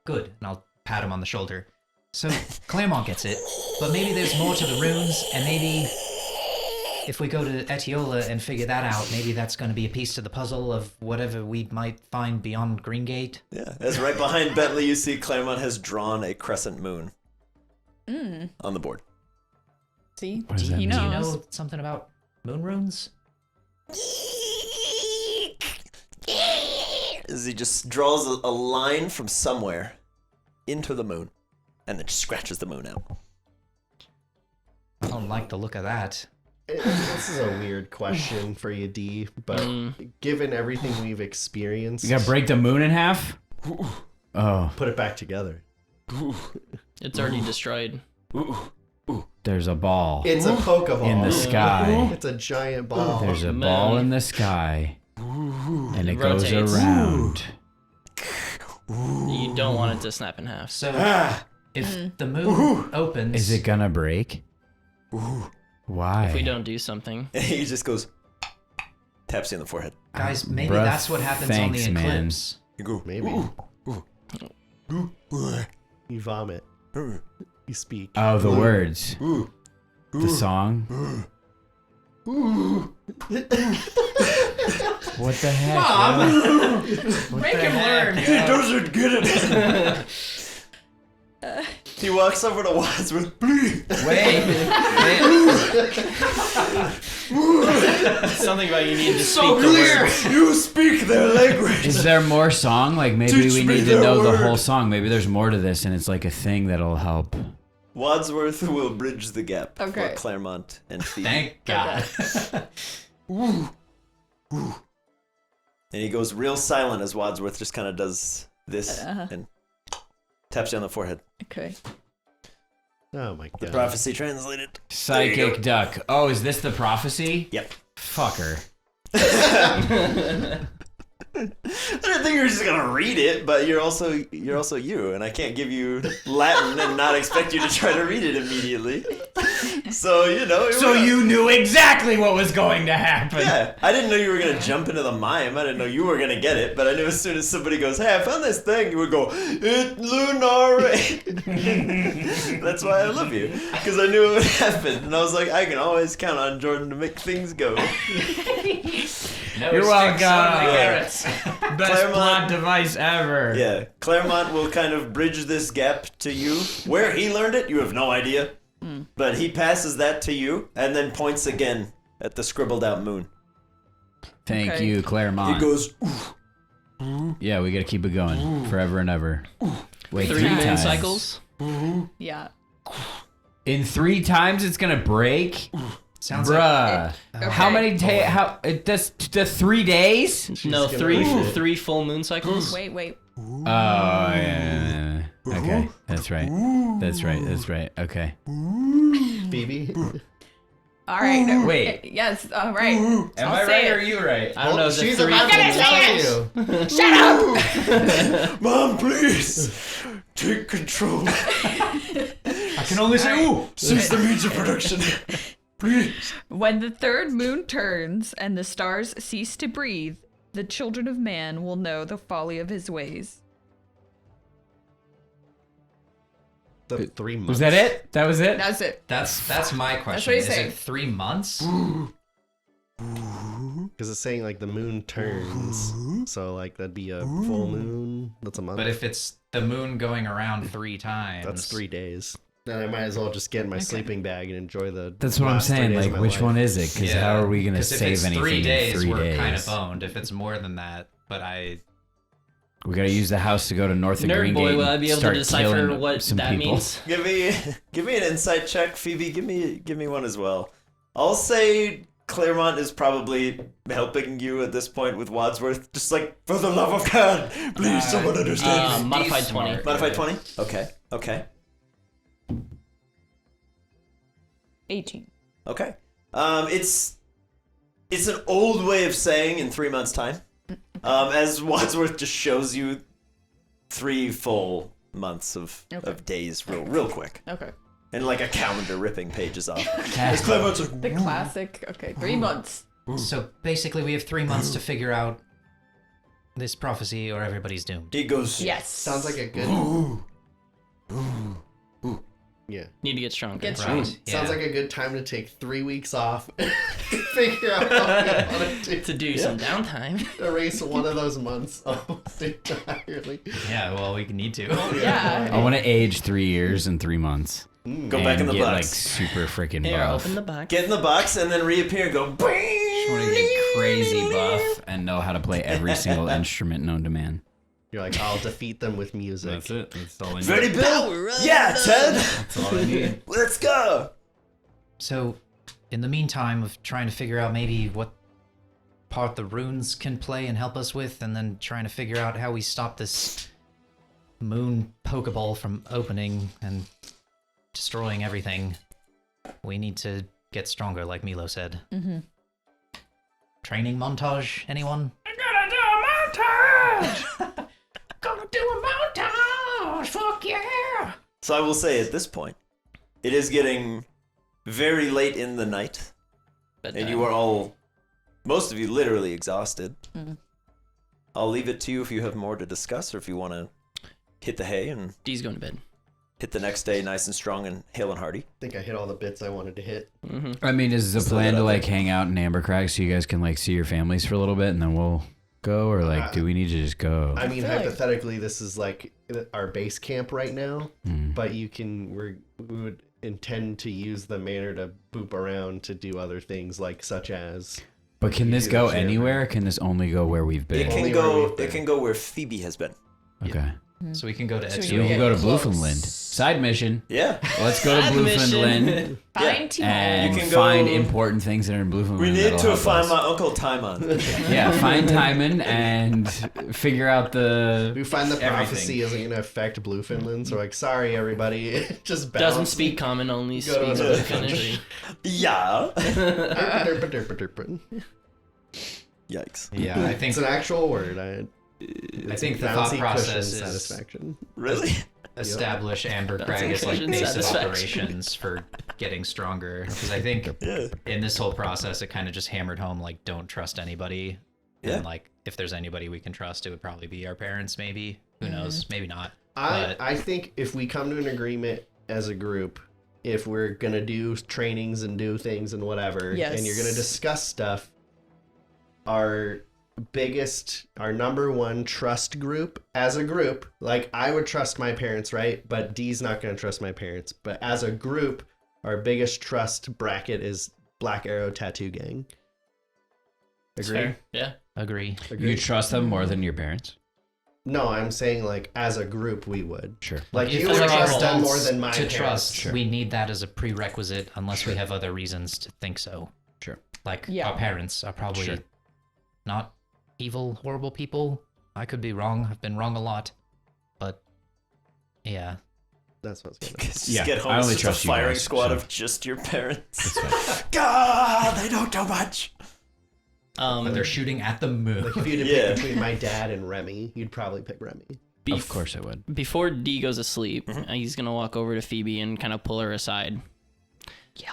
Good. And I'll pat him on the shoulder. So, Claremont gets it, but maybe there's more to the runes, and maybe if we go to Etiola and figure that out, maybe that's going to be a piece to the puzzle of whatever we might find beyond Green Gate. Yeah, as right behind Bentley, you see Claremont has drawn a crescent moon on the board. See? What does that He mean? Do you knows. know something about moon runes? As he just draws a line from somewhere into the moon, and then scratches the moon out. I don't like the look of that. This is a weird question for you, D, but given everything we've experienced, You gotta break the moon in half? Oh, put it back together. It's already destroyed. there's a ball It's a Pokeball. in the sky. It's a giant ball. There's a man. ball in the sky. And it goes Rotates. around. You don't want it to snap in half. So, if the moon opens... Is it gonna break? Why? If we don't do something. And he just goes, taps you in the forehead. Guys, maybe Bruh, that's what happens thanks, on the man. eclipse. You go, Maybe. You vomit. You speak. Oh, the words. The song. What the heck? Mom! Make him learn. He doesn't get it. He walks over to Wadsworth. Please. Wait. Something about you need to speak the words. You speak their language. Is there more song? Like maybe Teach we me need to their know the word. whole song. Maybe there's more to this and it's like a thing that'll help. Wadsworth will bridge the gap Okay. for Claremont and Phoebe. Thank God. And he goes real silent as Wadsworth just kind of does this and taps you on the forehead. Okay. Oh my The god. prophecy translated. Psychic duck. Oh, is this the prophecy? Yep. Fucker. I didn't think you were just gonna read it, but you're also you, and I can't give you Latin and not expect you to try to read it immediately. So So you knew exactly what was going to happen. Yeah, I didn't know you were gonna jump into the mime. I didn't know you were gonna get it, but I knew as soon as somebody goes, "Hey, I found this thing," you would go, "It lunare." That's why I love you, because I knew it would happen, and I was like, I can always count on Jordan to make things go. You're welcome. carrots. Best Claremont- plot device ever. Yeah, Claremont will kind of bridge this gap to you. Where he learned it, you have no idea. But he passes that to you, and then points again at the scribbled out moon. Thank Okay. you, Claremont. He goes, Yeah, we gotta keep it going forever and ever. Wait, 3 three moon times. cycles. Yeah. In 3 times, it's gonna break. Sounds Bruh. Okay. How many how it does the 3 days? No, gonna three read it. 3 full moon cycles. Wait. Oh yeah. Okay, that's right. That's right. Okay. Phoebe. All right. No, Wait. Yes. All right. Am I'll I say right it. or are you right? I don't know. The She's 3 about to tell you. "Mom, please take control. I can only say ooh. Since the means of production, please." When the third moon turns and the stars cease to breathe, the children of man will know the folly of his ways. The 3 months. Was that it? That was it? That's it. That's my question. what he's Is saying. it 3 months? Because it's saying like the moon turns, so like that'd be a full moon. That's a month. But if it's the moon going around 3 times, that's 3 days, then I might as well just get in my sleeping bag and enjoy the. That's what I'm last 3 saying. days of Like, my which life. one is it? Because how are we gonna 'Cause if save it's anything 3 days, in 3 we're days? kind of boned. If it's more than that, but We gotta use the house to go to North and Nerd Green boy, Gate will I and be able to start decipher killing what some that people. means? Give me an insight check, Phoebe. Give me one as well. I'll say Claremont is probably helping you at this point with Wadsworth. Just like, for the love of God, please, someone understand. Modified He's 20. smart. Modified 20. Okay. 18. Okay. It's an old way of saying in 3 months' time. As Wadsworth just shows you 3 full months of days real quick. Okay. And like a calendar ripping pages off. As Claremont like, The classic. Okay. 3 months. So basically, we have 3 months to figure out this prophecy, or everybody's doomed. he goes, Yes. Sounds like a good. Yeah. Need to get stronger. Get Right. strong. Sounds like a good time to take 3 weeks off. Figure out what you want to To do some downtime. erase one of those months almost entirely. Yeah, well, we need to. Yeah. I want to age 3 years and 3 months. Go back in the get like box. super freaking Here, buff. open the box. Get in the box and then reappear and go, I want to get crazy buff and know how to play every single instrument known to man. You're like, I'll defeat them with music. it. That's all I need. Ready, Bill? Yeah, Ted. That's all I need. Let's go. So, in the meantime of trying to figure out maybe what part the runes can play and help us with, and then trying to figure out how we stop this moon Pokeball from opening and destroying everything, we need to get stronger, like Milo said. Mm-hmm. Training montage, anyone? Gonna do a montage! Gonna do a montage! Fuck yeah! So I will say at this point, it is getting very late in the night, and you are all, most of you, literally exhausted. I'll leave it to you if you have more to discuss, or if you want to hit the hay and D's going to bed. hit the next day nice and strong and hale and hearty. I think I hit all the bits I wanted to hit. I mean, is the Still plan got to other- like hang out in Ambercrag so you guys can like see your families for a little bit and then we'll go, or like do we need to just go? I mean, feel like- hypothetically, this is like our base camp right now, but we would intend to use the manor to boop around to do other things, like such as. But can You this do go the chamber. anywhere? Or can this only go where we've It been? can Only where go. we've It been. can go where Phoebe has been. Okay. So we can go to So So you we'll get go to close. Bluefenland. Side mission. Yeah. Let's go to Side Bluefinland mission. Find Timon. and You can go- find important things that are in Bluefinland. We need that'll to help find us. my Uncle Timon. Yeah, find Timon and figure out the. We find the everything. prophecy isn't going to affect Bluefinland, so like, sorry everybody, it just Doesn't bounced. speak common, only Go to speaks another Finnish. Yeah. Derp-a-derp-a-derp-a-derp. Yikes. Yeah, I think It's an actual word. I think the thought Bouncy process cushion is satisfaction. Really? establish Amber Crag as like Concussion base of satisfaction. operations for getting stronger. Because I think Yeah. in this whole process, it kind of just hammered home like don't trust anybody. Yeah. And like if there's anybody we can trust, it would probably be our parents. Maybe who knows? Maybe not. I think if we come to an agreement as a group, if we're gonna do trainings and do things and whatever, and you're gonna Yes. discuss stuff, our number one trust group as a group, like I would trust my parents, right? But Dee's not gonna trust my parents. But as a group, our biggest trust bracket is Black Arrow Tattoo Gang. It's Agree? fair. Yeah. Agree. You trust them more than your parents? No, I'm saying like as a group we would. Sure. Like If you there would are trust them more adults than my to parents. trust, Sure. we need that as a prerequisite unless we have other reasons to think so. Sure. Like Yeah. our parents are probably Sure. not evil, horrible people. I could be wrong. I've been wrong a lot. But yeah. That's what's gonna. Just Yeah, get home. I only It's just trust a you firing guys, squad so- of just your parents. That's fine. God, they don't do much. But they're shooting at the moon. Like if you had to Yeah. pick between my dad and Remy, you'd probably pick Remy. Of course I would. Before D goes to sleep, he's gonna walk over to Phoebe and kind of pull her aside. Yeah.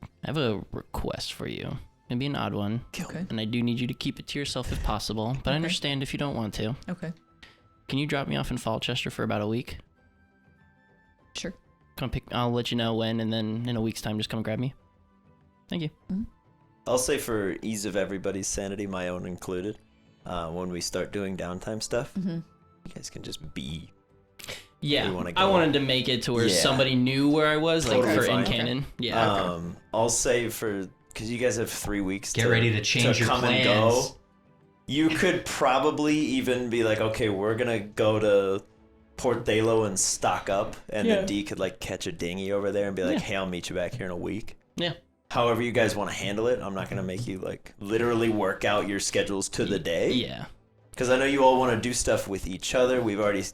I have a request for you. Maybe an odd one, Okay. and I do need you to keep it to yourself if possible. But I understand if you don't want to. Okay. Can you drop me off in Falchester for about a week? Sure. I'll let you know when, and then in a week's time, just come grab me. Thank you. I'll say for ease of everybody's sanity, my own included, when we start doing downtime stuff, you guys can just be. Yeah, We wanna I go. wanted to make it to where Yeah. somebody knew where I was, like Totally for fine. in canon. Yeah. I'll say because you guys have 3 weeks. Get ready to change your come and plans. go. You could probably even be like, okay, we're gonna go to Port Dalo and stock up, and then D could like catch a dinghy over there and be like, Yeah. hey, I'll meet you back here in a week. Yeah. However you guys want to handle it, I'm not gonna make you like literally work out your schedules to the day. Yeah. Because I know you all want to do stuff with each other. We've already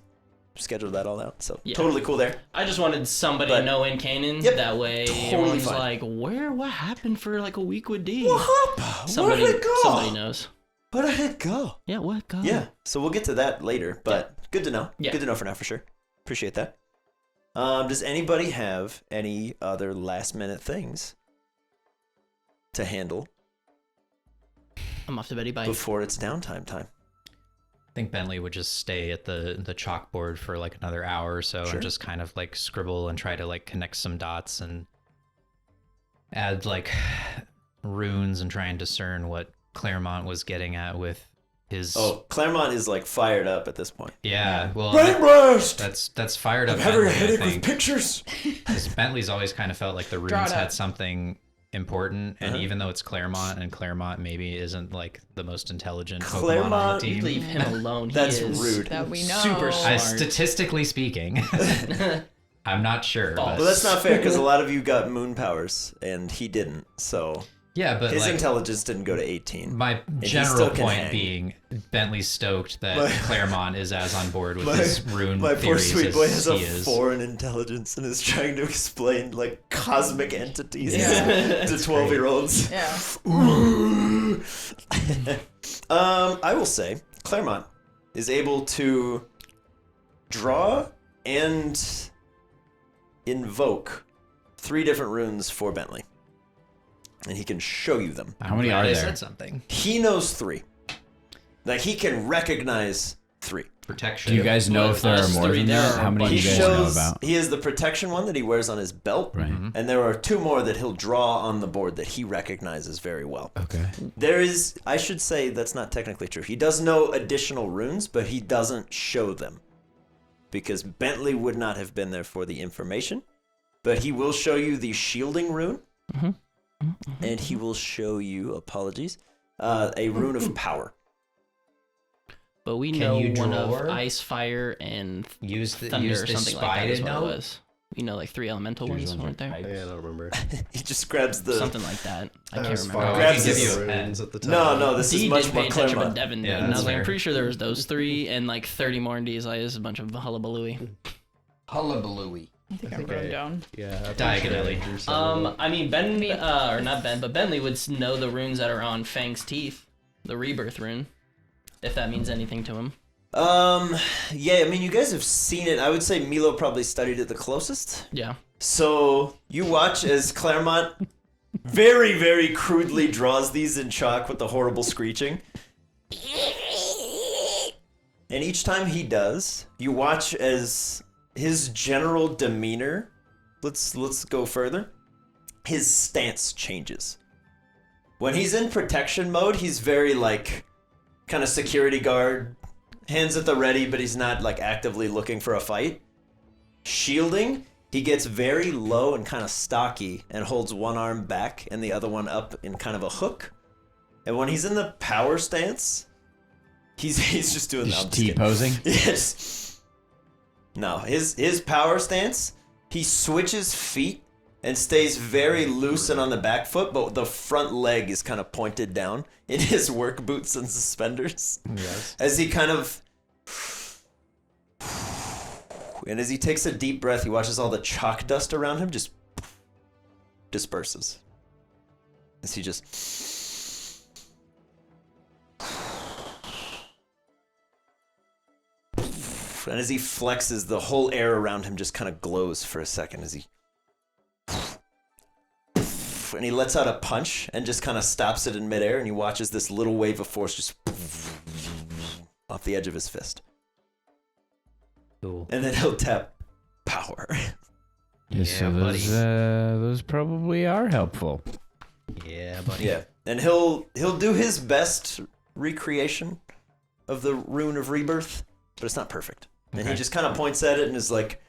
scheduled that all out, so Yeah. totally cool there. I just wanted somebody But- to know in canon. Yep, That way, totally everyone's fine. like, what happened for like a week with D? What? Somebody, Where did it go? somebody knows. Where did it go? Yeah, what? God. Yeah, so we'll get to that later, but good to know. Yeah. Good to know for now, for sure. Appreciate that. Does anybody have any other last minute things to handle I'm off to Betty Bye. before it's downtime time? I think Bentley would just stay at the chalkboard for like another hour or so Sure. and just kind of like scribble and try to like connect some dots and add like runes and try and discern what Claremont was getting at with his. Oh, Claremont is like fired up at this point. Yeah, well, Brain blast! that's fired up. I'm having a Bentley, I headache with think, pictures. 'cause Bentley's always kind of felt like the Draw it runes had up. something important, and Uh-huh. even though it's Claremont and Claremont maybe isn't like the most intelligent Pokemon on Claremont- the You team. leave him alone. He That's is rude. That we know. Super smart. Statistically speaking, I'm not sure. False. But Well, that's not fair because a lot of you got moon powers and he didn't. So yeah, but his like, intelligence didn't go to 18. my he general still can point hang. being Bentley's stoked that My- Claremont is as on board with My- his rune My poor theories sweet as boy has he a is. 4 in intelligence and is trying to explain like cosmic entities Yeah. to 12-year-olds. Yeah. I will say Claremont is able to draw and invoke 3 different runes for Bentley. And he can show you them. How many Glad are I there? said something. He knows 3. Like he can recognize 3. Protection. Do you guys know if there are Us more three, than there that? are How many do He you guys know shows about? he has the protection one that he wears on his belt. Right. And there are 2 more that he'll draw on the board that he recognizes very well. Okay. There is, I should say that's not technically true. He does know additional runes, but he doesn't show them. Because Bentley would not have been there for the information. But he will show you the shielding rune. And he will show you, apologies, a rune of power. but we Can know you one of draw? ice, fire, and Use the thunder use or the something like that is spotted what it note. was. You know, like 3 elemental Yours ones, ones are weren't there? pipes. Yeah, I don't remember. He just grabs the. Something like that. I can't was remember. far Grabs off his- the runes at the time. No, this D is much did more pay attention, but Claremont. Devin did. Yeah, and I that's was like, I'm fair. pretty sure there was those 3 and like 30 more in D's. Like, this is a bunch of hullabalooey. Hullabalooey. I think I think wrote I- it down. Yeah. I'm pretty Diagonally. sure I drew some of I mean, Ben, or not Ben, but Bentley would know the runes that are on Fang's teeth. The rebirth rune. If that means anything to him. Yeah, I mean, you guys have seen it. I would say Milo probably studied it the closest. Yeah. So you watch as Claremont very, very crudely draws these in chalk with the horrible screeching. And each time he does, you watch as his general demeanor, let's go further, his stance changes. When he's in protection mode, he's very like kind of security guard, hands at the ready, but he's not like actively looking for a fight. Shielding, he gets very low and kind of stocky and holds one arm back and the other one up in kind of a hook. And when he's in the power stance, he's just doing Just that. T-posing? Yes. No, his power stance, he switches feet and stays very loose and on the back foot, but the front leg is kind of pointed down in his work boots and suspenders. Yes. As he kind of... And as he takes a deep breath, he watches all the chalk dust around him just disperses. As he just... And as he flexes, the whole air around him just kind of glows for a second as he... And he lets out a punch and just kind of stops it in midair, and he watches this little wave of force just off the edge of his fist. Cool. And then he'll tap power. Yeah, so buddy. those probably are helpful. Yeah, buddy. Yeah. And he'll do his best recreation of the rune of rebirth, but it's not perfect. And he Okay. just kind of points at it and is like,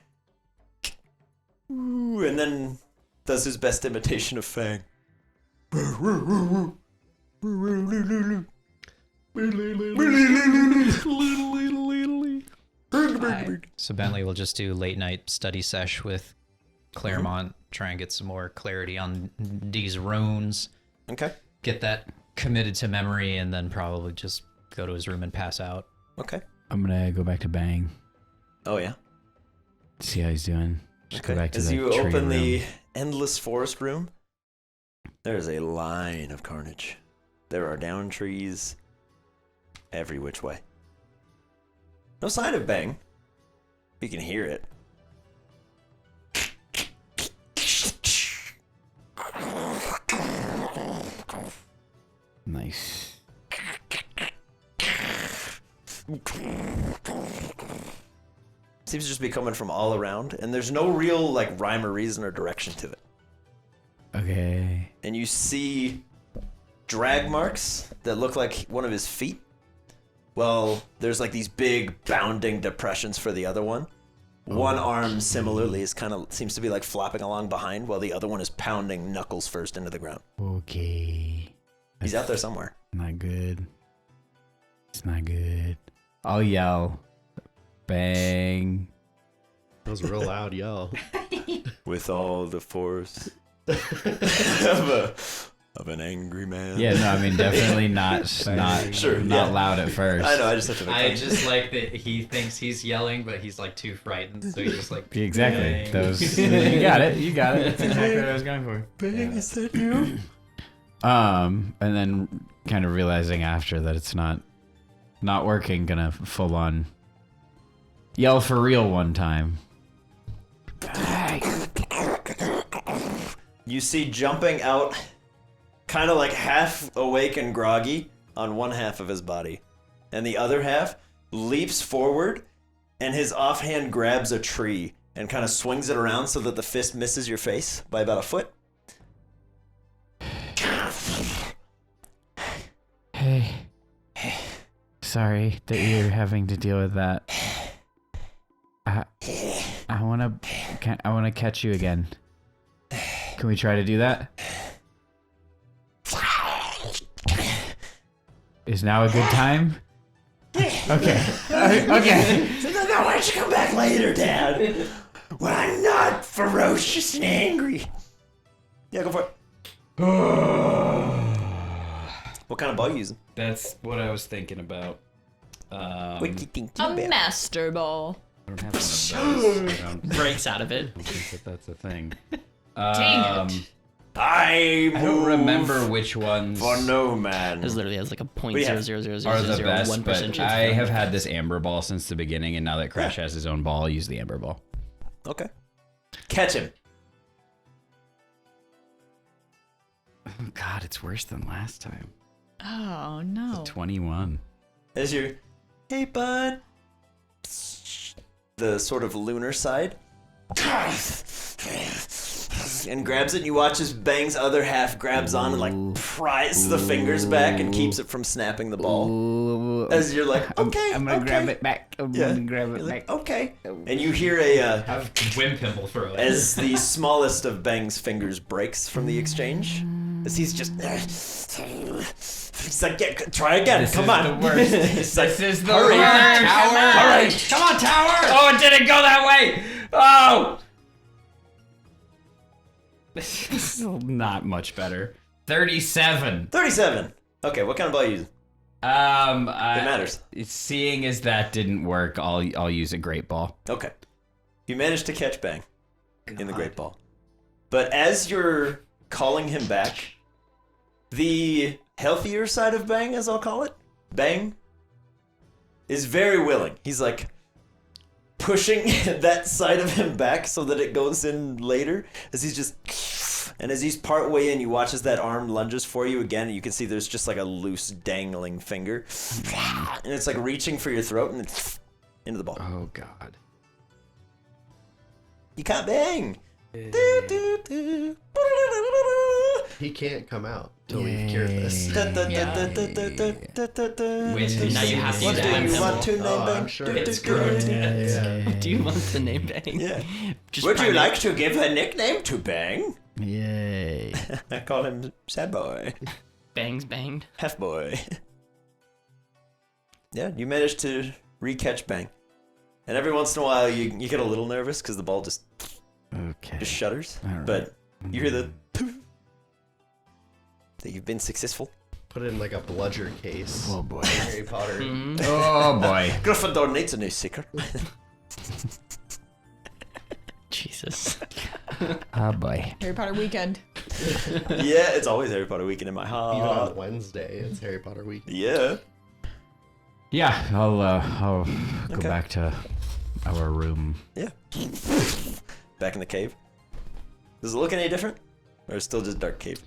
"Ooh," and then does his best imitation of Fang. So Bentley will just do late night study sesh with Claremont, try and get some more clarity on these runes, Okay. get that committed to memory, and then probably just go to his room and pass out. Okay. I'm gonna go back to Bang, Oh, yeah. see how he's doing. Just go Okay. back to As that you tree open the room. endless forest room, there's a line of carnage. There are down trees every which way. No sign of Bang. You can hear it. Nice. Seems to just be coming from all around, and there's no real like rhyme or reason or direction to it. Okay. And you see drag marks that look like one of his feet. Well, there's like these big bounding depressions for the other one. One arm similarly is kind of seems to be like flopping along behind, while the other one is pounding knuckles first into the ground. Okay. He's out there somewhere. Not good. It's not good. I'll yell. Bang. That was a real loud yell. With all the force of an angry man. Yeah, no, I mean definitely not Sure, not yeah. loud at first. I know. I just have to make I fun. just like that he thinks he's yelling, but he's like too frightened, so he's just like Exactly. "Bang." Those you got it. You got it. That's exactly what I was going for. Bang, is that you? And then kind of realizing after that it's not working, gonna full on yell for real one time. You see jumping out, kind of like half awake and groggy on one half of his body, and the other half leaps forward, and his offhand grabs a tree and kind of swings it around so that the fist misses your face by about a foot. Hey. Sorry that you're having to deal with that. I wanna catch you again. Can we try to do that? Is now a good time? Okay. Okay. So then why don't you come back later, Dad? When I'm not ferocious and angry. Yeah, go for it. What kind of ball are you using? That's what I was thinking about. Wiki tinky A bear. master ball. I don't have one of those. I don't Breaks out of it. think that that's a thing. Dang it. I don't remember which ones for no man. This literally has like a We have- are the 0.00001% best, but chance. I have had this amber ball since the beginning, and now that Crash has his own ball, I'll use the amber ball. Okay. Catch him. Oh God, it's worse than last time. Oh no. 21. As your, hey bud. The sort of lunar side. And grabs it, and you watch as Bang's other half grabs on and like pries the fingers back and keeps it from snapping the ball. As you're like, okay, I'm gonna okay. grab it back. I'm Yeah. gonna grab it You're like, back. okay. And you hear a Have Wimpimple throw it. as the smallest of Bang's fingers breaks from the exchange, as he's just he's like, yeah, try again. This Come is on. the worst. He's like, This is the hurry. worst. Tower. All right. Come on, tower. Oh, it didn't go that way. Oh. This is not much better. 37. 37. Okay, what kind of ball are you using? It matters. Seeing as that didn't work, I'll use a great ball. Okay. You managed to catch Bang in the great ball. But as you're calling him back, the healthier side of Bang, as I'll call it, Bang, is very willing. He's like pushing that side of him back so that it goes in later, as he's just... And as he's part way in, you watch as that arm lunges for you again, and you can see there's just like a loose dangling finger. And it's like reaching for your throat, and it's into the ball. Oh God. You can't bang. He can't come out till we've cured this. Wait, now you have to What use do that you want to Oh, name I'm Bang? sure It's good. Do you want the name Bang? Yeah. Just Would you primate- like to give a nickname to Bang? Yay. I call him Sad Boy, Bang's banged? Half Boy. Yeah, you managed to re-catch Bang. And every once in a while, you get a little nervous because the ball just Okay. shudders. All right. But you hear the that you've been successful. Put it in like a bludger case. Oh boy. Harry Potter. Mhm. Oh boy. Gryffindor needs a new seeker. Jesus. Oh boy. Harry Potter weekend. Yeah, it's always Harry Potter weekend in my Even on heart. Wednesday, it's Harry Potter week. Yeah. Yeah, I'll go Okay. back to our room. Yeah. Back in the cave. Does it look any different? Or is it still just dark cave?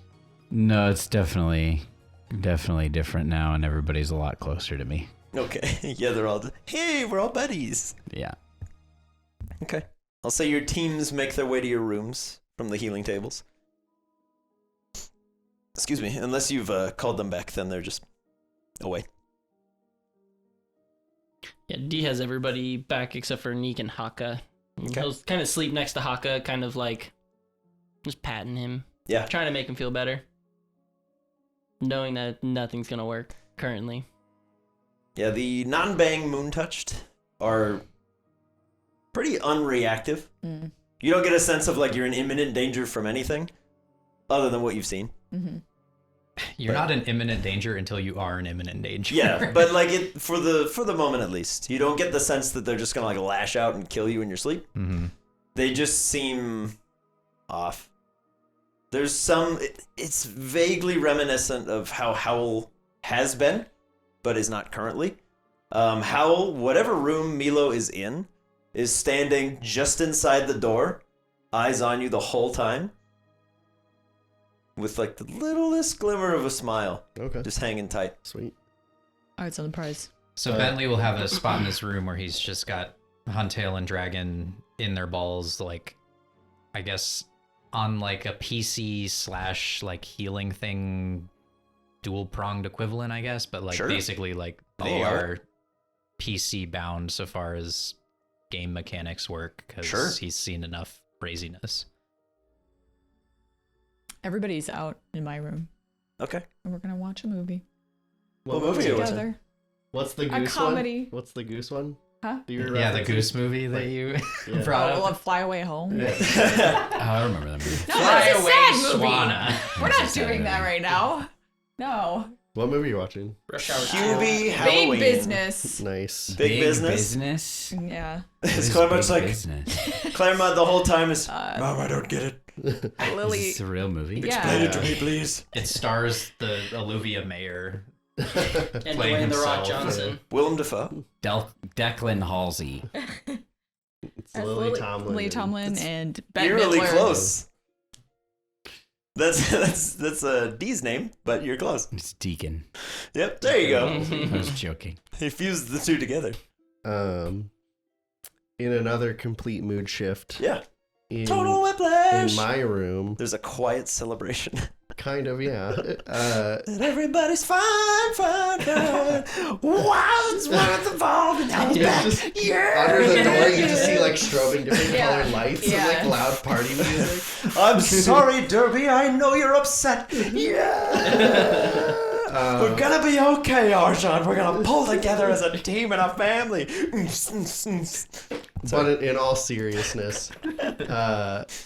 No, it's definitely different now, and everybody's a lot closer to me. Okay. Yeah, they're all hey, we're all buddies. Yeah. Okay. I'll say your teams make their way to your rooms from the healing tables. Excuse me. Unless you've called them back, then they're just away. Yeah, D has everybody back except for Neek and Haka. Okay. He'll kind of sleep next to Haka, kind of like just patting him, Yeah. trying to make him feel better, knowing that nothing's gonna work currently. Yeah, the non-bang moon touched are pretty unreactive. Mm. You don't get a sense of like you're in imminent danger from anything other than what you've seen. Mm-hmm. You're not in imminent danger until you are in imminent danger. Yeah, but like it for the moment at least. You don't get the sense that they're just going to like lash out and kill you in your sleep. Mm-hmm. They just seem off. There's some it's vaguely reminiscent of how Howl has been, but is not currently. Howl, whatever room Milo is in, is standing just inside the door, eyes on you the whole time, with like the littlest glimmer of a smile, Okay. just hanging tight. Sweet. All right, so the prize. So Bentley will have a spot in this room where he's just got Huntail and Dragon in their balls, like, I guess, on like a PC / like healing thing, dual pronged equivalent, I guess, but like Sure. basically like I'll they allow it. are PC bound so far as game mechanics work because Sure. he's seen enough craziness. Everybody's out in my room, Okay. and we're gonna watch a movie What movie are you watching? together. What's the A goose comedy. one? What's the goose one? Huh? Do you Yeah, the reference Goose movie that you Yeah. brought Oh, up. Fly Away Home. it? Oh, I remember that movie. No, that's a Away, sad movie. Swana. We're That's a not sad doing that movie. right now. No. What movie are you watching? Rush Hour 2. QB Halloween. Big business. Nice. Big business. business? Yeah. What It's is quite much big like business? Claremont the whole time is, Mom, I don't get it. Is Lily. this a real movie? Yeah. Explain it to me, please. It stars the Olivia Mayer. And Playing Dwayne The Rock himself. Johnson. Willem Dafoe. Declan Halsey. It's Lily Tomlin. Lily Tomlin and Bette Eerily Midler. close. That's a D's name, but you're close. It's Deacon. Yep, there you go. I was joking. He fused the two together. In another complete mood shift. Yeah. In, Total whiplash. in my room. There's a quiet celebration. Kind of, yeah. And everybody's fine. What's worth involved? And now it's back. Just Yeah. under the door, you just see like strobing different Yeah. colored lights Yeah. and like loud party music. I'm sorry, Derby. I know you're upset. Yeah. We're gonna be okay, Arjan. We're gonna pull together as a team and a family. But in all seriousness,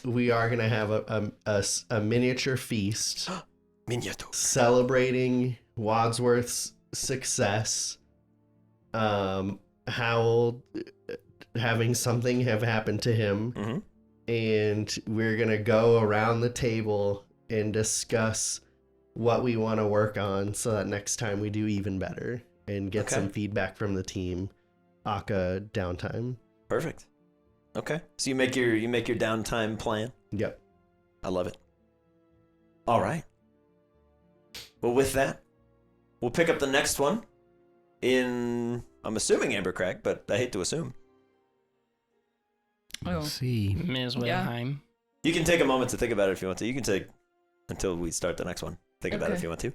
we are gonna have a miniature feast Miniature. celebrating Wadsworth's success. Howell having something have happened to him, Mhm. and we're gonna go around the table and discuss what we want to work on so that next time we do even better and get Okay. some feedback from the team. Aka downtime. Perfect. Okay. So you make your downtime plan. Yep. I love it. All right. Well, with that, we'll pick up the next one in, I'm assuming Ambercrag, but I hate to assume. We'll Oh. see. Ms. Yeah. Wilhelm. You can take a moment to think about it if you want to. You can take until we start the next one. Think about it Okay. if you want to.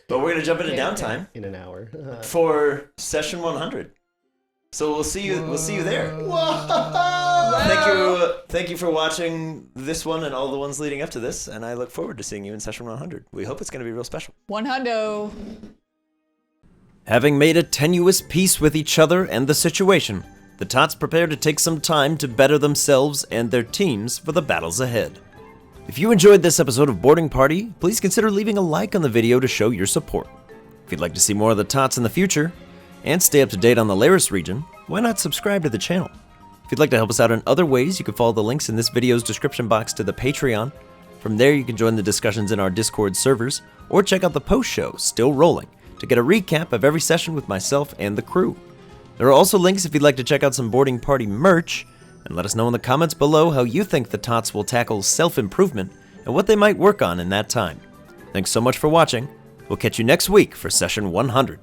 But we're going to jump into Yeah, downtime In an hour. for session 100. So we'll see you there. Thank you for watching this one and all the ones leading up to this, and I look forward to seeing you in session 100. We hope it's going to be real special. 100. Having made a tenuous peace with each other and the situation, the Tots prepare to take some time to better themselves and their teams for the battles ahead. If you enjoyed this episode of Boarding Party, please consider leaving a like on the video to show your support. If you'd like to see more of the Tots in the future, and stay up to date on the Laris region, why not subscribe to the channel? If you'd like to help us out in other ways, you can follow the links in this video's description box to the Patreon. From there, you can join the discussions in our Discord servers, or check out the post show, Still Rolling, to get a recap of every session with myself and the crew. There are also links if you'd like to check out some Boarding Party merch, and let us know in the comments below how you think the Tots will tackle self-improvement and what they might work on in that time. Thanks so much for watching. We'll catch you next week for session 100.